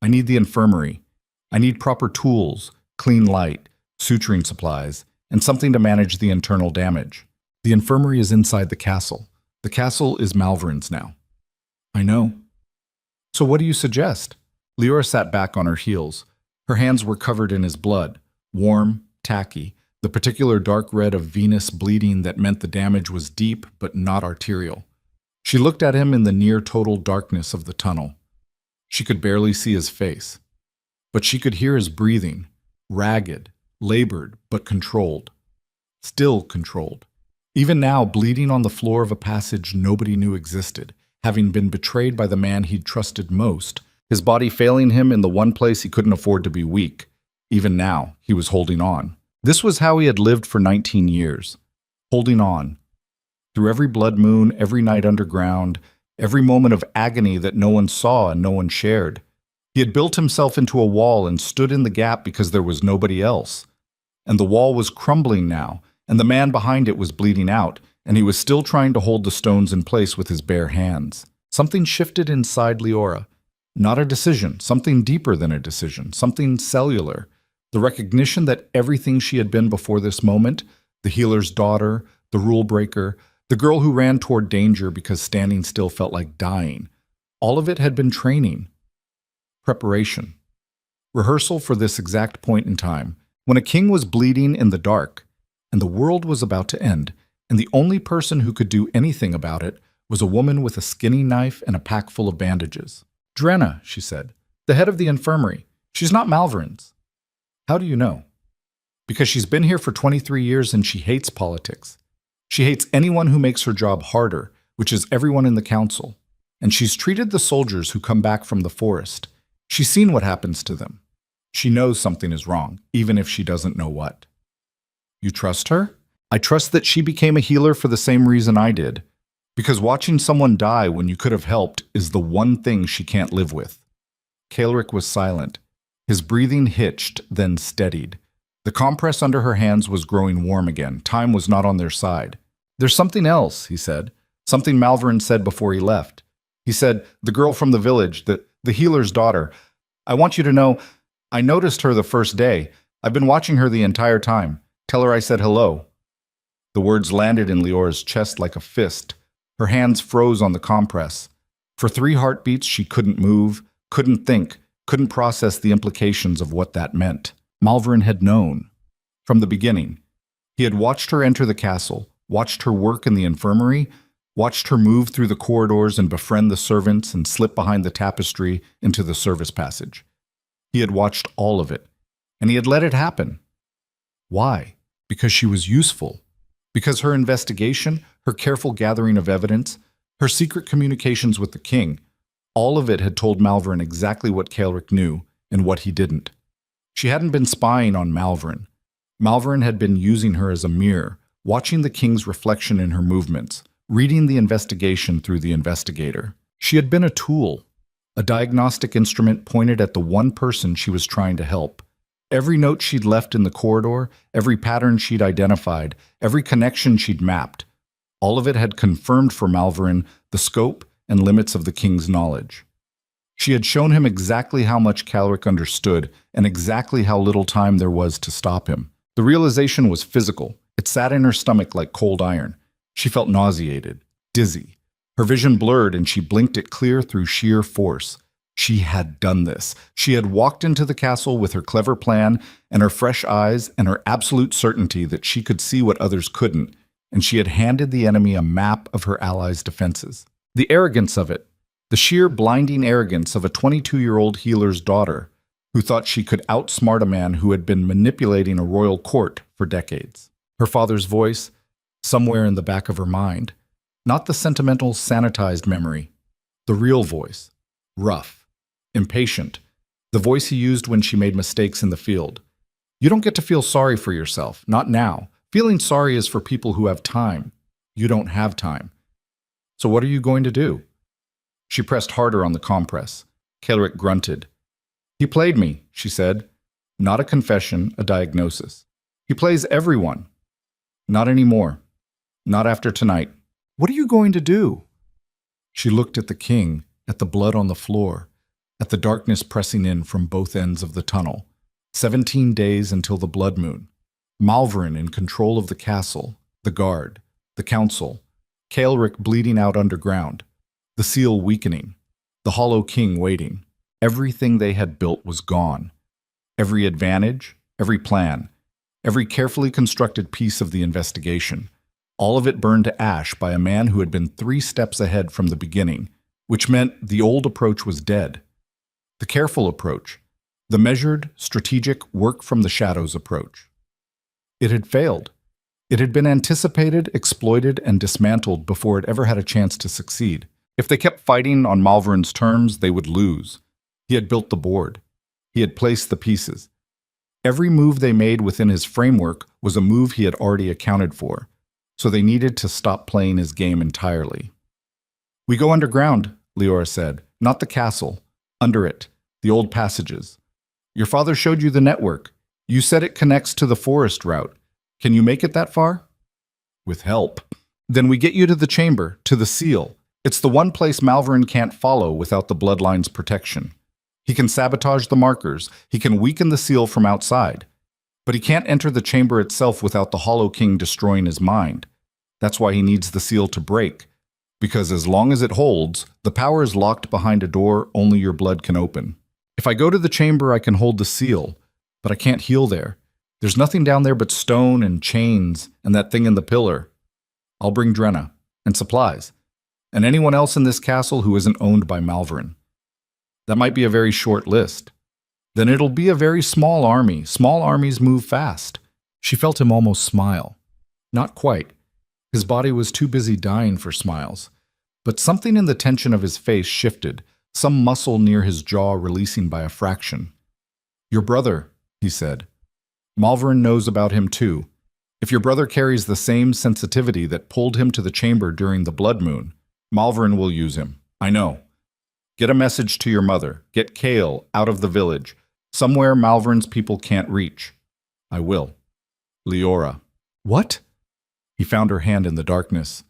I need the infirmary. I need proper tools, clean light, suturing supplies, and something to manage the internal damage. The infirmary is inside the castle. The castle is Malvern's now." "I know." "So what do you suggest?" Leora sat back on her heels. Her hands were covered in his blood, warm, tacky, the particular dark red of venous bleeding that meant the damage was deep but not arterial. She looked at him in the near-total darkness of the tunnel. She could barely see his face, but she could hear his breathing, ragged, labored, but controlled. Still controlled. Even now, bleeding on the floor of a passage nobody knew existed, having been betrayed by the man he'd trusted most, his body failing him in the one place he couldn't afford to be weak. Even now, he was holding on. This was how he had lived for 19 years. Holding on. Through every blood moon, every night underground, every moment of agony that no one saw and no one shared. He had built himself into a wall and stood in the gap because there was nobody else. And the wall was crumbling now, and the man behind it was bleeding out, and he was still trying to hold the stones in place with his bare hands. Something shifted inside Leora. Not a decision, something deeper than a decision, something cellular. The recognition that everything she had been before this moment, the healer's daughter, the rule breaker, the girl who ran toward danger because standing still felt like dying, all of it had been training. Preparation. Rehearsal for this exact point in time, when a king was bleeding in the dark, and the world was about to end, and the only person who could do anything about it was a woman with a skinning knife and a pack full of bandages. "Drenna," she said, "the head of the infirmary. She's not Malvern's." "How do you know?" "Because she's been here for 23 years and she hates politics. She hates anyone who makes her job harder, which is everyone in the council. And she's treated the soldiers who come back from the forest. She's seen what happens to them. She knows something is wrong, even if she doesn't know what." "You trust her?" "I trust that she became a healer for the same reason I did. Because watching someone die when you could have helped is the one thing she can't live with." Kaelric was silent. His breathing hitched, then steadied. The compress under her hands was growing warm again. Time was not on their side. "There's something else," he said. "Something Malvern said before he left. He said, the girl from the village, the healer's daughter. I want you to know, I noticed her the first day. I've been watching her the entire time. Tell her I said hello." The words landed in Leora's chest like a fist. Her hands froze on the compress. For 3 heartbeats, she couldn't move, couldn't think, couldn't process the implications of what that meant. Malvern had known. From the beginning. He had watched her enter the castle, watched her work in the infirmary, watched her move through the corridors and befriend the servants and slip behind the tapestry into the service passage. He had watched all of it, and he had let it happen. Why? Because she was useful. Because her investigation, her careful gathering of evidence, her secret communications with the king, all of it had told Malvern exactly what Kaelric knew and what he didn't. She hadn't been spying on Malvern. Malvern had been using her as a mirror, watching the king's reflection in her movements, reading the investigation through the investigator. She had been a tool, a diagnostic instrument pointed at the one person she was trying to help. Every note she'd left in the corridor, every pattern she'd identified, every connection she'd mapped, all of it had confirmed for Malvern the scope and limits of the king's knowledge. She had shown him exactly how much Calric understood and exactly how little time there was to stop him. The realization was physical. It sat in her stomach like cold iron. She felt nauseated, dizzy. Her vision blurred and she blinked it clear through sheer force. She had done this. She had walked into the castle with her clever plan and her fresh eyes and her absolute certainty that she could see what others couldn't, and she had handed the enemy a map of her allies' defenses. The arrogance of it, the sheer blinding arrogance of a 22-year-old healer's daughter who thought she could outsmart a man who had been manipulating a royal court for decades. Her father's voice, somewhere in the back of her mind, not the sentimental, sanitized memory, the real voice, rough, impatient, the voice he used when she made mistakes in the field. You don't get to feel sorry for yourself, not now. Feeling sorry is for people who have time. You don't have time. So what are you going to do? She pressed harder on the compress. Calric grunted. He played me, she said. Not a confession, a diagnosis. He plays everyone. Not anymore. Not after tonight. What are you going to do? She looked at the king, at the blood on the floor, at the darkness pressing in from both ends of the tunnel. 17 days until the blood moon. Malvern in control of the castle, the guard, the council, Calric bleeding out underground, the seal weakening, the hollow king waiting. Everything they had built was gone. Every advantage, every plan, every carefully constructed piece of the investigation, all of it burned to ash by a man who had been 3 steps ahead from the beginning, which meant the old approach was dead. The careful approach, the measured, strategic, work from the shadows approach. It had failed. It had been anticipated, exploited, and dismantled before it ever had a chance to succeed. If they kept fighting on Malvern's terms, they would lose. He had built the board. He had placed the pieces. Every move they made within his framework was a move he had already accounted for, so they needed to stop playing his game entirely. We go underground, Leora said. Not the castle. Under it. The old passages. Your father showed you the network. You said it connects to the forest route. Can you make it that far? With help. Then we get you to the chamber, to the seal. It's the one place Malvern can't follow without the bloodline's protection. He can sabotage the markers. He can weaken the seal from outside. But he can't enter the chamber itself without the Hollow King destroying his mind. That's why he needs the seal to break. Because as long as it holds, the power is locked behind a door only your blood can open. If I go to the chamber, I can hold the seal, but I can't heal there. There's nothing down there but stone and chains and that thing in the pillar. I'll bring Drenna and supplies, and anyone else in this castle who isn't owned by Malvern. That might be a very short list. Then it'll be a very small army. Small armies move fast. She felt him almost smile. Not quite. His body was too busy dying for smiles. But something in the tension of his face shifted, some muscle near his jaw releasing by a fraction. Your brother, he said. Malvern knows about him too. If your brother carries the same sensitivity that pulled him to the chamber during the blood moon, Malvern will use him. I know. Get a message to your mother. Get Kale out of the village. Somewhere Malvern's people can't reach. I will. Leora. What? He found her hand in the darkness.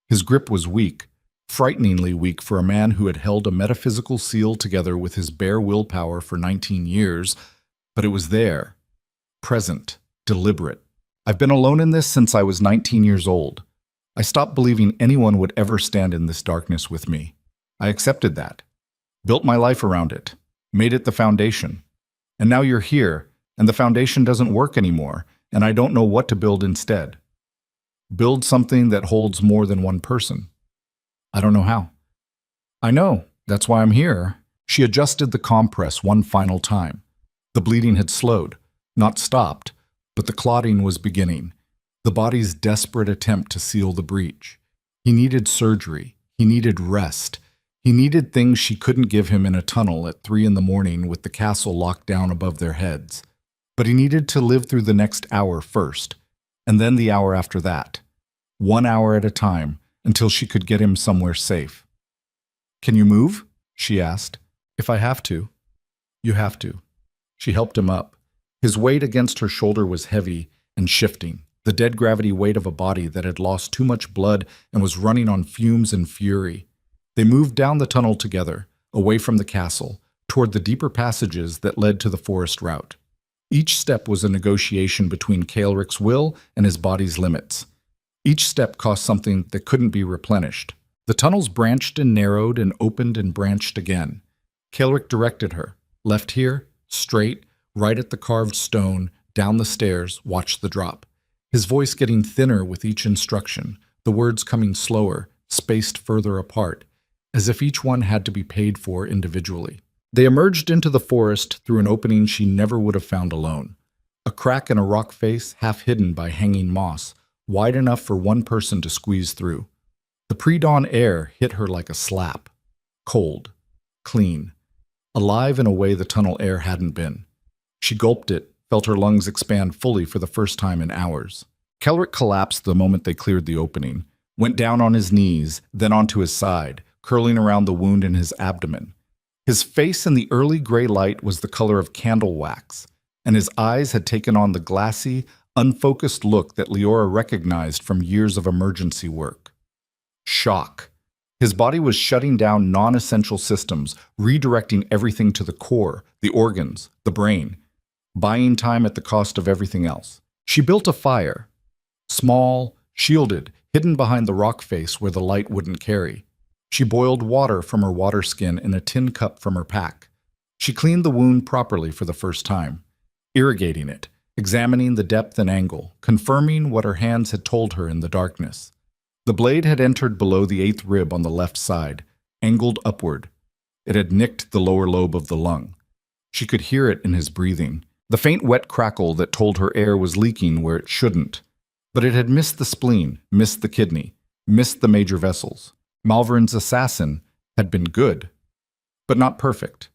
His grip was weak, frighteningly weak for a man who had held a metaphysical seal together with his bare willpower for 19 years, but it was there. Present, deliberate. I've been alone in this since I was 19 years old. I stopped believing anyone would ever stand in this darkness with me. I accepted that. Built my life around it. Made it the foundation. And now you're here, and the foundation doesn't work anymore, and I don't know what to build instead. Build something that holds more than one person. I don't know how. I know. That's why I'm here. She adjusted the compress one final time. The bleeding had slowed. Not stopped, but the clotting was beginning, the body's desperate attempt to seal the breach. He needed surgery. He needed rest. He needed things she couldn't give him in a tunnel at 3 in the morning with the castle locked down above their heads. But he needed to live through the next hour first, and then the hour after that. 1 hour at a time, until she could get him somewhere safe. "Can you move?" she asked. "If I have to." "You have to." She helped him up. His weight against her shoulder was heavy and shifting, the dead gravity weight of a body that had lost too much blood and was running on fumes and fury. They moved down the tunnel together, away from the castle, toward the deeper passages that led to the forest route. Each step was a negotiation between Kaelric's will and his body's limits. Each step cost something that couldn't be replenished. The tunnels branched and narrowed and opened and branched again. Kaelric directed her. Left here, straight, right at the carved stone, down the stairs, watch the drop. His voice getting thinner with each instruction, the words coming slower, spaced further apart, as if each one had to be paid for individually. They emerged into the forest through an opening she never would have found alone. A crack in a rock face half hidden by hanging moss, wide enough for one person to squeeze through. The pre-dawn air hit her like a slap. Cold. Clean. Alive in a way the tunnel air hadn't been. She gulped it, felt her lungs expand fully for the first time in hours. Kaelric collapsed the moment they cleared the opening, went down on his knees, then onto his side, curling around the wound in his abdomen. His face in the early gray light was the color of candle wax, and his eyes had taken on the glassy, unfocused look that Leora recognized from years of emergency work. Shock. His body was shutting down non-essential systems, redirecting everything to the core, the organs, the brain, buying time at the cost of everything else. She built a fire. Small, shielded, hidden behind the rock face where the light wouldn't carry. She boiled water from her water skin in a tin cup from her pack. She cleaned the wound properly for the first time, irrigating it, examining the depth and angle, confirming what her hands had told her in the darkness. The blade had entered below the 8th rib on the left side, angled upward. It had nicked the lower lobe of the lung. She could hear it in his breathing, the faint wet crackle that told her air was leaking where it shouldn't. But it had missed the spleen, missed the kidney, missed the major vessels. Malvern's assassin had been good, but not perfect.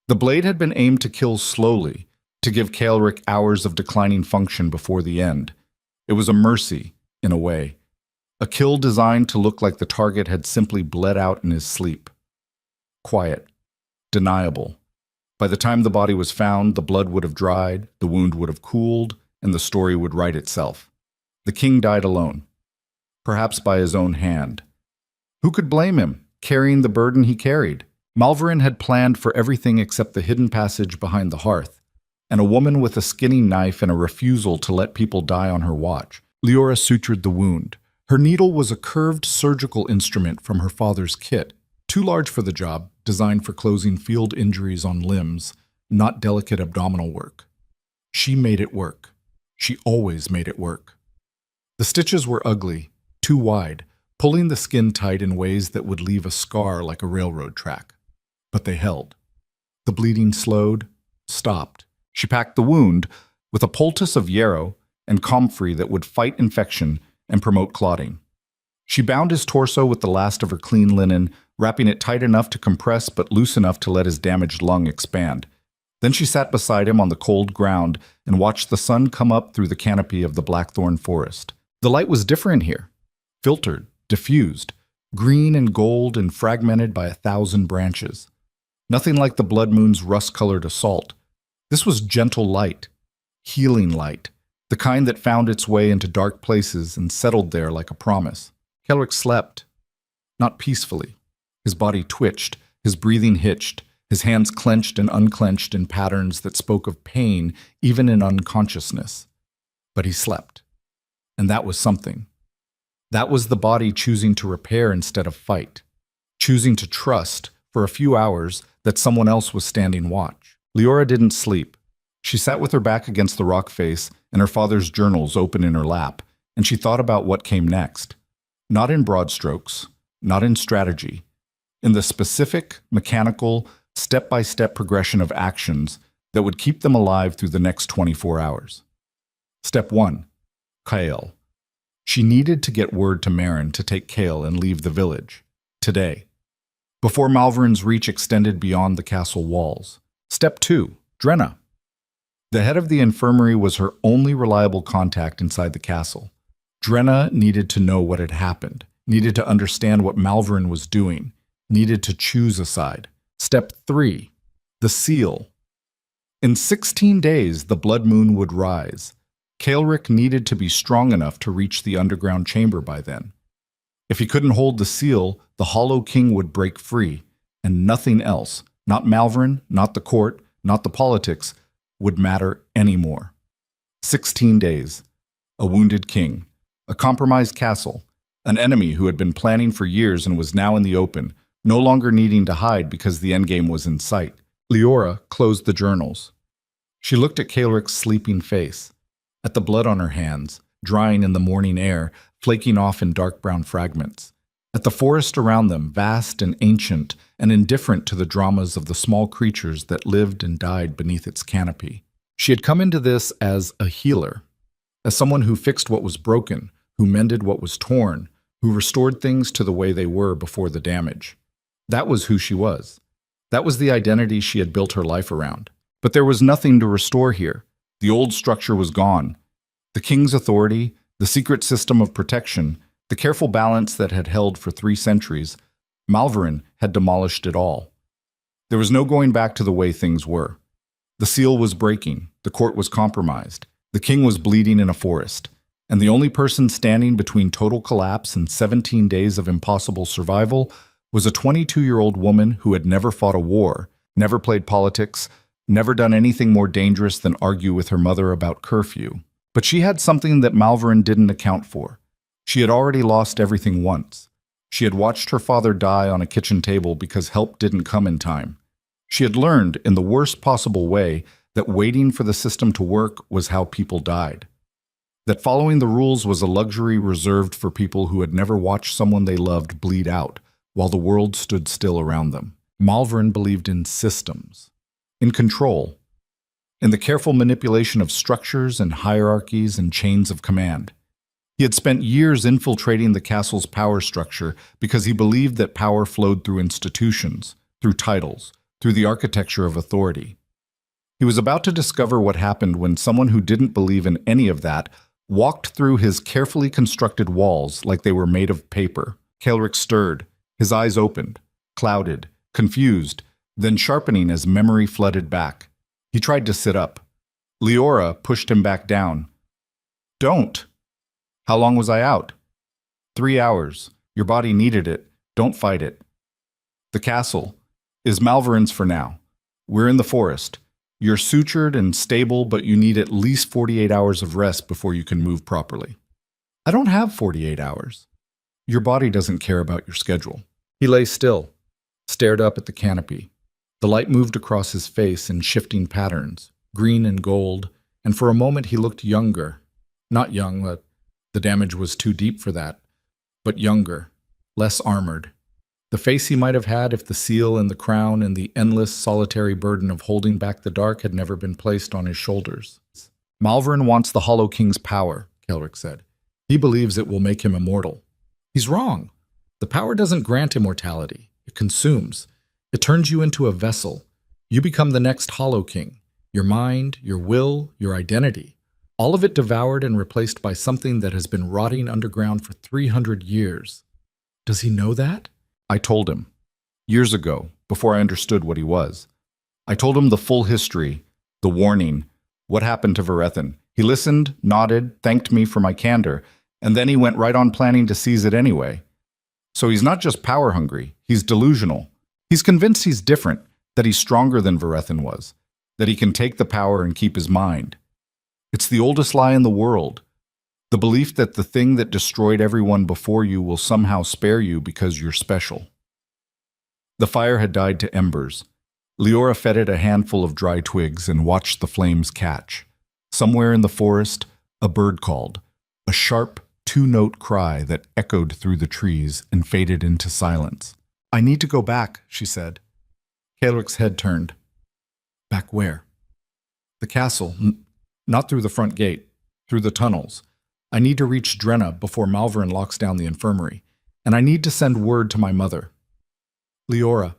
The blade had been aimed to kill slowly, to give Kaelric hours of declining function before the end. It was a mercy, in a way. A kill designed to look like the target had simply bled out in his sleep. Quiet. Deniable. By the time the body was found, the blood would have dried, the wound would have cooled, and the story would write itself. The king died alone. Perhaps by his own hand. Who could blame him, carrying the burden he carried? Malverin had planned for everything except the hidden passage behind the hearth, and a woman with a skinning knife and a refusal to let people die on her watch. Leora sutured the wound. Her needle was a curved surgical instrument from her father's kit, too large for the job, designed for closing field injuries on limbs, not delicate abdominal work. She made it work. She always made it work. The stitches were ugly, too wide, pulling the skin tight in ways that would leave a scar like a railroad track. But they held. The bleeding slowed, stopped. She packed the wound with a poultice of yarrow and comfrey that would fight infection and promote clotting. She bound his torso with the last of her clean linen, wrapping it tight enough to compress but loose enough to let his damaged lung expand. Then she sat beside him on the cold ground and watched the sun come up through the canopy of the blackthorn forest. The light was different here, filtered, diffused, green and gold and fragmented by 1,000 branches. Nothing like the blood moon's rust-colored assault. This was gentle light, healing light, the kind that found its way into dark places and settled there like a promise. Kaelric slept, not peacefully. His body twitched, his breathing hitched, his hands clenched and unclenched in patterns that spoke of pain even in unconsciousness. But he slept, and that was something. That was the body choosing to repair instead of fight, choosing to trust, for a few hours, that someone else was standing watch. Leora didn't sleep. She sat with her back against the rock face and her father's journals open in her lap, and she thought about what came next. Not in broad strokes, not in strategy, in the specific, mechanical, step-by-step progression of actions that would keep them alive through the next 24 hours. Step 1. Kael. She needed to get word to Marin to take Kael and leave the village. Today. Before Malverin's reach extended beyond the castle walls. Step 2. Drenna. The head of the infirmary was her only reliable contact inside the castle. Drenna needed to know what had happened, needed to understand what Malvern was doing, needed to choose a side. Step 3. The seal. In 16 days, the blood moon would rise. Caelric needed to be strong enough to reach the underground chamber by then. If he couldn't hold the seal, the Hollow King would break free, and nothing else, not Malvern, not the court, not the politics, would matter anymore. 16 days. A wounded king. A compromised castle. An enemy who had been planning for years and was now in the open, no longer needing to hide because the endgame was in sight. Leora closed the journals. She looked at Caelric's sleeping face, at the blood on her hands, drying in the morning air, flaking off in dark brown fragments, at the forest around them, vast and ancient and indifferent to the dramas of the small creatures that lived and died beneath its canopy. She had come into this as a healer, as someone who fixed what was broken, who mended what was torn, who restored things to the way they were before the damage. That was who she was. That was the identity she had built her life around. But there was nothing to restore here. The old structure was gone. The king's authority, the secret system of protection, the careful balance that had held for 3 centuries, Malvern had demolished it all. There was no going back to the way things were. The seal was breaking, the court was compromised, the king was bleeding in a forest, and the only person standing between total collapse and 17 days of impossible survival was a 22-year-old woman who had never fought a war, never played politics, never done anything more dangerous than argue with her mother about curfew. But she had something that Malvern didn't account for. She had already lost everything once. She had watched her father die on a kitchen table because help didn't come in time. She had learned, in the worst possible way, that waiting for the system to work was how people died. That following the rules was a luxury reserved for people who had never watched someone they loved bleed out while the world stood still around them. Malvern believed in systems, in control, in the careful manipulation of structures and hierarchies and chains of command. He had spent years infiltrating the castle's power structure because he believed that power flowed through institutions, through titles, through the architecture of authority. He was about to discover what happened when someone who didn't believe in any of that walked through his carefully constructed walls like they were made of paper. Caelric stirred, his eyes opened, clouded, confused, then sharpening as memory flooded back. He tried to sit up. Leora pushed him back down. "Don't." "How long was I out?" 3 hours. Your body needed it. Don't fight it. "The castle is Malvern's for now. We're in the forest. You're sutured and stable, but you need at least 48 hours of rest before you can move properly." "I don't have 48 hours. Your body doesn't care about your schedule." He lay still, stared up at the canopy. The light moved across his face in shifting patterns, green and gold, and for a moment he looked younger. Not young, the damage was too deep for that, but younger, less armored. The face he might have had if the seal and the crown and the endless solitary burden of holding back the dark had never been placed on his shoulders. "Malvern wants the Hollow King's power," Caelric said. "He believes it will make him immortal." "He's wrong. The power doesn't grant immortality. It consumes. It turns you into a vessel. You become the next Hollow King. Your mind, your will, your identity. All of it devoured and replaced by something that has been rotting underground for 300 years. Does he know that?" I told him. Years ago, before I understood what he was. I told him the full history, the warning, what happened to Verethan. He listened, nodded, thanked me for my candor, and then he went right on planning to seize it anyway. So he's not just power hungry, he's delusional. He's convinced he's different, that he's stronger than Verethan was, that he can take the power and keep his mind. It's the oldest lie in the world. The belief that the thing that destroyed everyone before you will somehow spare you because you're special. The fire had died to embers. Leora fed it a handful of dry twigs and watched the flames catch. Somewhere in the forest, a bird called, a sharp, 2-note cry that echoed through the trees and faded into silence. "I need to go back," she said. Caelric's head turned. "Back where?" "The castle. Not through the front gate. Through the tunnels. I need to reach Drenna before Malvern locks down the infirmary. And I need to send word to my mother." "Leora,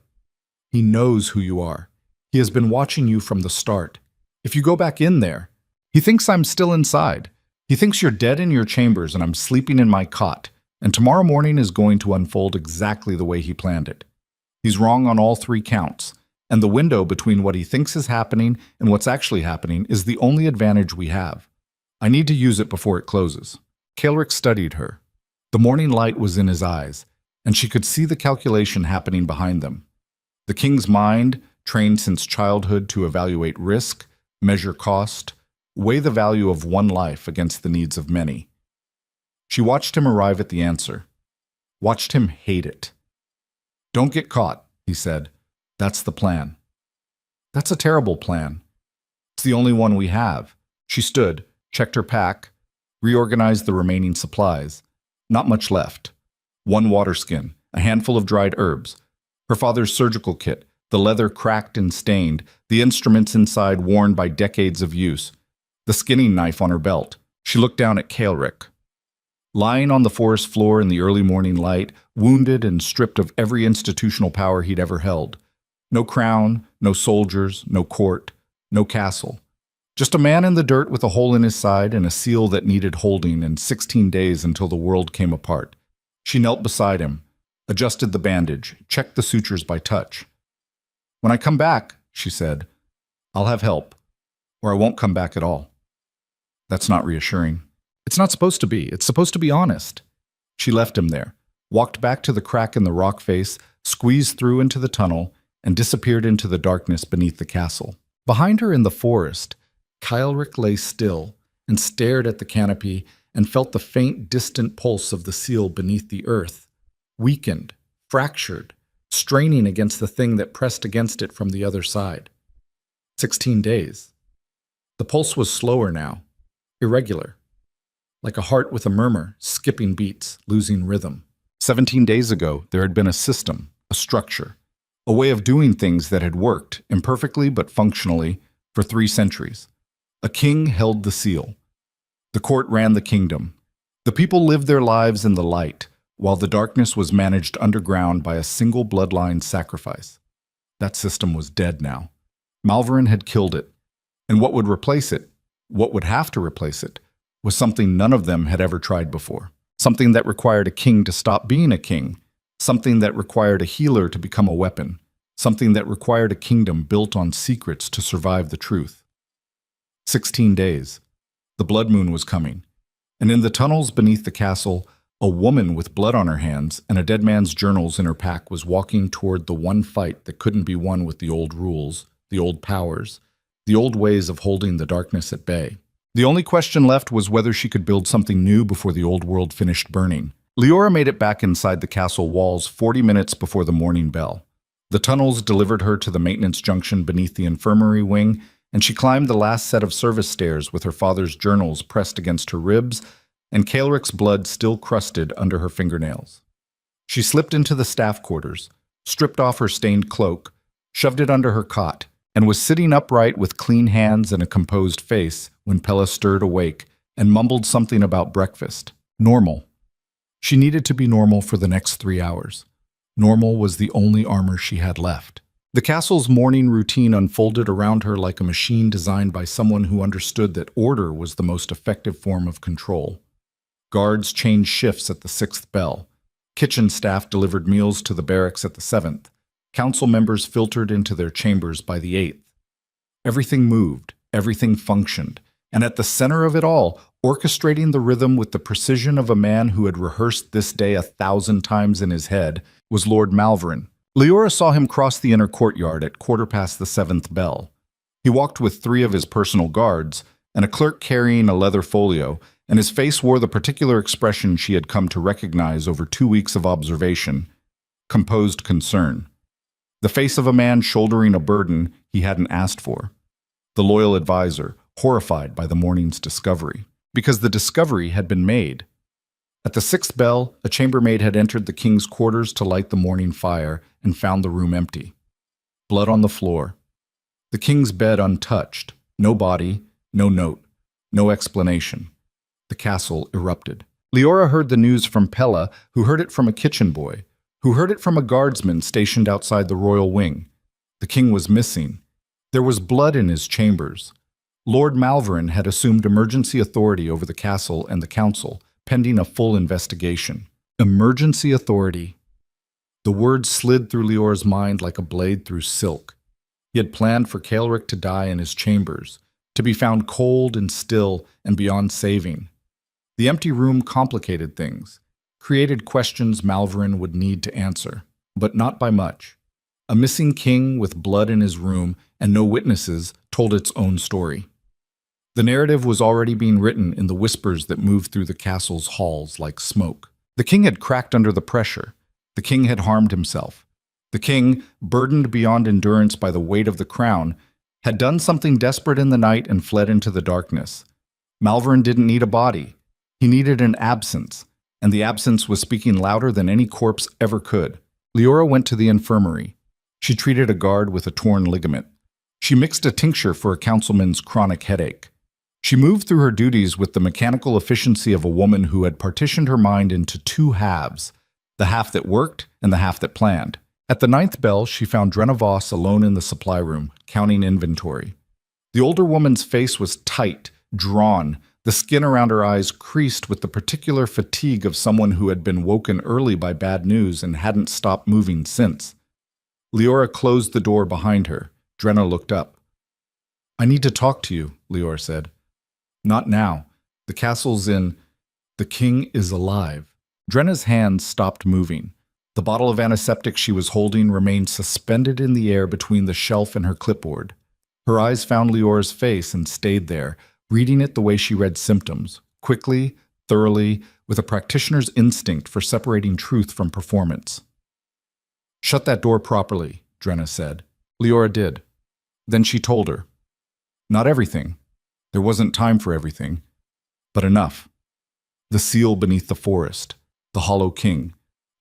he knows who you are. He has been watching you from the start. If you go back in there, he thinks I'm still inside. He thinks you're dead in your chambers and I'm sleeping in my cot, and tomorrow morning is going to unfold exactly the way he planned it. He's wrong on all 3 counts, and the window between what he thinks is happening and what's actually happening is the only advantage we have. I need to use it before it closes." Kaelric studied her. The morning light was in his eyes, and she could see the calculation happening behind them. The king's mind, trained since childhood to evaluate risk, measure cost, weigh the value of one life against the needs of many. She watched him arrive at the answer, watched him hate it. "Don't get caught," he said. "That's the plan." "That's a terrible plan." "It's the only one we have." She stood, checked her pack, reorganized the remaining supplies. Not much left. 1 water skin, a handful of dried herbs, her father's surgical kit, the leather cracked and stained, the instruments inside worn by decades of use, the skinning knife on her belt. She looked down at Kaelric. Lying on the forest floor in the early morning light, wounded and stripped of every institutional power he'd ever held. No crown, no soldiers, no court, no castle. Just a man in the dirt with a hole in his side and a seal that needed holding in 16 days until the world came apart. She knelt beside him, adjusted the bandage, checked the sutures by touch. "When I come back," she said, "I'll have help, or I won't come back at all." That's not reassuring. It's not supposed to be. It's supposed to be honest. She left him there, walked back to the crack in the rock face, squeezed through into the tunnel, and disappeared into the darkness beneath the castle. Behind her in the forest, Kaelric lay still and stared at the canopy and felt the faint, distant pulse of the seal beneath the earth, weakened, fractured, straining against the thing that pressed against it from the other side. 16 days. The pulse was slower now, irregular, like a heart with a murmur, skipping beats, losing rhythm. 17 days ago, there had been a system, a structure, a way of doing things that had worked, imperfectly but functionally, for 3 centuries. A king held the seal. The court ran the kingdom. The people lived their lives in the light, while the darkness was managed underground by a single bloodline sacrifice. That system was dead now. Malverin had killed it, and what would replace it, what would have to replace it, was something none of them had ever tried before. Something that required a king to stop being a king. Something that required a healer to become a weapon. Something that required a kingdom built on secrets to survive the truth. 16 days. The blood moon was coming, and in the tunnels beneath the castle, a woman with blood on her hands and a dead man's journals in her pack was walking toward the one fight that couldn't be won with the old rules, the old powers, the old ways of holding the darkness at bay. The only question left was whether she could build something new before the old world finished burning. Leora made it back inside the castle walls 40 minutes before the morning bell. The tunnels delivered her to the maintenance junction beneath the infirmary wing, and she climbed the last set of service stairs with her father's journals pressed against her ribs and Kaelric's blood still crusted under her fingernails. She slipped into the staff quarters, stripped off her stained cloak, shoved it under her cot, and was sitting upright with clean hands and a composed face when Pella stirred awake and mumbled something about breakfast. Normal. She needed to be normal for the next 3 hours. Normal was the only armor she had left. The castle's morning routine unfolded around her like a machine designed by someone who understood that order was the most effective form of control. Guards changed shifts at the 6th bell. Kitchen staff delivered meals to the barracks at the 7th. Council members filtered into their chambers by the 8th. Everything moved, everything functioned, and at the center of it all, orchestrating the rhythm with the precision of a man who had rehearsed this day 1,000 times in his head, was Lord Malverin. Leora saw him cross the inner courtyard at 7:15 the 7th bell. He walked with 3 of his personal guards, and a clerk carrying a leather folio, and his face wore the particular expression she had come to recognize over 2 weeks of observation: composed concern. The face of a man shouldering a burden he hadn't asked for. The loyal advisor, horrified by the morning's discovery, because the discovery had been made. At the 6th bell, a chambermaid had entered the king's quarters to light the morning fire and found the room empty. Blood on the floor. The king's bed untouched. No body, no note, no explanation. The castle erupted. Leora heard the news from Pella, who heard it from a kitchen boy, who heard it from a guardsman stationed outside the royal wing. The king was missing. There was blood in his chambers. Lord Malverin had assumed emergency authority over the castle and the council, pending a full investigation. Emergency authority. The word slid through Leora's mind like a blade through silk. He had planned for Caelric to die in his chambers, to be found cold and still and beyond saving. The empty room complicated things, created questions Malverin would need to answer, but not by much. A missing king with blood in his room and no witnesses told its own story. The narrative was already being written in the whispers that moved through the castle's halls like smoke. The king had cracked under the pressure. The king had harmed himself. The king, burdened beyond endurance by the weight of the crown, had done something desperate in the night and fled into the darkness. Malverin didn't need a body. He needed an absence, and the absence was speaking louder than any corpse ever could. Leora went to the infirmary. She treated a guard with a torn ligament. She mixed a tincture for a councilman's chronic headache. She moved through her duties with the mechanical efficiency of a woman who had partitioned her mind into two halves, the half that worked and the half that planned. At the 9th bell, she found Drenna Voss alone in the supply room, counting inventory. The older woman's face was tight, drawn, the skin around her eyes creased with the particular fatigue of someone who had been woken early by bad news and hadn't stopped moving since. Leora closed the door behind her. Drenna looked up. "I need to talk to you," Leora said. "Not now. The castle's in... The king is alive." Drenna's hands stopped moving. The bottle of antiseptic she was holding remained suspended in the air between the shelf and her clipboard. Her eyes found Leora's face and stayed there, reading it the way she read symptoms, quickly, thoroughly, with a practitioner's instinct for separating truth from performance. "Shut that door properly," Drenna said. Leora did. Then she told her. Not everything. There wasn't time for everything. But enough. The seal beneath the forest. The Hollow King.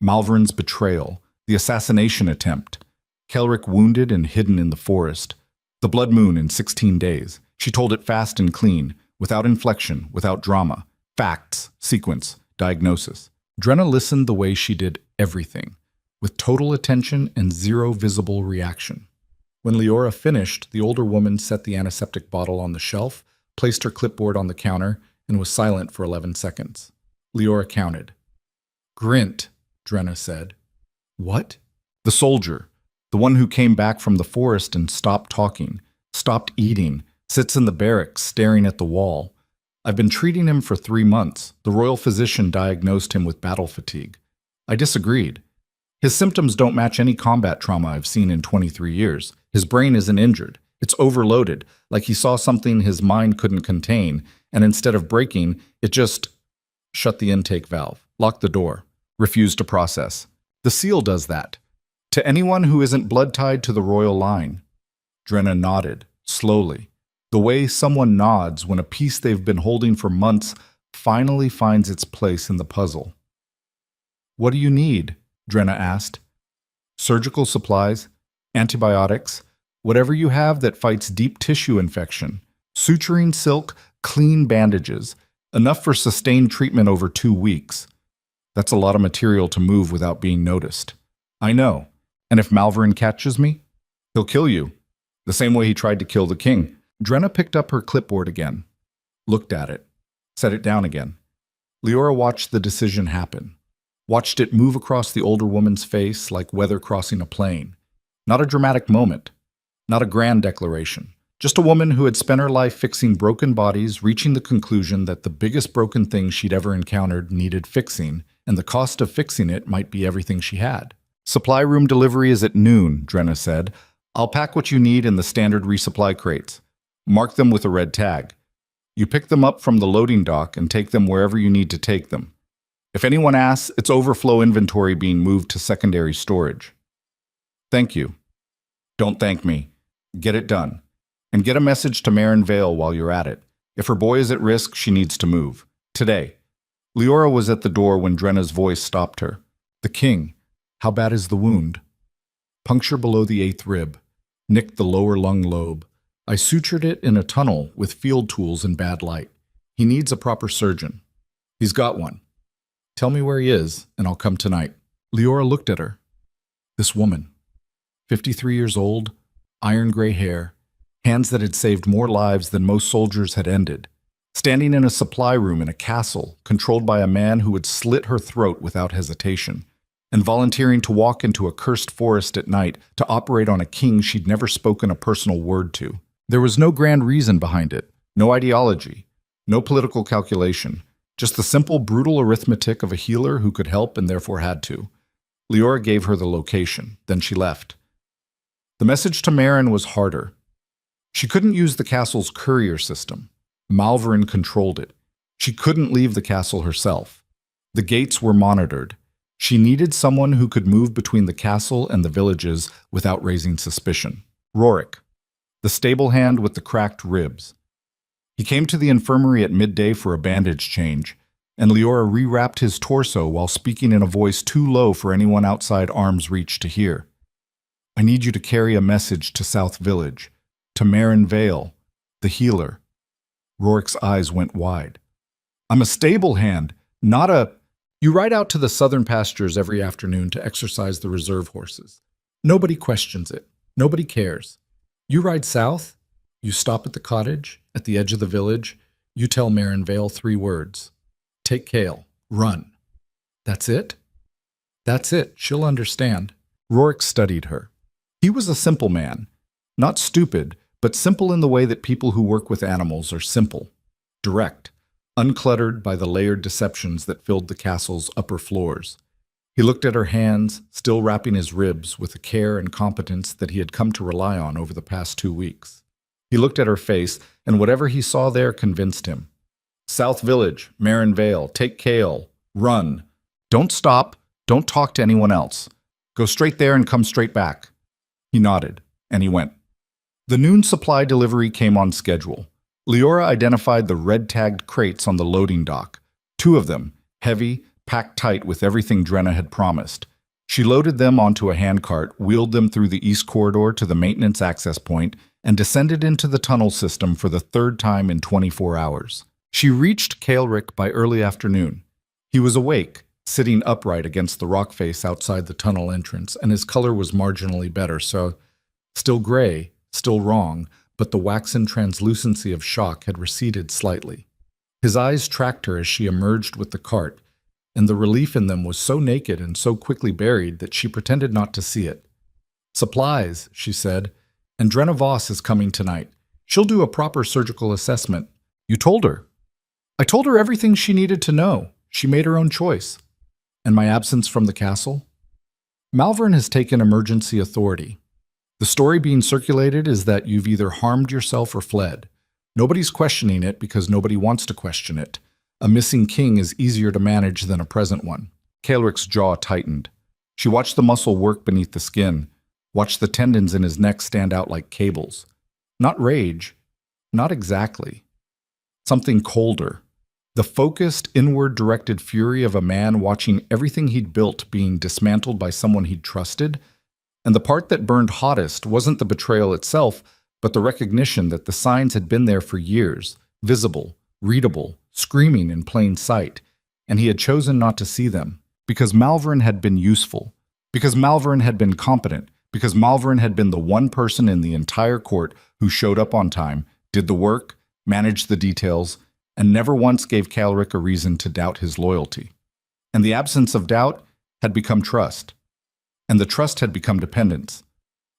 Malverin's betrayal. The assassination attempt. Caelric wounded and hidden in the forest. The blood moon in 16 days. She told it fast and clean, without inflection, without drama. Facts, sequence, diagnosis. Drenna listened the way she did everything, with total attention and zero visible reaction. When Leora finished, the older woman set the antiseptic bottle on the shelf, placed her clipboard on the counter, and was silent for 11 seconds. Leora counted. "Grint," Drenna said. "What?" "The soldier. The one who came back from the forest and stopped talking, stopped eating, sits in the barracks staring at the wall. I've been treating him for 3 months. The royal physician diagnosed him with battle fatigue. I disagreed. His symptoms don't match any combat trauma I've seen in 23 years. His brain isn't injured. It's overloaded, like he saw something his mind couldn't contain, and instead of breaking, it just shut the intake valve, locked the door, refused to process. The seal does that. To anyone who isn't blood-tied to the royal line." Drenna nodded, slowly, the way someone nods when a piece they've been holding for months finally finds its place in the puzzle. "What do you need?" Drenna asked. "Surgical supplies, antibiotics, whatever you have that fights deep tissue infection, suturing silk, clean bandages, enough for sustained treatment over 2 weeks. That's a lot of material to move without being noticed. I know. And if Malverin catches me, he'll kill you, the same way he tried to kill the king." Drenna picked up her clipboard again, looked at it, set it down again. Leora watched the decision happen, watched it move across the older woman's face like weather crossing a plain. Not a dramatic moment, not a grand declaration, just a woman who had spent her life fixing broken bodies, reaching the conclusion that the biggest broken thing she'd ever encountered needed fixing, and the cost of fixing it might be everything she had. "Supply room delivery is at noon," Drenna said. "I'll pack what you need in the standard resupply crates. Mark them with a red tag. You pick them up from the loading dock and take them wherever you need to take them. If anyone asks, it's overflow inventory being moved to secondary storage." "Thank you." "Don't thank me. Get it done. And get a message to Marin Vale while you're at it. If her boy is at risk, she needs to move. Today." Leora was at the door when Drenna's voice stopped her. "The king. How bad is the wound?" "Puncture below the 8th rib. Nicked the lower lung lobe. I sutured it in a tunnel with field tools in bad light. He needs a proper surgeon." "He's got one. Tell me where he is, and I'll come tonight." Leora looked at her. This woman, 53 years old, iron gray hair, hands that had saved more lives than most soldiers had ended. Standing in a supply room in a castle, controlled by a man who would slit her throat without hesitation, and volunteering to walk into a cursed forest at night to operate on a king she'd never spoken a personal word to. There was no grand reason behind it, no ideology, no political calculation, just the simple, brutal arithmetic of a healer who could help and therefore had to. Leora gave her the location, then she left. The message to Marin was harder. She couldn't use the castle's courier system. Malverin controlled it. She couldn't leave the castle herself. The gates were monitored. She needed someone who could move between the castle and the villages without raising suspicion. Rorik, the stable hand with the cracked ribs. He came to the infirmary at midday for a bandage change, and Leora rewrapped his torso while speaking in a voice too low for anyone outside arm's reach to hear. I need you to carry a message to South Village, to Marin Vale, the healer. Rorik's eyes went wide. I'm a stable hand, not a... You ride out to the southern pastures every afternoon to exercise the reserve horses. Nobody questions it. Nobody cares. You ride south, you stop at the cottage, at the edge of the village, you tell Marin Vale 3 words. Take Kale, run. That's it? That's it, she'll understand. Rorik studied her. He was a simple man. Not stupid, but simple in the way that people who work with animals are simple. Direct, uncluttered by the layered deceptions that filled the castle's upper floors. He looked at her hands, still wrapping his ribs with a care and competence that he had come to rely on over the past 2 weeks. He looked at her face, and whatever he saw there convinced him. South Village, Marin Vale, take Kale, run. Don't stop, don't talk to anyone else. Go straight there and come straight back. He nodded, and he went. The noon supply delivery came on schedule. Leora identified the red-tagged crates on the loading dock. 2 of them, heavy, packed tight with everything Drenna had promised. She loaded them onto a handcart, wheeled them through the east corridor to the maintenance access point, and descended into the tunnel system for the 3rd time in 24 hours. She reached Kaelric by early afternoon. He was awake, sitting upright against the rock face outside the tunnel entrance, and his color was marginally better, so still gray, still wrong, but the waxen translucency of shock had receded slightly. His eyes tracked her as she emerged with the cart, and the relief in them was so naked and so quickly buried that she pretended not to see it. Supplies, she said, and Drenna Voss is coming tonight. She'll do a proper surgical assessment. You told her. I told her everything she needed to know. She made her own choice. And my absence from the castle? Malvern has taken emergency authority. The story being circulated is that you've either harmed yourself or fled. Nobody's questioning it because nobody wants to question it. A missing king is easier to manage than a present one. Kaelric's jaw tightened. She watched the muscle work beneath the skin, watched the tendons in his neck stand out like cables. Not rage, not exactly. Something colder. The focused, inward-directed fury of a man watching everything he'd built being dismantled by someone he'd trusted. And the part that burned hottest wasn't the betrayal itself, but the recognition that the signs had been there for years, visible, readable, screaming in plain sight, and he had chosen not to see them, because Malvern had been useful, because Malvern had been competent, because Malvern had been the one person in the entire court who showed up on time, did the work, managed the details, and never once gave Kaelric a reason to doubt his loyalty. And the absence of doubt had become trust, and the trust had become dependence,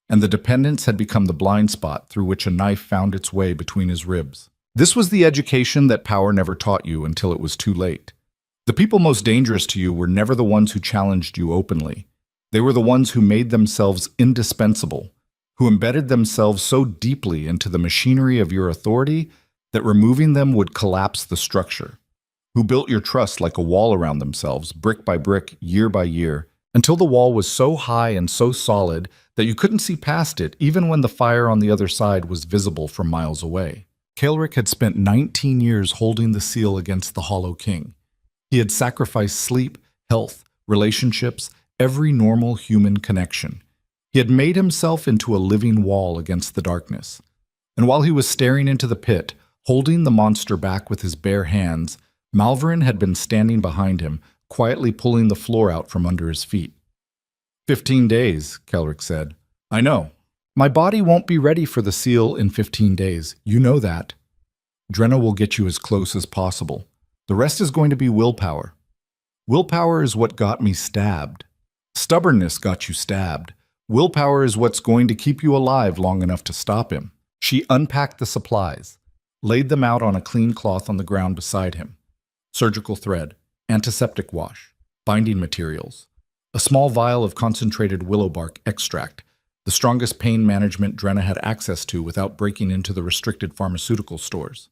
and the dependence had become the blind spot through which a knife found its way between his ribs. This was the education that power never taught you until it was too late. The people most dangerous to you were never the ones who challenged you openly. They were the ones who made themselves indispensable, who embedded themselves so deeply into the machinery of your authority that removing them would collapse the structure, who built your trust like a wall around themselves, brick by brick, year by year, until the wall was so high and so solid that you couldn't see past it even when the fire on the other side was visible from miles away. Kaelric had spent 19 years holding the seal against the Hollow King. He had sacrificed sleep, health, relationships, every normal human connection. He had made himself into a living wall against the darkness. And while he was staring into the pit, holding the monster back with his bare hands, Malverin had been standing behind him, quietly pulling the floor out from under his feet. 15 days, Kaelric said. I know. My body won't be ready for the seal in 15 days. You know that. Drenna will get you as close as possible. The rest is going to be willpower. Willpower is what got me stabbed. Stubbornness got you stabbed. Willpower is what's going to keep you alive long enough to stop him. She unpacked the supplies, laid them out on a clean cloth on the ground beside him. Surgical thread, antiseptic wash, binding materials, a small vial of concentrated willow bark extract, the strongest pain management Drenna had access to without breaking into the restricted pharmaceutical stores.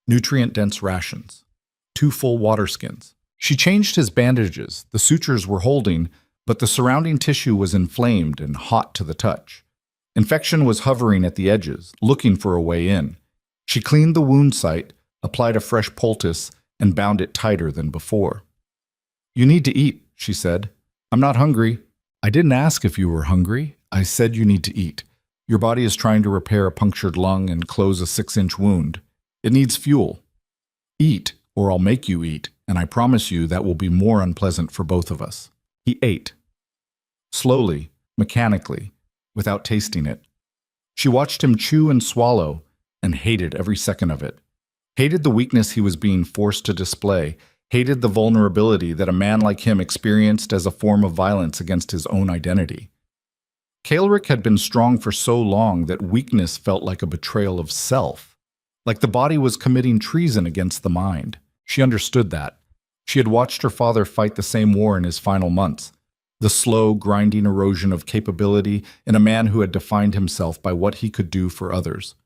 Nutrient-dense rations, 2 full water skins. She changed his bandages. The sutures were holding, but the surrounding tissue was inflamed and hot to the touch. Infection was hovering at the edges, looking for a way in. She cleaned the wound site, applied a fresh poultice, and bound it tighter than before. You need to eat, she said. I'm not hungry. I didn't ask if you were hungry. I said you need to eat. Your body is trying to repair a punctured lung and close a 6-inch wound. It needs fuel. Eat, or I'll make you eat, and I promise you that will be more unpleasant for both of us. He ate. Slowly, mechanically, without tasting it. She watched him chew and swallow, and hated every second of it. Hated the weakness he was being forced to display, hated the vulnerability that a man like him experienced as a form of violence against his own identity. Kaelric had been strong for so long that weakness felt like a betrayal of self, like the body was committing treason against the mind. She understood that. She had watched her father fight the same war in his final months, the slow, grinding erosion of capability in a man who had defined himself by what he could do for others.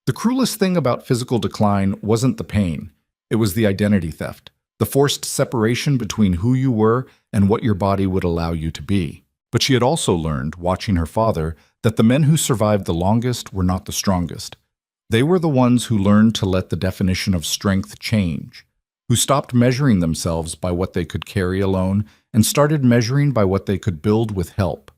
The cruelest thing about physical decline wasn't the pain. It was the identity theft, the forced separation between who you were and what your body would allow you to be. But she had also learned, watching her father, that the men who survived the longest were not the strongest. They were the ones who learned to let the definition of strength change, who stopped measuring themselves by what they could carry alone and started measuring by what they could build with help.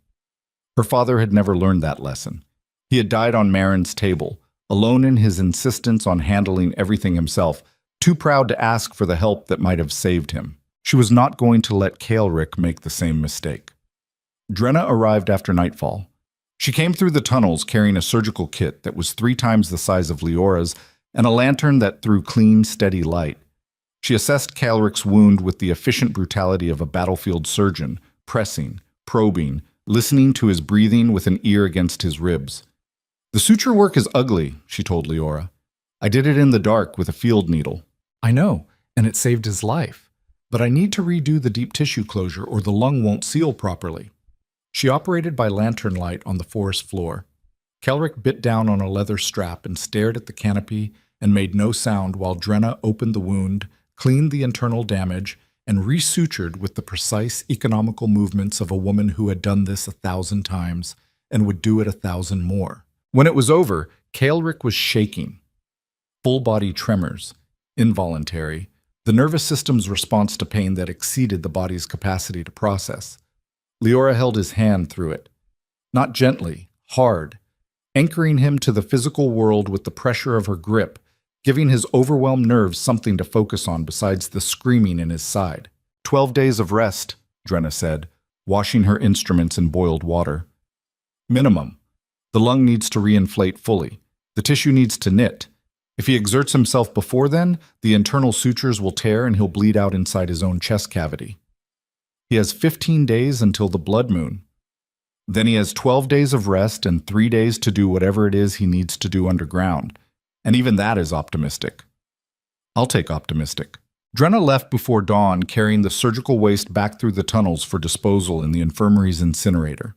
Her father had never learned that lesson. He had died on Marin's table, alone in his insistence on handling everything himself, too proud to ask for the help that might have saved him. She was not going to let Kaelric make the same mistake. Drenna arrived after nightfall. She came through the tunnels carrying a surgical kit that was 3 times the size of Leora's and a lantern that threw clean, steady light. She assessed Kaelric's wound with the efficient brutality of a battlefield surgeon, pressing, probing, listening to his breathing with an ear against his ribs. The suture work is ugly, she told Leora. I did it in the dark with a field needle. I know, and it saved his life. But I need to redo the deep tissue closure or the lung won't seal properly. She operated by lantern light on the forest floor. Kaelric bit down on a leather strap and stared at the canopy and made no sound while Drenna opened the wound, cleaned the internal damage, and resutured with the precise, economical movements of a woman who had done this 1,000 times and would do it 1,000 more. When it was over, Kaelric was shaking. Full-body tremors, involuntary, the nervous system's response to pain that exceeded the body's capacity to process. Leora held his hand through it. Not gently, hard, anchoring him to the physical world with the pressure of her grip, giving his overwhelmed nerves something to focus on besides the screaming in his side. 12 days of rest, Drenna said, washing her instruments in boiled water. Minimum. The lung needs to reinflate fully. The tissue needs to knit. If he exerts himself before then, the internal sutures will tear and he'll bleed out inside his own chest cavity. He has 15 days until the blood moon. Then he has 12 days of rest and 3 days to do whatever it is he needs to do underground. And even that is optimistic. I'll take optimistic. Drenna left before dawn, carrying the surgical waste back through the tunnels for disposal in the infirmary's incinerator.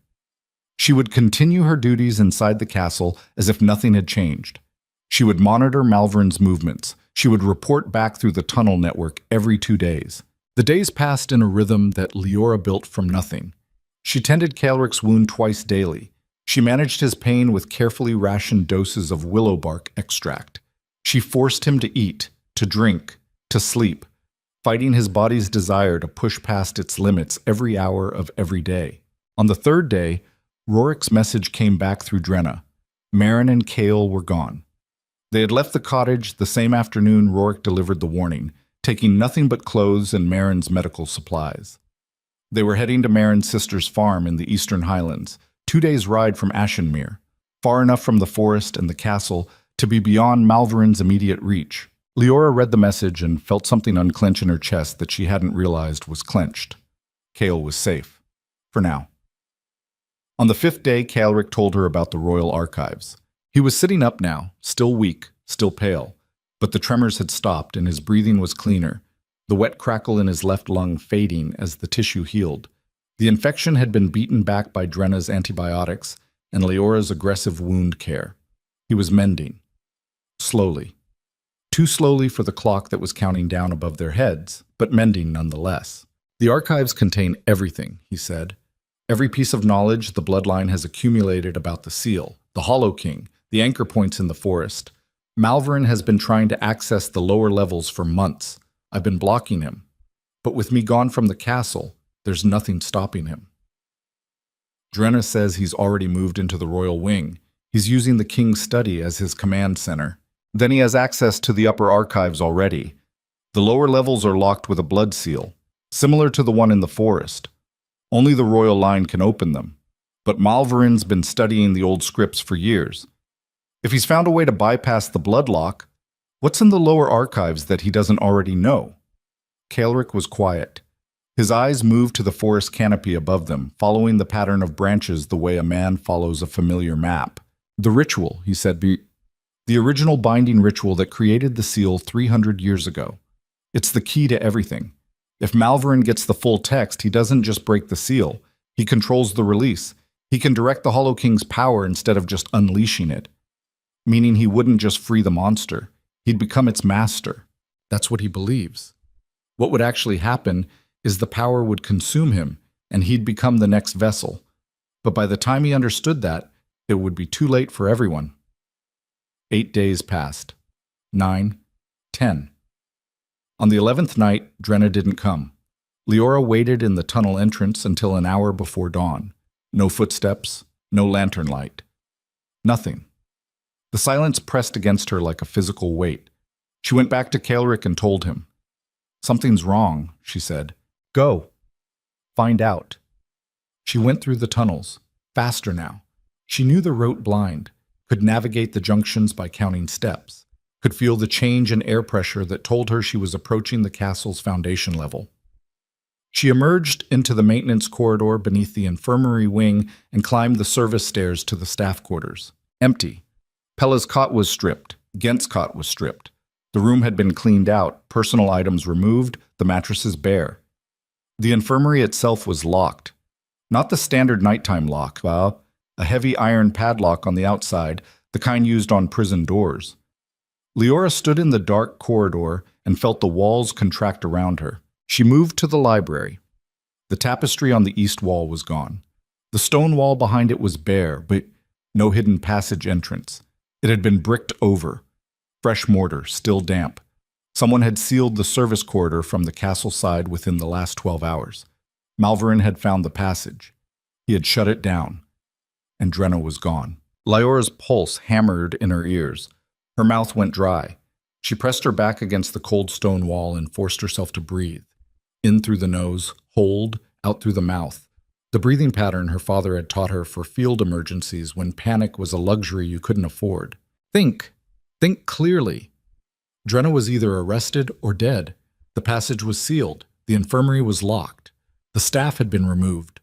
She would continue her duties inside the castle as if nothing had changed. She would monitor Malvern's movements. She would report back through the tunnel network every 2 days. The days passed in a rhythm that Leora built from nothing. She tended Kaelric's wound twice daily. She managed his pain with carefully rationed doses of willow bark extract. She forced him to eat, to drink, to sleep, fighting his body's desire to push past its limits every hour of every day. On the 3rd day, Rorik's message came back through Drenna. Marin and Kael were gone. They had left the cottage the same afternoon Rorik delivered the warning, taking nothing but clothes and Marin's medical supplies. They were heading to Marin's sister's farm in the Eastern Highlands, 2 days' ride from Ashenmere, far enough from the forest and the castle to be beyond Malverin's immediate reach. Leora read the message and felt something unclench in her chest that she hadn't realized was clenched. Cale was safe. For now. On the 5th day, Caelric told her about the royal archives. He was sitting up now, still weak, still pale, but the tremors had stopped and his breathing was cleaner, the wet crackle in his left lung fading as the tissue healed. The infection had been beaten back by Drenna's antibiotics and Leora's aggressive wound care. He was mending. Slowly. Too slowly for the clock that was counting down above their heads, but mending nonetheless. The archives contain everything, he said. Every piece of knowledge the bloodline has accumulated about the seal, the Hollow King, the anchor points in the forest. Malverin has been trying to access the lower levels for months. I've been blocking him. But with me gone from the castle, there's nothing stopping him. Drenna says he's already moved into the royal wing. He's using the king's study as his command center. Then he has access to the upper archives already. The lower levels are locked with a blood seal, similar to the one in the forest. Only the royal line can open them. But Malverin's been studying the old scripts for years. If he's found a way to bypass the blood lock, what's in the lower archives that he doesn't already know? Caelric was quiet. His eyes moved to the forest canopy above them, following the pattern of branches the way a man follows a familiar map. The ritual, he said, the original binding ritual that created the seal 300 years ago. It's the key to everything. If Malverin gets the full text, he doesn't just break the seal. He controls the release. He can direct the Hollow King's power instead of just unleashing it. Meaning he wouldn't just free the monster. He'd become its master. That's what he believes. What would actually happen is the power would consume him, and he'd become the next vessel. But by the time he understood that, it would be too late for everyone. 8 days passed. 9, 10. On the 11th night, Drenna didn't come. Leora waited in the tunnel entrance until an hour before dawn. No footsteps, no lantern light. Nothing. The silence pressed against her like a physical weight. She went back to Caelric and told him. Something's wrong, she said. Go. Find out. She went through the tunnels, faster now. She knew the route blind, could navigate the junctions by counting steps, could feel the change in air pressure that told her she was approaching the castle's foundation level. She emerged into the maintenance corridor beneath the infirmary wing and climbed the service stairs to the staff quarters. Empty. Pella's cot was stripped. Gent's cot was stripped. The room had been cleaned out, personal items removed, the mattresses bare. The infirmary itself was locked. Not the standard nighttime lock, a heavy iron padlock on the outside, the kind used on prison doors. Leora stood in the dark corridor and felt the walls contract around her. She moved to the library. The tapestry on the east wall was gone. The stone wall behind it was bare, but no hidden passage entrance. It had been bricked over. Fresh mortar, still damp. Someone had sealed the service corridor from the castle side within the last 12 hours. Malverin had found the passage. He had shut it down. And Drenna was gone. Leora's pulse hammered in her ears. Her mouth went dry. She pressed her back against the cold stone wall and forced herself to breathe. In through the nose, hold, out through the mouth. The breathing pattern her father had taught her for field emergencies when panic was a luxury you couldn't afford. Think. Think clearly. Drenna was either arrested or dead. The passage was sealed. The infirmary was locked. The staff had been removed.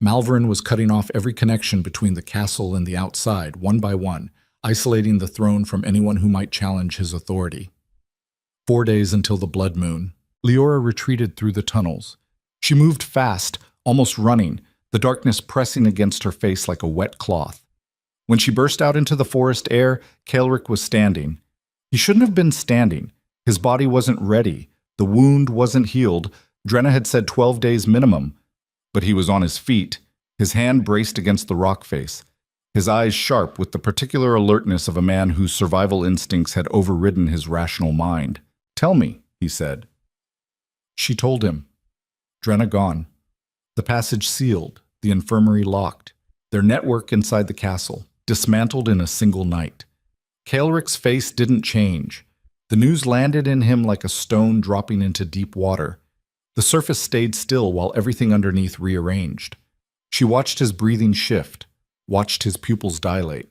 Malverin was cutting off every connection between the castle and the outside, one by one, isolating the throne from anyone who might challenge his authority. 4 days until the blood moon. Leora retreated through the tunnels. She moved fast, almost running, the darkness pressing against her face like a wet cloth. When she burst out into the forest air, Caelric was standing. He shouldn't have been standing. His body wasn't ready. The wound wasn't healed. Drenna had said 12 days minimum. But he was on his feet, his hand braced against the rock face, his eyes sharp with the particular alertness of a man whose survival instincts had overridden his rational mind. Tell me, he said. She told him. Drenna gone. The passage sealed, the infirmary locked, their network inside the castle, dismantled in a single night. Caelric's face didn't change. The news landed in him like a stone dropping into deep water. The surface stayed still while everything underneath rearranged. She watched his breathing shift, watched his pupils dilate,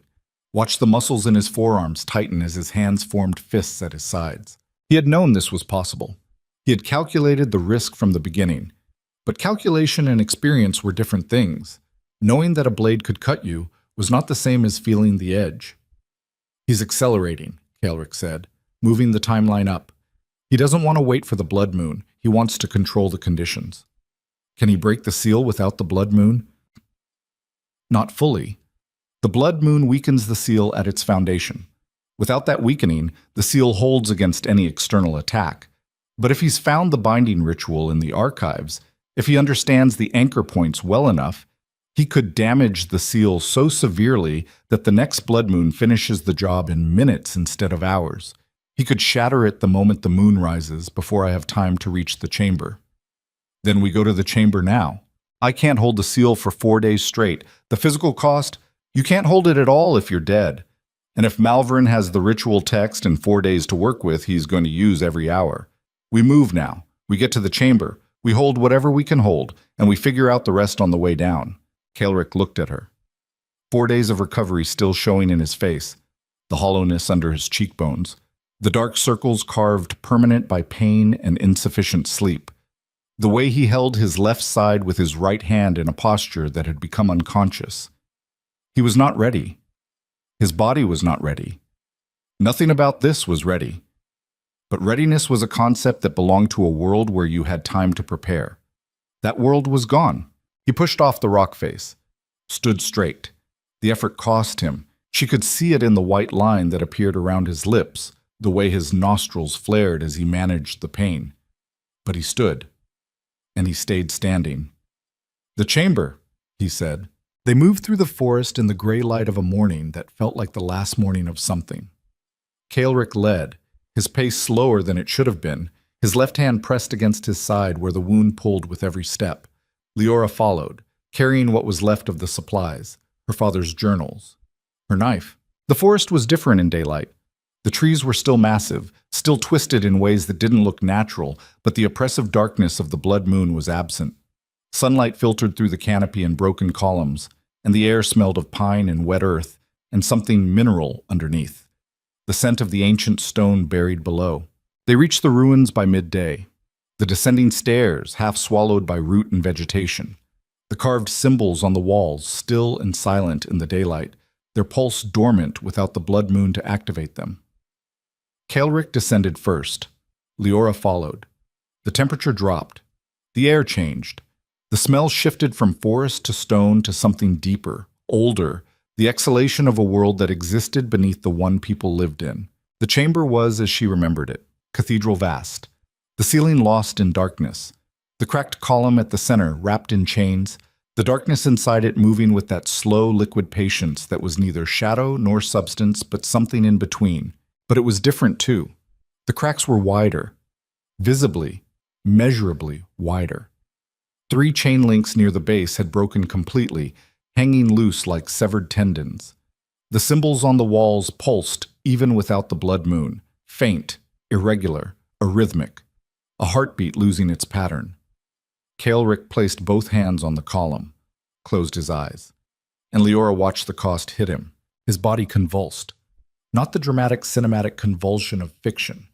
watched the muscles in his forearms tighten as his hands formed fists at his sides. He had known this was possible. He had calculated the risk from the beginning. But calculation and experience were different things. Knowing that a blade could cut you was not the same as feeling the edge. He's accelerating, Kaelric said, moving the timeline up. He doesn't want to wait for the blood moon. He wants to control the conditions. Can he break the seal without the blood moon? Not fully. The blood moon weakens the seal at its foundation. Without that weakening, the seal holds against any external attack. But if he's found the binding ritual in the archives, if he understands the anchor points well enough, he could damage the seal so severely that the next blood moon finishes the job in minutes instead of hours. He could shatter it the moment the moon rises before I have time to reach the chamber. Then we go to the chamber now. I can't hold the seal for 4 days straight. The physical cost? You can't hold it at all if you're dead. And if Malvern has the ritual text and 4 days to work with, he's going to use every hour. We move now. We get to the chamber. We hold whatever we can hold, and we figure out the rest on the way down. Kaelric looked at her. 4 days of recovery still showing in his face, the hollowness under his cheekbones, the dark circles carved permanent by pain and insufficient sleep, the way he held his left side with his right hand in a posture that had become unconscious. He was not ready. His body was not ready. Nothing about this was ready. But readiness was a concept that belonged to a world where you had time to prepare. That world was gone. He pushed off the rock face, stood straight. The effort cost him. She could see it in the white line that appeared around his lips, the way his nostrils flared as he managed the pain. But he stood, and he stayed standing. "The chamber," he said. They moved through the forest in the gray light of a morning that felt like the last morning of something. Kaelric led, his pace slower than it should have been, his left hand pressed against his side where the wound pulled with every step. Leora followed, carrying what was left of the supplies, her father's journals, her knife. The forest was different in daylight. The trees were still massive, still twisted in ways that didn't look natural, but the oppressive darkness of the blood moon was absent. Sunlight filtered through the canopy in broken columns, and the air smelled of pine and wet earth, and something mineral underneath. The scent of the ancient stone buried below. They reached the ruins by midday. The descending stairs, half swallowed by root and vegetation. The carved symbols on the walls, still and silent in the daylight, their pulse dormant without the blood moon to activate them. Kaelric descended first. Leora followed. The temperature dropped. The air changed. The smell shifted from forest to stone to something deeper, older, the exhalation of a world that existed beneath the one people lived in. The chamber was as she remembered it, cathedral vast. The ceiling lost in darkness. The cracked column at the center wrapped in chains, the darkness inside it moving with that slow, liquid patience that was neither shadow nor substance but something in between. But it was different too. The cracks were wider, visibly, measurably wider. 3 chain links near the base had broken completely, hanging loose like severed tendons. The symbols on the walls pulsed even without the blood moon, faint, irregular, arrhythmic, a heartbeat losing its pattern. Kaelric placed both hands on the column, closed his eyes, and Leora watched the cost hit him. His body convulsed. Not the dramatic cinematic convulsion of fiction,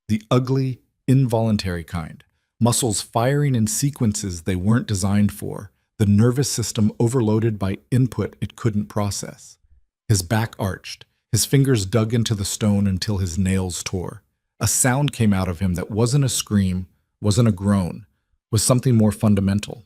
the ugly, involuntary kind. Muscles firing in sequences they weren't designed for, the nervous system overloaded by input it couldn't process. His back arched, his fingers dug into the stone until his nails tore. A sound came out of him that wasn't a scream, wasn't a groan, was something more fundamental.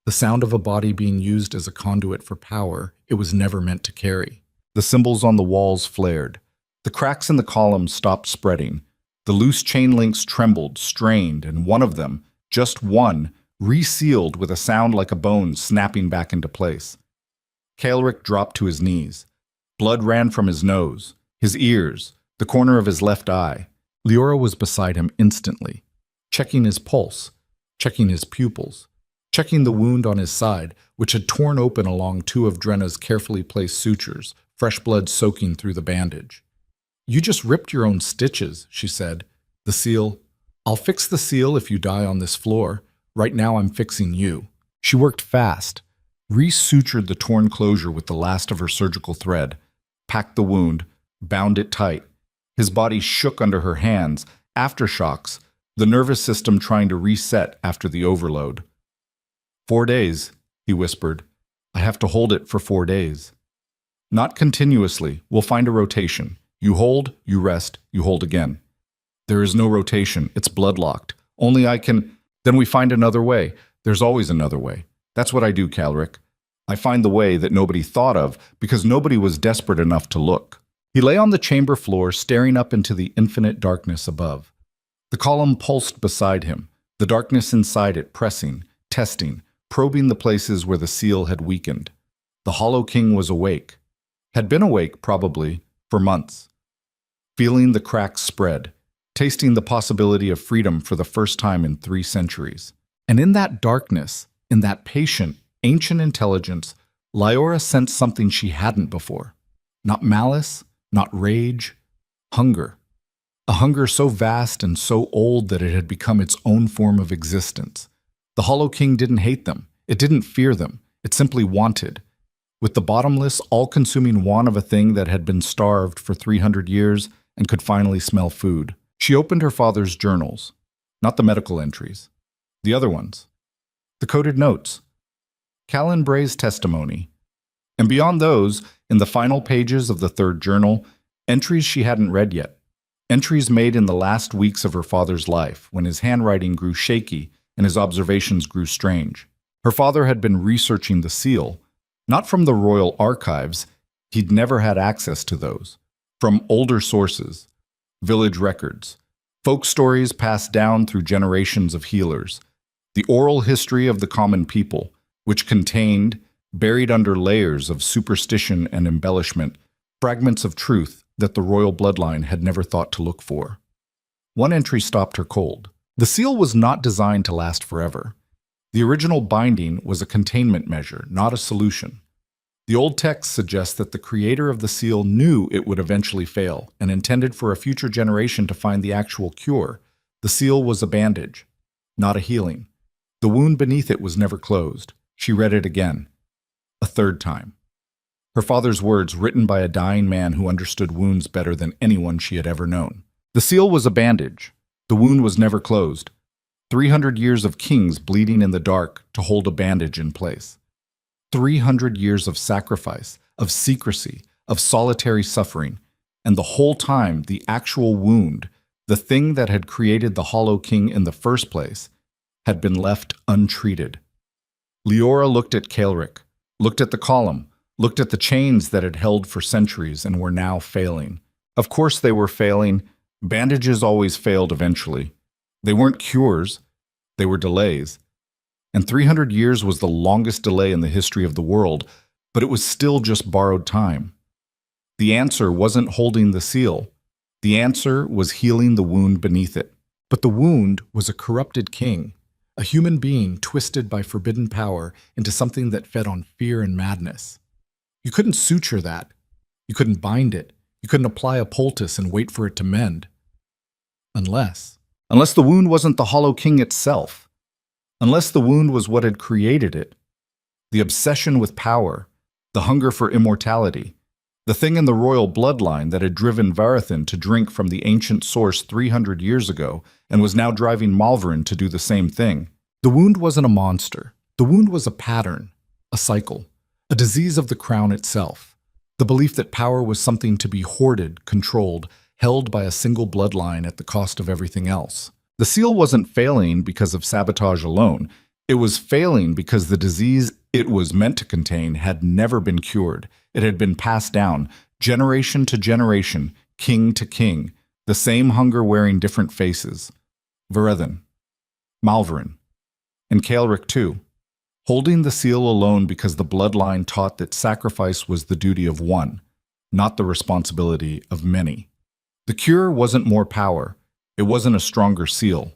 The sound of a body being used as a conduit for power it was never meant to carry. The symbols on the walls flared. The cracks in the columns stopped spreading. The loose chain links trembled, strained, and one of them, just one, resealed with a sound like a bone snapping back into place. Kaelric dropped to his knees. Blood ran from his nose, his ears, the corner of his left eye. Leora was beside him instantly, checking his pulse, checking his pupils, checking the wound on his side, which had torn open along 2 of Drenna's carefully placed sutures, fresh blood soaking through the bandage. "You just ripped your own stitches," she said. "The seal. I'll fix the seal if you die on this floor. Right now I'm fixing you." She worked fast, Resutured the torn closure with the last of her surgical thread, packed the wound, bound it tight. His body shook under her hands, aftershocks, the nervous system trying to reset after the overload. 4 days, he whispered. I have to hold it for 4 days. Not continuously. We'll find a rotation. You hold, you rest, you hold again. There is no rotation. It's bloodlocked. Only I can... Then we find another way. There's always another way. That's what I do, Calric. I find the way that nobody thought of because nobody was desperate enough to look. He lay on the chamber floor, staring up into the infinite darkness above. The column pulsed beside him, the darkness inside it pressing, testing, probing the places where the seal had weakened. The Hollow King was awake. Had been awake, probably, for months. Feeling the cracks spread, tasting the possibility of freedom for the first time in 3 centuries. And in that darkness, in that patient, ancient intelligence, Lyora sensed something she hadn't before. Not malice, not rage, hunger. A hunger so vast and so old that it had become its own form of existence. The Hollow King didn't hate them. It didn't fear them. It simply wanted. With the bottomless, all-consuming want of a thing that had been starved for 300 years and could finally smell food. She opened her father's journals. Not the medical entries. The other ones. The coded notes. Callan Bray's testimony. And beyond those, in the final pages of the 3rd journal, entries she hadn't read yet. Entries made in the last weeks of her father's life, when his handwriting grew shaky and his observations grew strange. Her father had been researching the seal, not from the royal archives, he'd never had access to those, from older sources, village records, folk stories passed down through generations of healers, the oral history of the common people, which contained, buried under layers of superstition and embellishment, fragments of truth that the royal bloodline had never thought to look for. One entry stopped her cold. The seal was not designed to last forever. The original binding was a containment measure, not a solution. The old text suggests that the creator of the seal knew it would eventually fail and intended for a future generation to find the actual cure. The seal was a bandage, not a healing. The wound beneath it was never closed. She read it again, a 3rd time. Her father's words written by a dying man who understood wounds better than anyone she had ever known. The seal was a bandage. The wound was never closed. 300 years of kings bleeding in the dark to hold a bandage in place. 300 years of sacrifice, of secrecy, of solitary suffering, and the whole time the actual wound, the thing that had created the Hollow King in the first place, had been left untreated. Lyora looked at Calric, looked at the column, looked at the chains that had held for centuries and were now failing. Of course they were failing. Bandages always failed eventually. They weren't cures, they were delays. And 300 years was the longest delay in the history of the world, but it was still just borrowed time. The answer wasn't holding the seal. The answer was healing the wound beneath it. But the wound was a corrupted king, a human being twisted by forbidden power into something that fed on fear and madness. You couldn't suture that. You couldn't bind it. You couldn't apply a poultice and wait for it to mend. Unless the wound wasn't the Hollow King itself. Unless the wound was what had created it. The obsession with power, the hunger for immortality, the thing in the royal bloodline that had driven Varathan to drink from the ancient source 300 years ago and was now driving Malvern to do the same thing. The wound wasn't a monster. The wound was a pattern, a cycle, a disease of the crown itself. The belief that power was something to be hoarded, controlled, held by a single bloodline at the cost of everything else. The seal wasn't failing because of sabotage alone. It was failing because the disease it was meant to contain had never been cured. It had been passed down, generation to generation, king to king, the same hunger wearing different faces. Varathan, Malvern, and Calric too, holding the seal alone because the bloodline taught that sacrifice was the duty of one, not the responsibility of many. The cure wasn't more power. It wasn't a stronger seal.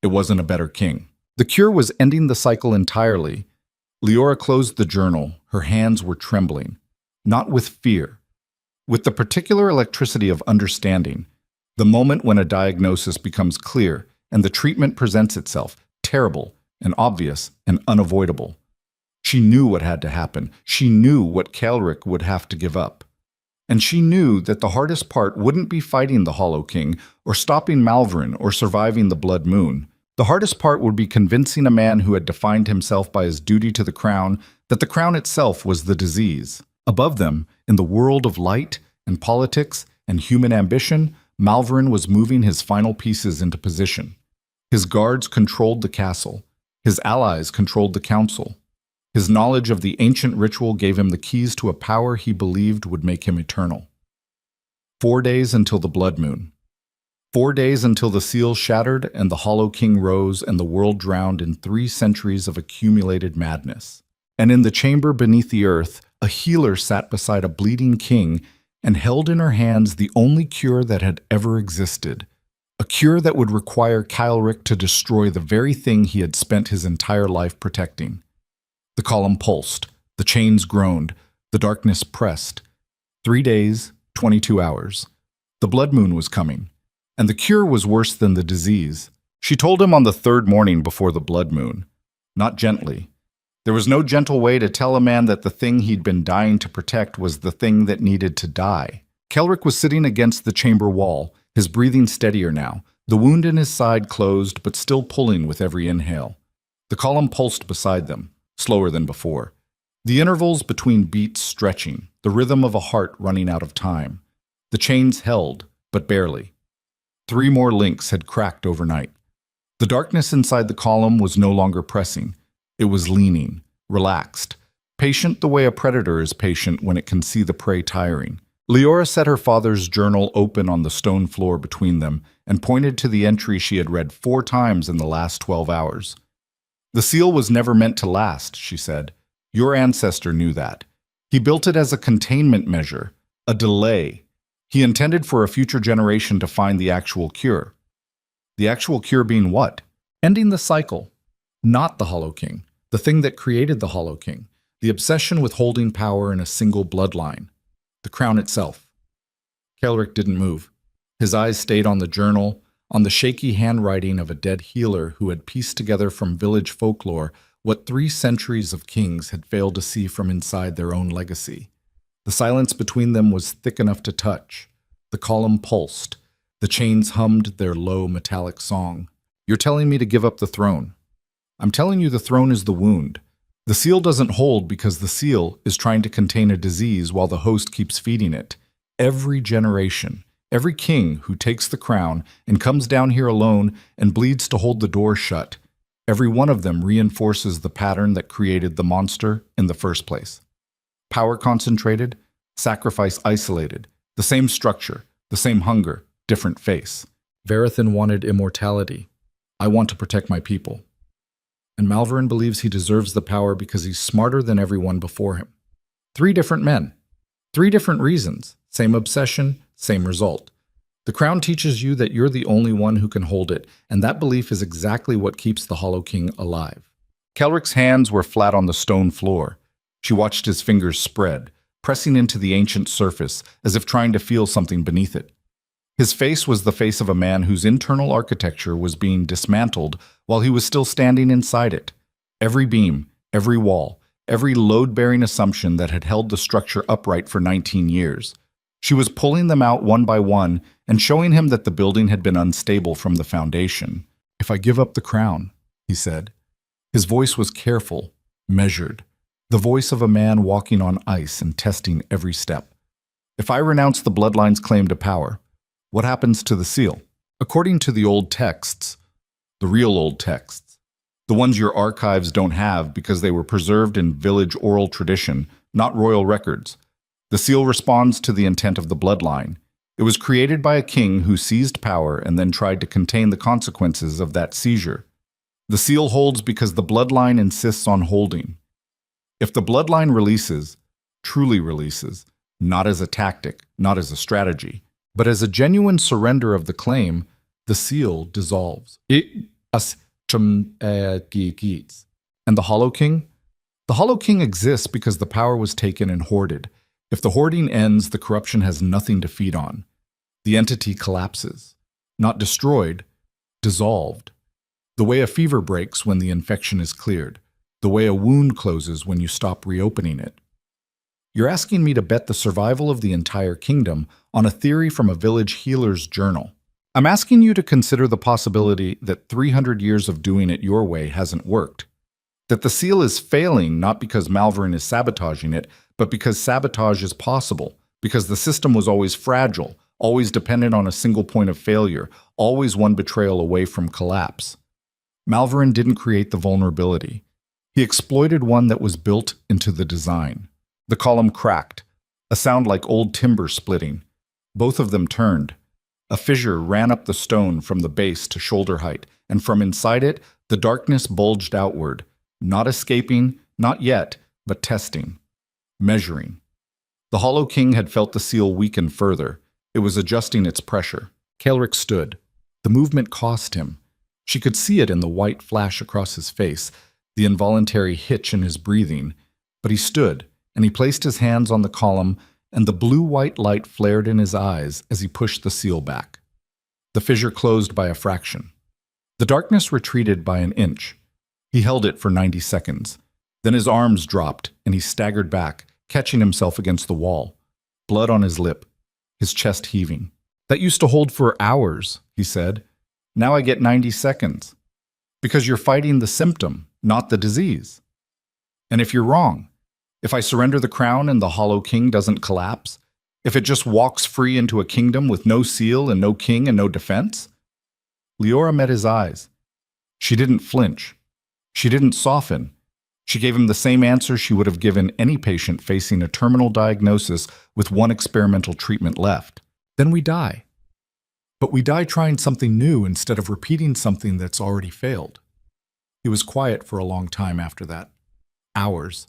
It wasn't a better king. The cure was ending the cycle entirely. Lyora closed the journal. Her hands were trembling. Not with fear. With the particular electricity of understanding. The moment when a diagnosis becomes clear and the treatment presents itself, terrible and obvious and unavoidable. She knew what had to happen. She knew what Kael'ric would have to give up. And she knew that the hardest part wouldn't be fighting the Hollow King, or stopping Malvern, or surviving the Blood Moon. The hardest part would be convincing a man who had defined himself by his duty to the crown that the crown itself was the disease. Above them, in the world of light and politics and human ambition, Malvern was moving his final pieces into position. His guards controlled the castle. His allies controlled the council. His knowledge of the ancient ritual gave him the keys to a power he believed would make him eternal. 4 days until the Blood Moon. 4 days until the seal shattered and the Hollow King rose and the world drowned in 3 centuries of accumulated madness. And in the chamber beneath the earth, a healer sat beside a bleeding king and held in her hands the only cure that had ever existed. A cure that would require Kael'ric to destroy the very thing he had spent his entire life protecting. The column pulsed, the chains groaned, the darkness pressed. 3 days, 22 hours. The Blood Moon was coming, and the cure was worse than the disease. She told him on the 3rd morning before the Blood Moon. Not gently. There was no gentle way to tell a man that the thing he'd been dying to protect was the thing that needed to die. Kael'ric was sitting against the chamber wall, his breathing steadier now, the wound in his side closed but still pulling with every inhale. The column pulsed beside them, slower than before. The intervals between beats stretching, the rhythm of a heart running out of time. The chains held, but barely. 3 more links had cracked overnight. The darkness inside the column was no longer pressing. It was leaning, relaxed, patient the way a predator is patient when it can see the prey tiring. Leora set her father's journal open on the stone floor between them and pointed to the entry she had read 4 times in the last 12 hours. The seal was never meant to last, she said. Your ancestor knew that. He built it as a containment measure, a delay. He intended for a future generation to find the actual cure. The actual cure being what? Ending the cycle. Not the Hollow King, the thing that created the Hollow King, the obsession with holding power in a single bloodline. The crown itself. Kael'ric didn't move. His eyes stayed on the journal, on the shaky handwriting of a dead healer who had pieced together from village folklore what 3 centuries of kings had failed to see from inside their own legacy. The silence between them was thick enough to touch. The column pulsed. The chains hummed their low metallic song. You're telling me to give up the throne. I'm telling you the throne is the wound. The seal doesn't hold because the seal is trying to contain a disease while the host keeps feeding it. Every generation, every king who takes the crown and comes down here alone and bleeds to hold the door shut, every one of them reinforces the pattern that created the monster in the first place. Power concentrated, sacrifice isolated, the same structure, the same hunger, different face. Varathan wanted immortality. I want to protect my people. And Malvern believes he deserves the power because he's smarter than everyone before him. 3 different men. 3 different reasons. Same obsession, same result. The crown teaches you that you're the only one who can hold it, and that belief is exactly what keeps the Hollow King alive. Kael'ric's hands were flat on the stone floor. She watched his fingers spread, pressing into the ancient surface as if trying to feel something beneath it. His face was the face of a man whose internal architecture was being dismantled while he was still standing inside it. Every beam, every wall, every load-bearing assumption that had held the structure upright for 19 years. She was pulling them out one by one and showing him that the building had been unstable from the foundation. If I give up the crown, he said. His voice was careful, measured, the voice of a man walking on ice and testing every step. If I renounce the bloodline's claim to power, what happens to the seal? According to the old texts, the real old texts, the ones your archives don't have because they were preserved in village oral tradition, not royal records, the seal responds to the intent of the bloodline. It was created by a king who seized power and then tried to contain the consequences of that seizure. The seal holds because the bloodline insists on holding. If the bloodline releases, truly releases, not as a tactic, not as a strategy, but as a genuine surrender of the claim, the seal dissolves. And the Hollow King? The Hollow King exists because the power was taken and hoarded. If the hoarding ends, the corruption has nothing to feed on. The entity collapses. Not destroyed, dissolved. The way a fever breaks when the infection is cleared. the way a wound closes when you stop reopening it. You're asking me to bet the survival of the entire kingdom on a theory from a village healer's journal. I'm asking you to consider the possibility that 300 years of doing it your way hasn't worked. That the seal is failing not because Malverin is sabotaging it, but because sabotage is possible, because the system was always fragile, always dependent on a single point of failure, always one betrayal away from collapse. Malverin didn't create the vulnerability. He exploited one that was built into the design. The column cracked, a sound like old timber splitting. Both of them turned. A fissure ran up the stone from the base to shoulder height, and from inside it, the darkness bulged outward, not escaping, not yet, but testing, measuring. The Hollow King had felt the seal weaken further. It was adjusting its pressure. Kaelric stood. The movement cost him. She could see it in the white flash across his face, the involuntary hitch in his breathing. But he stood, and he placed his hands on the column, and the blue-white light flared in his eyes as he pushed the seal back. The fissure closed by a fraction. The darkness retreated by an inch. He held it for 90 seconds. Then his arms dropped, and he staggered back, catching himself against the wall. Blood on his lip, his chest heaving. "That used to hold for hours," he said. "Now I get 90 seconds. Because you're fighting the symptom, not the disease. And if you're wrong, if I surrender the crown and the Hollow King doesn't collapse, if it just walks free into a kingdom with no seal and no king and no defense?" Leora met his eyes. She didn't flinch. She didn't soften. She gave him the same answer she would have given any patient facing a terminal diagnosis with one experimental treatment left. "Then we die. But we die trying something new instead of repeating something that's already failed." He was quiet for a long time after that. Hours.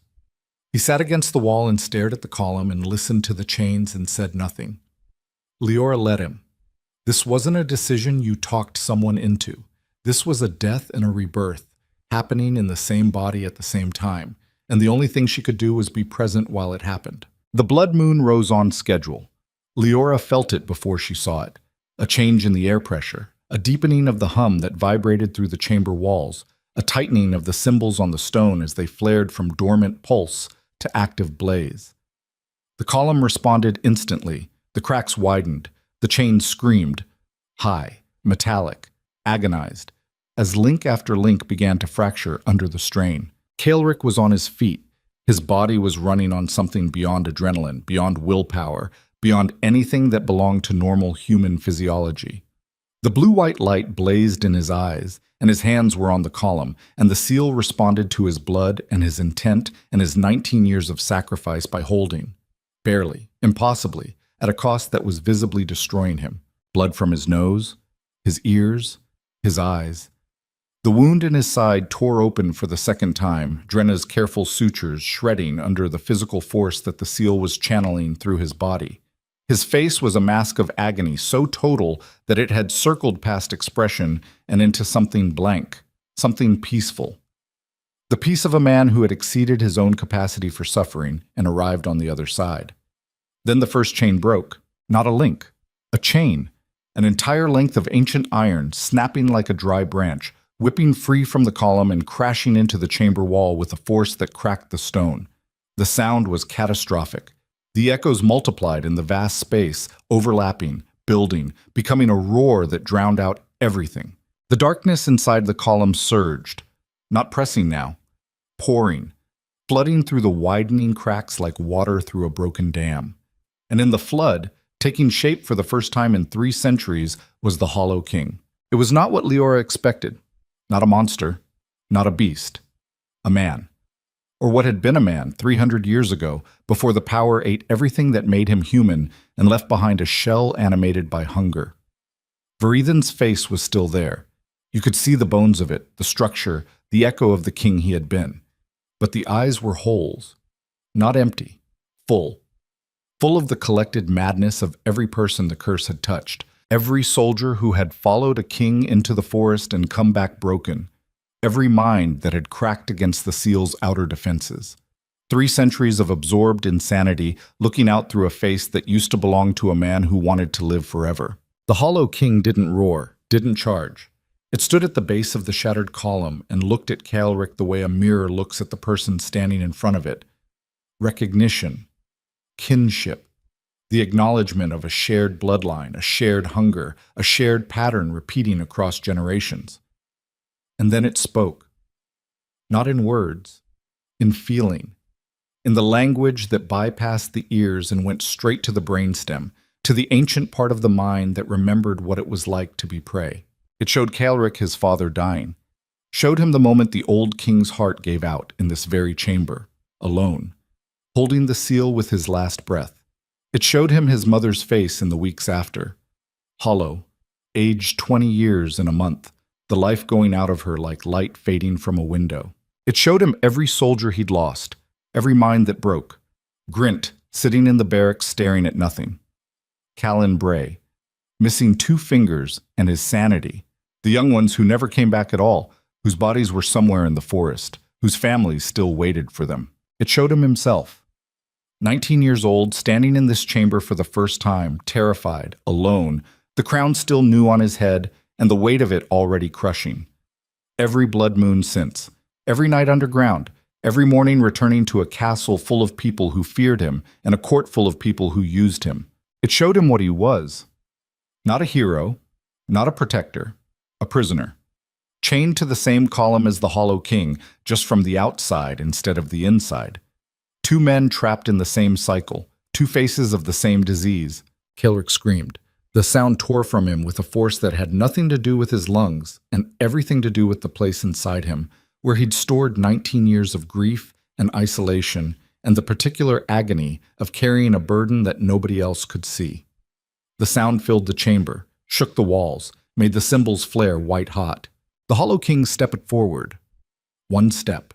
He sat against the wall and stared at the column and listened to the chains and said nothing. Leora let him. This wasn't a decision you talked someone into. This was a death and a rebirth, happening in the same body at the same time, and the only thing she could do was be present while it happened. The blood moon rose on schedule. Leora felt it before she saw it. A change in the air pressure, a deepening of the hum that vibrated through the chamber walls, a tightening of the symbols on the stone as they flared from dormant pulse to active blaze. The column responded instantly. The cracks widened. The chains screamed, high, metallic, agonized, as link after link began to fracture under the strain. Kaelric was on his feet. His body was running on something beyond adrenaline, beyond willpower, beyond anything that belonged to normal human physiology. The blue-white light blazed in his eyes, and his hands were on the column, and the seal responded to his blood and his intent and his 19 years of sacrifice by holding. Barely, impossibly, at a cost that was visibly destroying him. Blood from his nose, his ears, his eyes. The wound in his side tore open for the second time, Drenna's careful sutures shredding under the physical force that the seal was channeling through his body. His face was a mask of agony so total that it had circled past expression and into something blank, something peaceful. The peace of a man who had exceeded his own capacity for suffering and arrived on the other side. Then the first chain broke. Not a link. A chain. An entire length of ancient iron, snapping like a dry branch, whipping free from the column and crashing into the chamber wall with a force that cracked the stone. The sound was catastrophic. The echoes multiplied in the vast space, overlapping, building, becoming a roar that drowned out everything. The darkness inside the column surged, not pressing now, pouring, flooding through the widening cracks like water through a broken dam. And in the flood, taking shape for the first time in 3 centuries, was the Hollow King. It was not what Leora expected. Not a monster, not a beast, a man. Or what had been a man 300 years ago, before the power ate everything that made him human and left behind a shell animated by hunger. Verethan's face was still there. You could see the bones of it, the structure, the echo of the king he had been. But the eyes were holes, not empty, full. Full of the collected madness of every person the curse had touched, every soldier who had followed a king into the forest and come back broken, every mind that had cracked against the seal's outer defenses. 3 centuries of absorbed insanity looking out through a face that used to belong to a man who wanted to live forever. The Hollow King didn't roar, didn't charge. It stood at the base of the shattered column and looked at Kaelric the way a mirror looks at the person standing in front of it. Recognition, kinship, the acknowledgement of a shared bloodline, a shared hunger, a shared pattern repeating across generations. And then it spoke. Not in words, in feeling, in the language that bypassed the ears and went straight to the brainstem, to the ancient part of the mind that remembered what it was like to be prey. It showed Kaelric his father dying, showed him the moment the old king's heart gave out in this very chamber, alone, holding the seal with his last breath. It showed him his mother's face in the weeks after, hollow, aged 20 years in a month, the life going out of her like light fading from a window. It showed him every soldier he'd lost, every mind that broke, Grint sitting in the barracks staring at nothing, Callan Bray, missing 2 fingers and his sanity, the young ones who never came back at all, whose bodies were somewhere in the forest, whose families still waited for them. It showed him himself, 19 years old, standing in this chamber for the first time, terrified, alone, the crown still new on his head, and the weight of it already crushing. Every blood moon since, every night underground, every morning returning to a castle full of people who feared him and a court full of people who used him. It showed him what he was. Not a hero, not a protector, a prisoner. Chained to the same column as the Hollow King, just from the outside instead of the inside. 2 men trapped in the same cycle, 2 faces of the same disease. Kaelric screamed. The sound tore from him with a force that had nothing to do with his lungs and everything to do with the place inside him, where he'd stored 19 years of grief and isolation and the particular agony of carrying a burden that nobody else could see. The sound filled the chamber, shook the walls, made the cymbals flare white-hot. The Hollow King stepped forward. 1 step.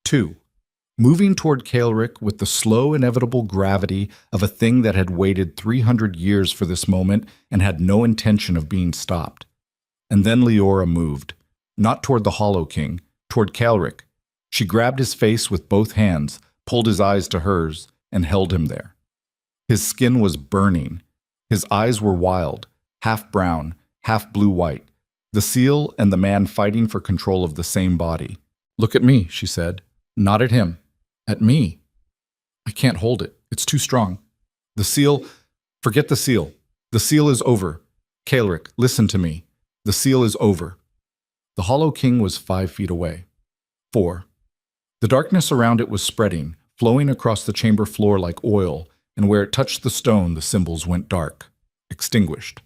2. Moving toward Kaelric with the slow, inevitable gravity of a thing that had waited 300 years for this moment and had no intention of being stopped. And then Leora moved, not toward the Hollow King, toward Kaelric. She grabbed his face with both hands, pulled his eyes to hers, and held him there. His skin was burning. His eyes were wild, half brown, half blue-white, the seal and the man fighting for control of the same body. "Look at me," she said. "Not at him. At me. I can't hold it. It's too strong. The seal, forget the seal. The seal is over. Kaelric, listen to me. The seal is over." The Hollow King was 5 feet away. 4. The darkness around it was spreading, flowing across the chamber floor like oil, and where it touched the stone, the symbols went dark, extinguished.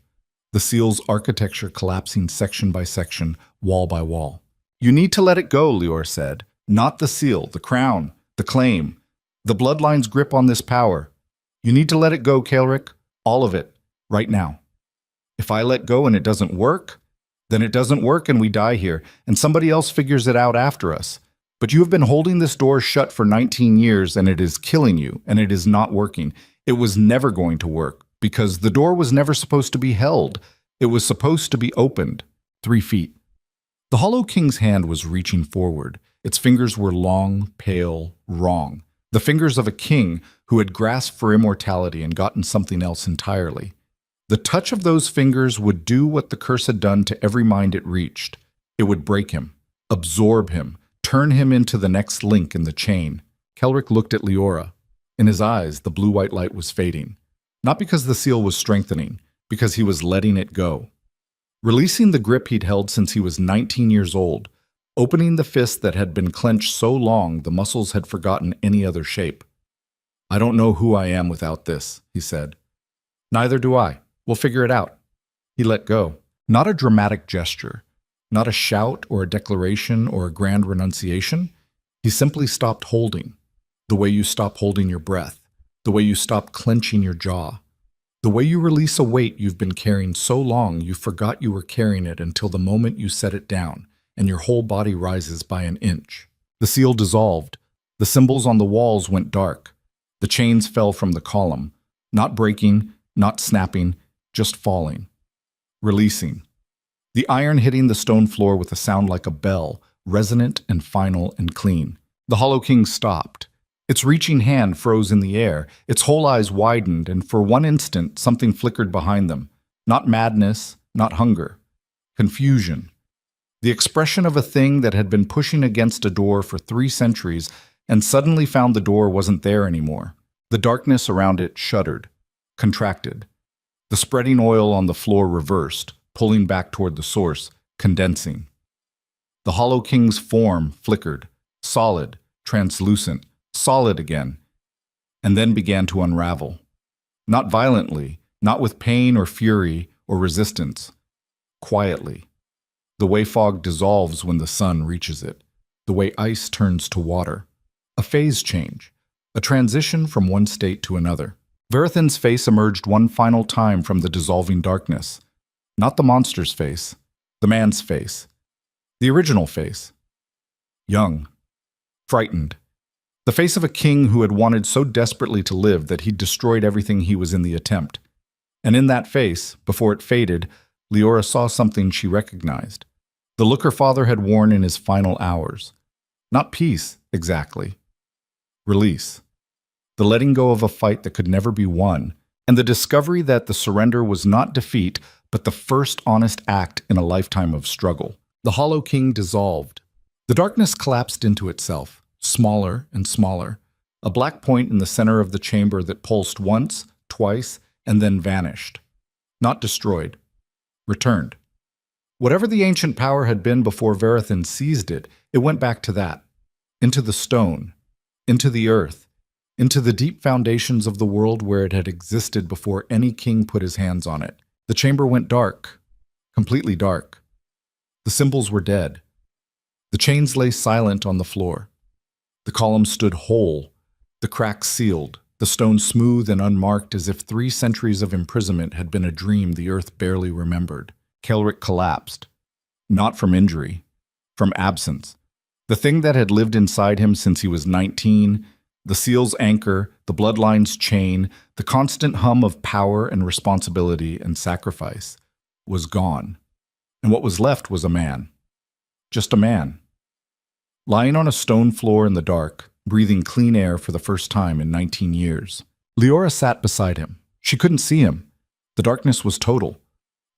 The seal's architecture collapsing section by section, wall by wall. "You need to let it go," Leora said. "Not the seal, the crown, the claim, the bloodline's grip on this power. You need to let it go, Kaelric, all of it, right now. If I let go and it doesn't work, then it doesn't work and we die here, and somebody else figures it out after us. But you have been holding this door shut for 19 years and it is killing you, and it is not working. It was never going to work, because the door was never supposed to be held. It was supposed to be opened, 3 feet. The Hollow King's hand was reaching forward. Its fingers were long, pale, wrong. The fingers of a king who had grasped for immortality and gotten something else entirely. The touch of those fingers would do what the curse had done to every mind it reached. It would break him, absorb him, turn him into the next link in the chain. Kaelric looked at Leora. In his eyes, the blue-white light was fading. Not because the seal was strengthening, because he was letting it go. Releasing the grip he'd held since he was 19 years old, opening the fist that had been clenched so long the muscles had forgotten any other shape. "I don't know who I am without this," he said. "Neither do I. We'll figure it out." He let go. Not a dramatic gesture, not a shout or a declaration or a grand renunciation. He simply stopped holding, the way you stop holding your breath, the way you stop clenching your jaw, the way you release a weight you've been carrying so long you forgot you were carrying it until the moment you set it down, and your whole body rises by an inch. The seal dissolved. The symbols on the walls went dark. The chains fell from the column, not breaking, not snapping, just falling. Releasing. The iron hitting the stone floor with a sound like a bell, resonant and final and clean. The Hollow King stopped. Its reaching hand froze in the air. Its whole eyes widened, and for one instant something flickered behind them. Not madness, not hunger. Confusion. The expression of a thing that had been pushing against a door for 3 centuries and suddenly found the door wasn't there anymore. The darkness around it shuddered, contracted. The spreading oil on the floor reversed, pulling back toward the source, condensing. The Hollow King's form flickered, solid, translucent, solid again, and then began to unravel. Not violently, not with pain or fury or resistance. Quietly. The way fog dissolves when the sun reaches it. The way ice turns to water. A phase change. A transition from one state to another. Verithin's face emerged one final time from the dissolving darkness. Not the monster's face. The man's face. The original face. Young. Frightened. The face of a king who had wanted so desperately to live that he'd destroyed everything he was in the attempt. And in that face, before it faded, Leora saw something she recognized. The look her father had worn in his final hours. Not peace, exactly. Release. The letting go of a fight that could never be won, and the discovery that the surrender was not defeat, but the first honest act in a lifetime of struggle. The Hollow King dissolved. The darkness collapsed into itself, smaller and smaller, a black point in the center of the chamber that pulsed once, twice, and then vanished. Not destroyed. Returned. Whatever the ancient power had been before Verithin seized it, it went back to that. Into the stone. Into the earth. Into the deep foundations of the world where it had existed before any king put his hands on it. The chamber went dark. Completely dark. The symbols were dead. The chains lay silent on the floor. The columns stood whole, the cracks sealed, the stone smooth and unmarked as if 3 centuries of imprisonment had been a dream the earth barely remembered. Kael'ric collapsed. Not from injury, from absence. The thing that had lived inside him since he was 19, the seal's anchor, the bloodline's chain, the constant hum of power and responsibility and sacrifice, was gone. And what was left was a man. Just a man. Lying on a stone floor in the dark, breathing clean air for the first time in 19 years. Leora sat beside him. She couldn't see him. The darkness was total.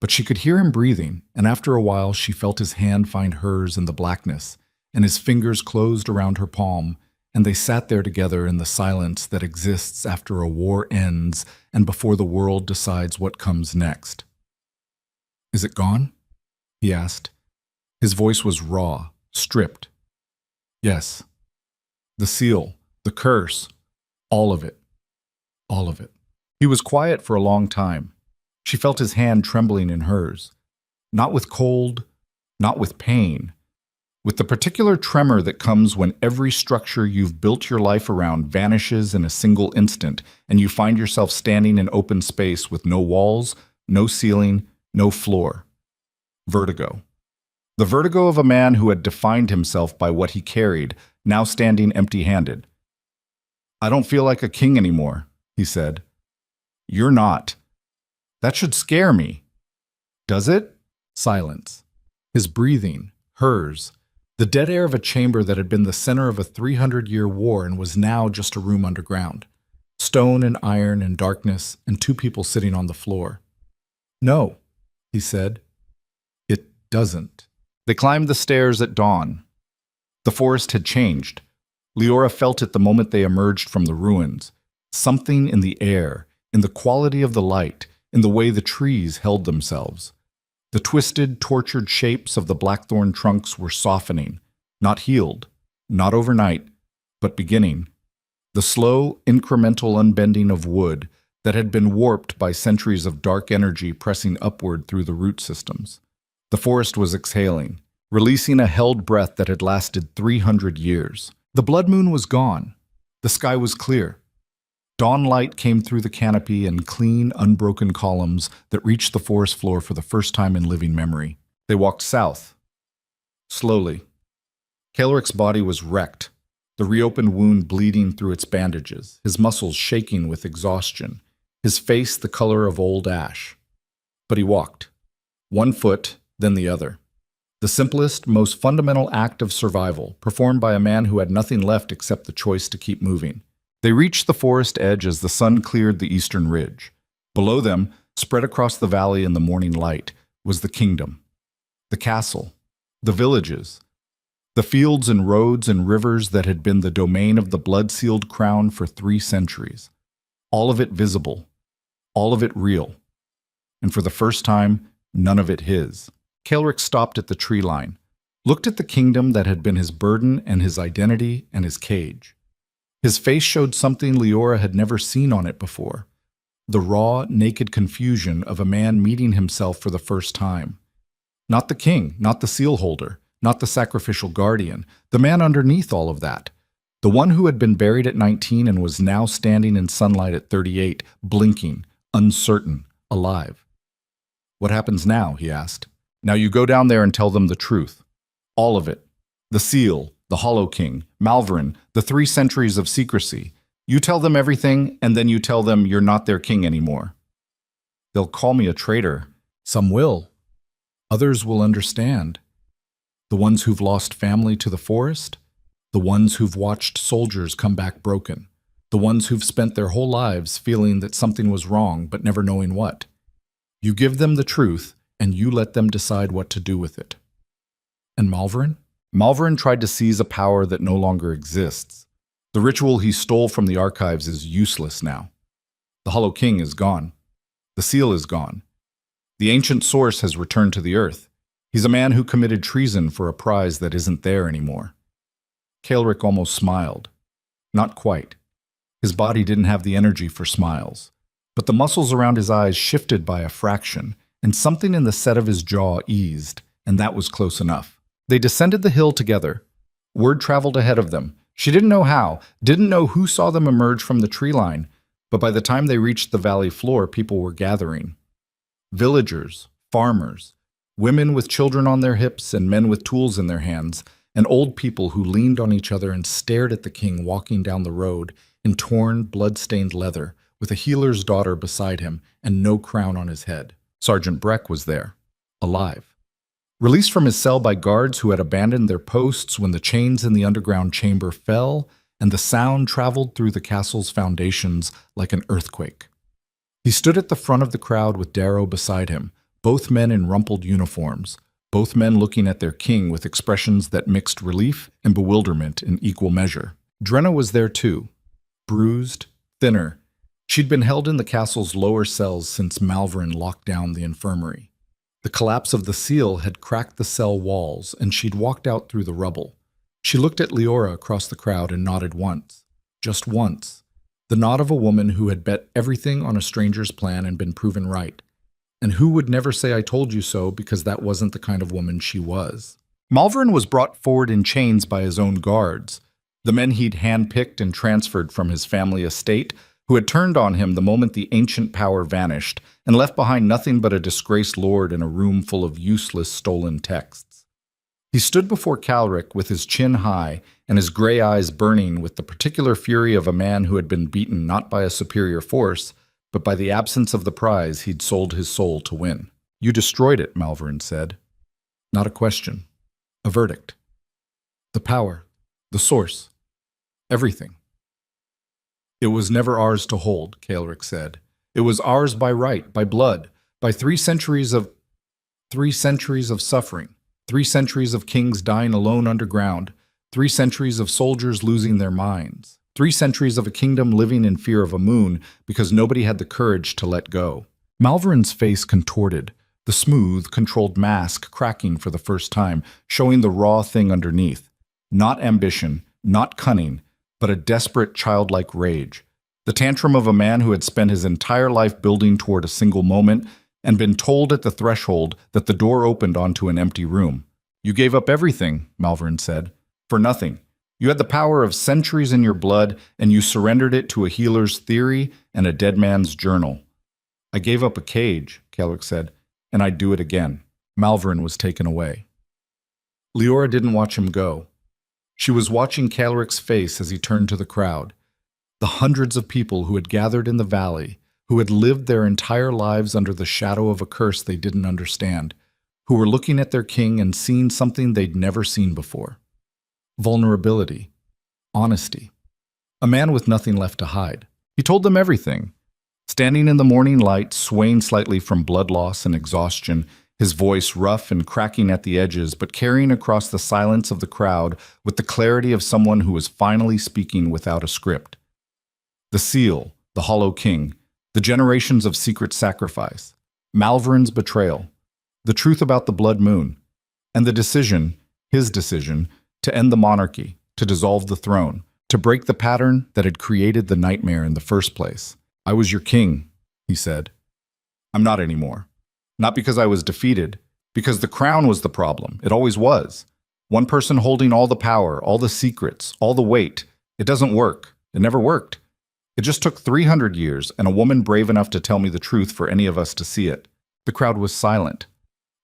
But she could hear him breathing, and after a while she felt his hand find hers in the blackness, and his fingers closed around her palm, and they sat there together in the silence that exists after a war ends and before the world decides what comes next. "Is it gone?" he asked. His voice was raw, stripped. "Yes. The seal, the curse, all of it. All of it." He was quiet for a long time. She felt his hand trembling in hers. Not with cold, not with pain. With the particular tremor that comes when every structure you've built your life around vanishes in a single instant, and you find yourself standing in open space with no walls, no ceiling, no floor. Vertigo. The vertigo of a man who had defined himself by what he carried, now standing empty-handed. "I don't feel like a king anymore," he said. "You're not. That should scare me." "Does it?" Silence. His breathing, hers. The dead air of a chamber that had been the center of a 300-year war and was now just a room underground. Stone and iron and darkness and 2 people sitting on the floor. "No," he said. "It doesn't." They climbed the stairs at dawn. The forest had changed. Leora felt it the moment they emerged from the ruins. Something in the air, in the quality of the light, in the way the trees held themselves. The twisted, tortured shapes of the blackthorn trunks were softening, not healed, not overnight, but beginning. The slow, incremental unbending of wood that had been warped by centuries of dark energy pressing upward through the root systems. The forest was exhaling, releasing a held breath that had lasted 300 years. The blood moon was gone. The sky was clear. Dawn light came through the canopy in clean, unbroken columns that reached the forest floor for the first time in living memory. They walked south. Slowly. Kael'ric's body was wrecked, the reopened wound bleeding through its bandages, his muscles shaking with exhaustion, his face the color of old ash. But he walked. One foot, then the other. The simplest, most fundamental act of survival, performed by a man who had nothing left except the choice to keep moving. They reached the forest edge as the sun cleared the eastern ridge. Below them, spread across the valley in the morning light, was the kingdom. The castle. The villages, the fields and roads and rivers that had been the domain of the blood-sealed crown for 3 centuries. All of it visible, all of it real. And for the first time, none of it his. Caelric stopped at the tree line, looked at the kingdom that had been his burden and his identity and his cage. His face showed something Leora had never seen on it before. The raw, naked confusion of a man meeting himself for the first time. Not the king, not the seal holder, not the sacrificial guardian, the man underneath all of that. The one who had been buried at 19 and was now standing in sunlight at 38, blinking, uncertain, alive. What happens now? He asked. Now you go down there and tell them the truth. All of it. The seal, the Hollow King, Malverin, the 3 centuries of secrecy. You tell them everything, and then you tell them you're not their king anymore. They'll call me a traitor. Some will. Others will understand. The ones who've lost family to the forest, the ones who've watched soldiers come back broken, the ones who've spent their whole lives feeling that something was wrong but never knowing what. You give them the truth, and you let them decide what to do with it. And Malverin? Malverin tried to seize a power that no longer exists. The ritual he stole from the archives is useless now. The Hollow King is gone. The seal is gone. The ancient source has returned to the earth. He's a man who committed treason for a prize that isn't there anymore. Caelric almost smiled. Not quite. His body didn't have the energy for smiles. But the muscles around his eyes shifted by a fraction, and something in the set of his jaw eased, and that was close enough. They descended the hill together. Word traveled ahead of them. She didn't know how, didn't know who saw them emerge from the tree line, but by the time they reached the valley floor, people were gathering. Villagers, farmers, women with children on their hips and men with tools in their hands, and old people who leaned on each other and stared at the king walking down the road in torn, blood-stained leather, with a healer's daughter beside him and no crown on his head. Sergeant Breck was there, alive. Released from his cell by guards who had abandoned their posts when the chains in the underground chamber fell, and the sound traveled through the castle's foundations like an earthquake. He stood at the front of the crowd with Darrow beside him, both men in rumpled uniforms, both men looking at their king with expressions that mixed relief and bewilderment in equal measure. Drenna was there too, bruised, thinner. She'd been held in the castle's lower cells since Malverin locked down the infirmary. The collapse of the seal had cracked the cell walls, and she'd walked out through the rubble. She looked at Leora across the crowd and nodded once. Just once. The nod of a woman who had bet everything on a stranger's plan and been proven right. And who would never say I told you so because that wasn't the kind of woman she was. Malverin was brought forward in chains by his own guards, the men he'd handpicked and transferred from his family estate, who had turned on him the moment the ancient power vanished and left behind nothing but a disgraced lord in a room full of useless stolen texts. He stood before Caelric with his chin high and his gray eyes burning with the particular fury of a man who had been beaten not by a superior force, but by the absence of the prize he'd sold his soul to win. You destroyed it, Malverin said. Not a question. A verdict. The power. The source. Everything. It was never ours to hold, Caelric said. It was ours by right, by blood, by 3 centuries of suffering, 3 centuries of kings dying alone underground, 3 centuries of soldiers losing their minds, 3 centuries of a kingdom living in fear of a moon because nobody had the courage to let go. Malverin's face contorted, the smooth, controlled mask cracking for the first time, showing the raw thing underneath. Not ambition, not cunning, but a desperate childlike rage. The tantrum of a man who had spent his entire life building toward a single moment and been told at the threshold that the door opened onto an empty room. You gave up everything, Malverin said, for nothing. You had the power of centuries in your blood, and you surrendered it to a healer's theory and a dead man's journal. I gave up a cage, Caelric said, and I'd do it again. Malverin was taken away. Leora didn't watch him go. She was watching Caelric's face as he turned to the crowd. The hundreds of people who had gathered in the valley, who had lived their entire lives under the shadow of a curse they didn't understand, who were looking at their king and seeing something they'd never seen before. Vulnerability. Honesty. A man with nothing left to hide. He told them everything. Standing in the morning light, swaying slightly from blood loss and exhaustion, his voice rough and cracking at the edges, but carrying across the silence of the crowd with the clarity of someone who was finally speaking without a script. The seal, the Hollow King, the generations of secret sacrifice, Malvern's betrayal, the truth about the Blood Moon, and the decision, his decision, to end the monarchy, to dissolve the throne, to break the pattern that had created the nightmare in the first place. "I was your king," he said. "I'm not anymore. Not because I was defeated, because the crown was the problem. It always was. One person holding all the power, all the secrets, all the weight. It doesn't work. It never worked. It just took 300 years and a woman brave enough to tell me the truth for any of us to see it." The crowd was silent.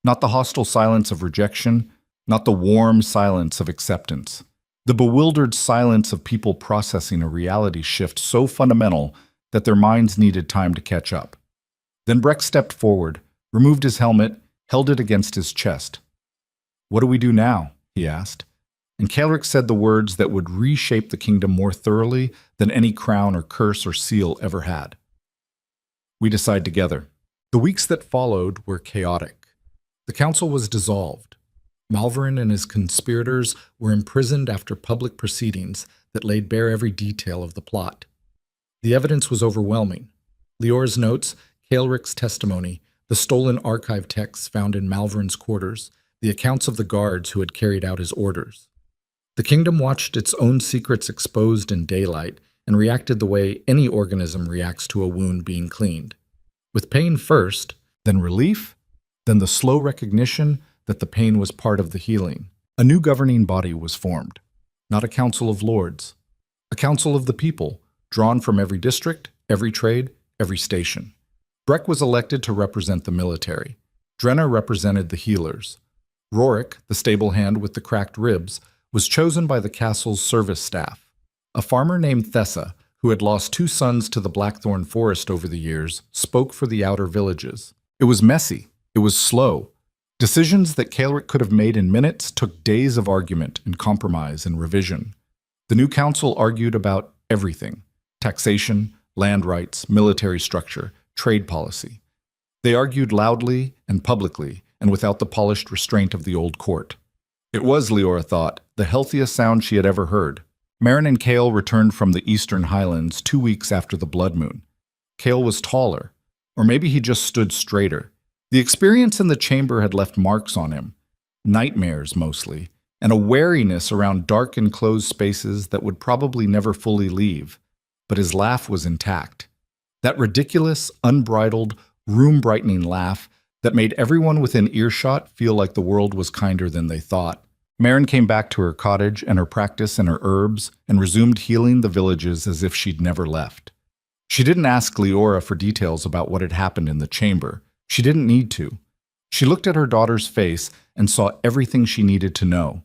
Not the hostile silence of rejection, not the warm silence of acceptance. The bewildered silence of people processing a reality shift so fundamental that their minds needed time to catch up. Then Breck stepped forward, removed his helmet, held it against his chest. "What do we do now?" he asked. And Kaelric said the words that would reshape the kingdom more thoroughly than any crown or curse or seal ever had. "We decide together." The weeks that followed were chaotic. The council was dissolved. Malvern and his conspirators were imprisoned after public proceedings that laid bare every detail of the plot. The evidence was overwhelming. Lior's notes, Kaelric's testimony, the stolen archive texts found in Malvern's quarters, the accounts of the guards who had carried out his orders. The kingdom watched its own secrets exposed in daylight and reacted the way any organism reacts to a wound being cleaned. With pain first, then relief, then the slow recognition that the pain was part of the healing. A new governing body was formed. Not a council of lords. A council of the people, drawn from every district, every trade, every station. Breck was elected to represent the military. Drenna represented the healers. Rorik, the stable hand with the cracked ribs, was chosen by the castle's service staff. A farmer named Thessa, who had lost 2 sons to the Blackthorn Forest over the years, spoke for the outer villages. It was messy. It was slow. Decisions that Kaelric could have made in minutes took days of argument and compromise and revision. The new council argued about everything: taxation, land rights, military structure, trade policy. They argued loudly and publicly and without the polished restraint of the old court. It was, Leora thought, the healthiest sound she had ever heard. Marin and Kael returned from the eastern highlands 2 weeks after the blood moon. Kael was taller, or maybe he just stood straighter. The experience in the chamber had left marks on him, nightmares mostly, and a wariness around dark enclosed spaces that would probably never fully leave. But his laugh was intact. That ridiculous, unbridled, room-brightening laugh that made everyone within earshot feel like the world was kinder than they thought. Marin came back to her cottage and her practice and her herbs and resumed healing the villages as if she'd never left. She didn't ask Leora for details about what had happened in the chamber. She didn't need to. She looked at her daughter's face and saw everything she needed to know.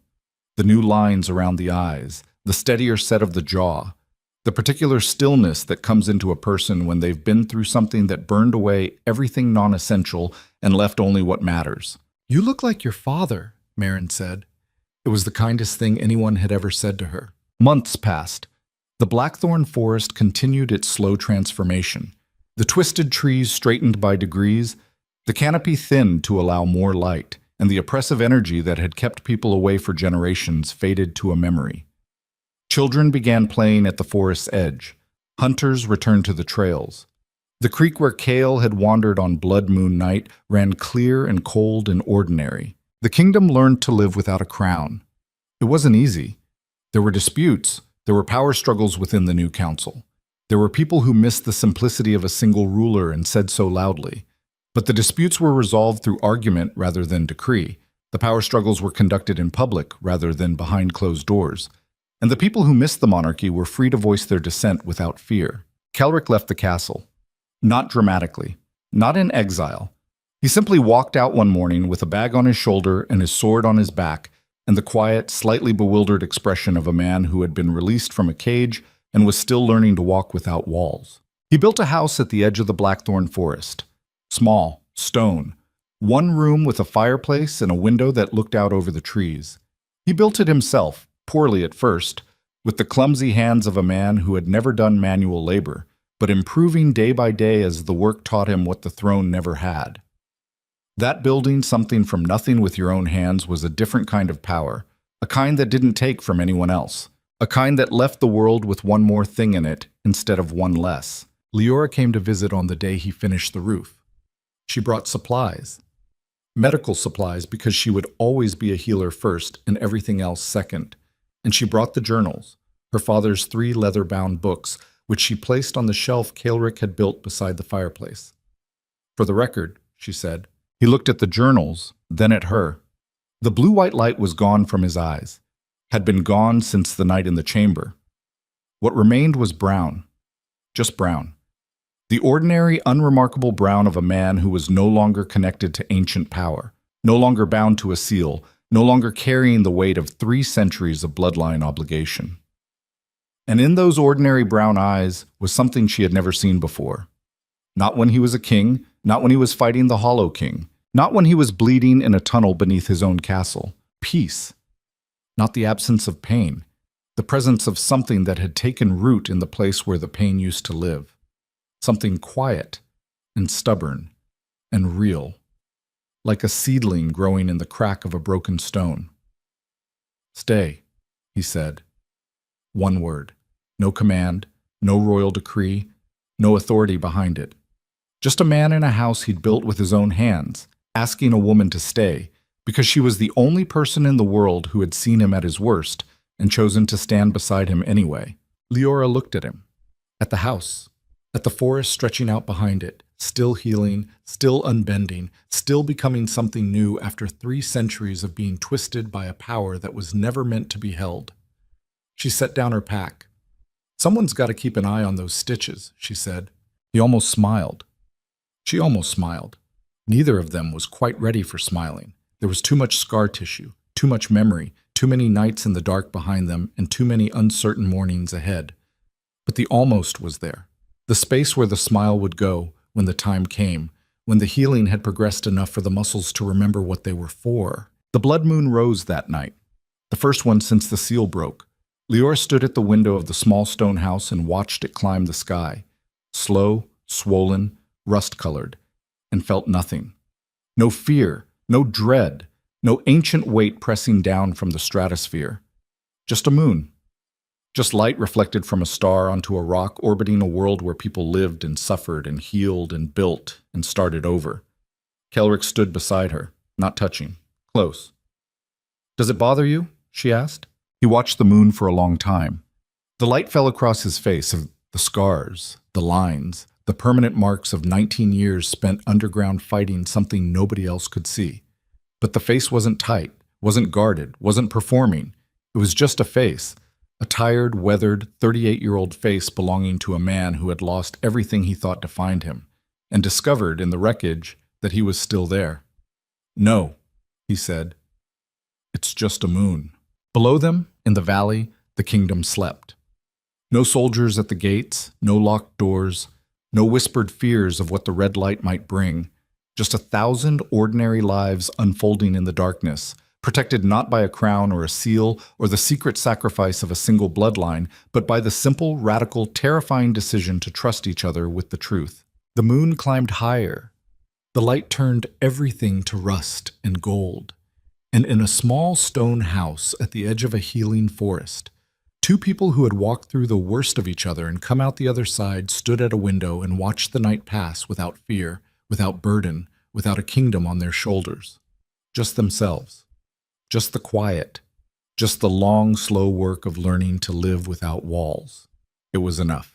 The new lines around the eyes, the steadier set of the jaw, the particular stillness that comes into a person when they've been through something that burned away everything non-essential and left only what matters. "You look like your father," Marin said. It was the kindest thing anyone had ever said to her. Months passed. The Blackthorn Forest continued its slow transformation. The twisted trees straightened by degrees, the canopy thinned to allow more light, and the oppressive energy that had kept people away for generations faded to a memory. Children began playing at the forest's edge. Hunters returned to the trails. The creek where Kael had wandered on Blood Moon night ran clear and cold and ordinary. The kingdom learned to live without a crown. It wasn't easy. There were disputes. There were power struggles within the new council. There were people who missed the simplicity of a single ruler and said so loudly. But the disputes were resolved through argument rather than decree. The power struggles were conducted in public rather than behind closed doors. And the people who missed the monarchy were free to voice their dissent without fear. Kaelric left the castle. Not dramatically. Not in exile. He simply walked out one morning with a bag on his shoulder and his sword on his back, and the quiet, slightly bewildered expression of a man who had been released from a cage and was still learning to walk without walls. He built a house at the edge of the Blackthorn Forest. Small, stone, one room with a fireplace and a window that looked out over the trees. He built it himself, poorly at first, with the clumsy hands of a man who had never done manual labor, but improving day by day as the work taught him what the throne never had. That building something from nothing with your own hands was a different kind of power, a kind that didn't take from anyone else, a kind that left the world with one more thing in it instead of one less. Leora came to visit on the day he finished the roof. She brought supplies. Medical supplies, because she would always be a healer first and everything else second. And she brought the journals, her father's 3 leather-bound books, which she placed on the shelf Kaelric had built beside the fireplace. For the record, she said. He looked at the journals, then at her. The blue-white light was gone from his eyes, had been gone since the night in the chamber. What remained was brown, just brown. The ordinary, unremarkable brown of a man who was no longer connected to ancient power, no longer bound to a seal, no longer carrying the weight of 3 centuries of bloodline obligation. And in those ordinary brown eyes was something she had never seen before. Not when he was a king, not when he was fighting the Hollow King, not when he was bleeding in a tunnel beneath his own castle. Peace. Not the absence of pain, the presence of something that had taken root in the place where the pain used to live. Something quiet and stubborn and real, like a seedling growing in the crack of a broken stone. Stay, he said. One word. No command, no royal decree, no authority behind it. Just a man in a house he'd built with his own hands, asking a woman to stay, because she was the only person in the world who had seen him at his worst and chosen to stand beside him anyway. Leora looked at him, at the house, at the forest stretching out behind it, still healing, still unbending, still becoming something new after 3 centuries of being twisted by a power that was never meant to be held. She set down her pack. Someone's got to keep an eye on those stitches, she said. He almost smiled. She almost smiled. Neither of them was quite ready for smiling. There was too much scar tissue, too much memory, too many nights in the dark behind them, and too many uncertain mornings ahead. But the almost was there. The space where the smile would go when the time came, when the healing had progressed enough for the muscles to remember what they were for. The blood moon rose that night, the first one since the seal broke. Leora stood at the window of the small stone house and watched it climb the sky, slow, swollen, rust-colored, and felt nothing. No fear, no dread, no ancient weight pressing down from the stratosphere. Just a moon. Just light reflected from a star onto a rock orbiting a world where people lived and suffered and healed and built and started over. Kaelric stood beside her, not touching, close. "Does it bother you?" she asked. He watched the moon for a long time. The light fell across his face, of the scars, the lines, the permanent marks of 19 years spent underground fighting something nobody else could see. But the face wasn't tight, wasn't guarded, wasn't performing. It was just a face. A tired, weathered, 38-year-old face belonging to a man who had lost everything he thought defined him, and discovered in the wreckage that he was still there. "No," he said. "It's just a moon." Below them, in the valley, the kingdom slept. No soldiers at the gates, no locked doors, no whispered fears of what the red light might bring. Just 1,000 ordinary lives unfolding in the darkness, protected not by a crown or a seal or the secret sacrifice of a single bloodline, but by the simple, radical, terrifying decision to trust each other with the truth. The moon climbed higher. The light turned everything to rust and gold. And in a small stone house at the edge of a healing forest, 2 people who had walked through the worst of each other and come out the other side stood at a window and watched the night pass without fear, without burden, without a kingdom on their shoulders. Just themselves. Just the quiet. Just the long, slow work of learning to live without walls. It was enough.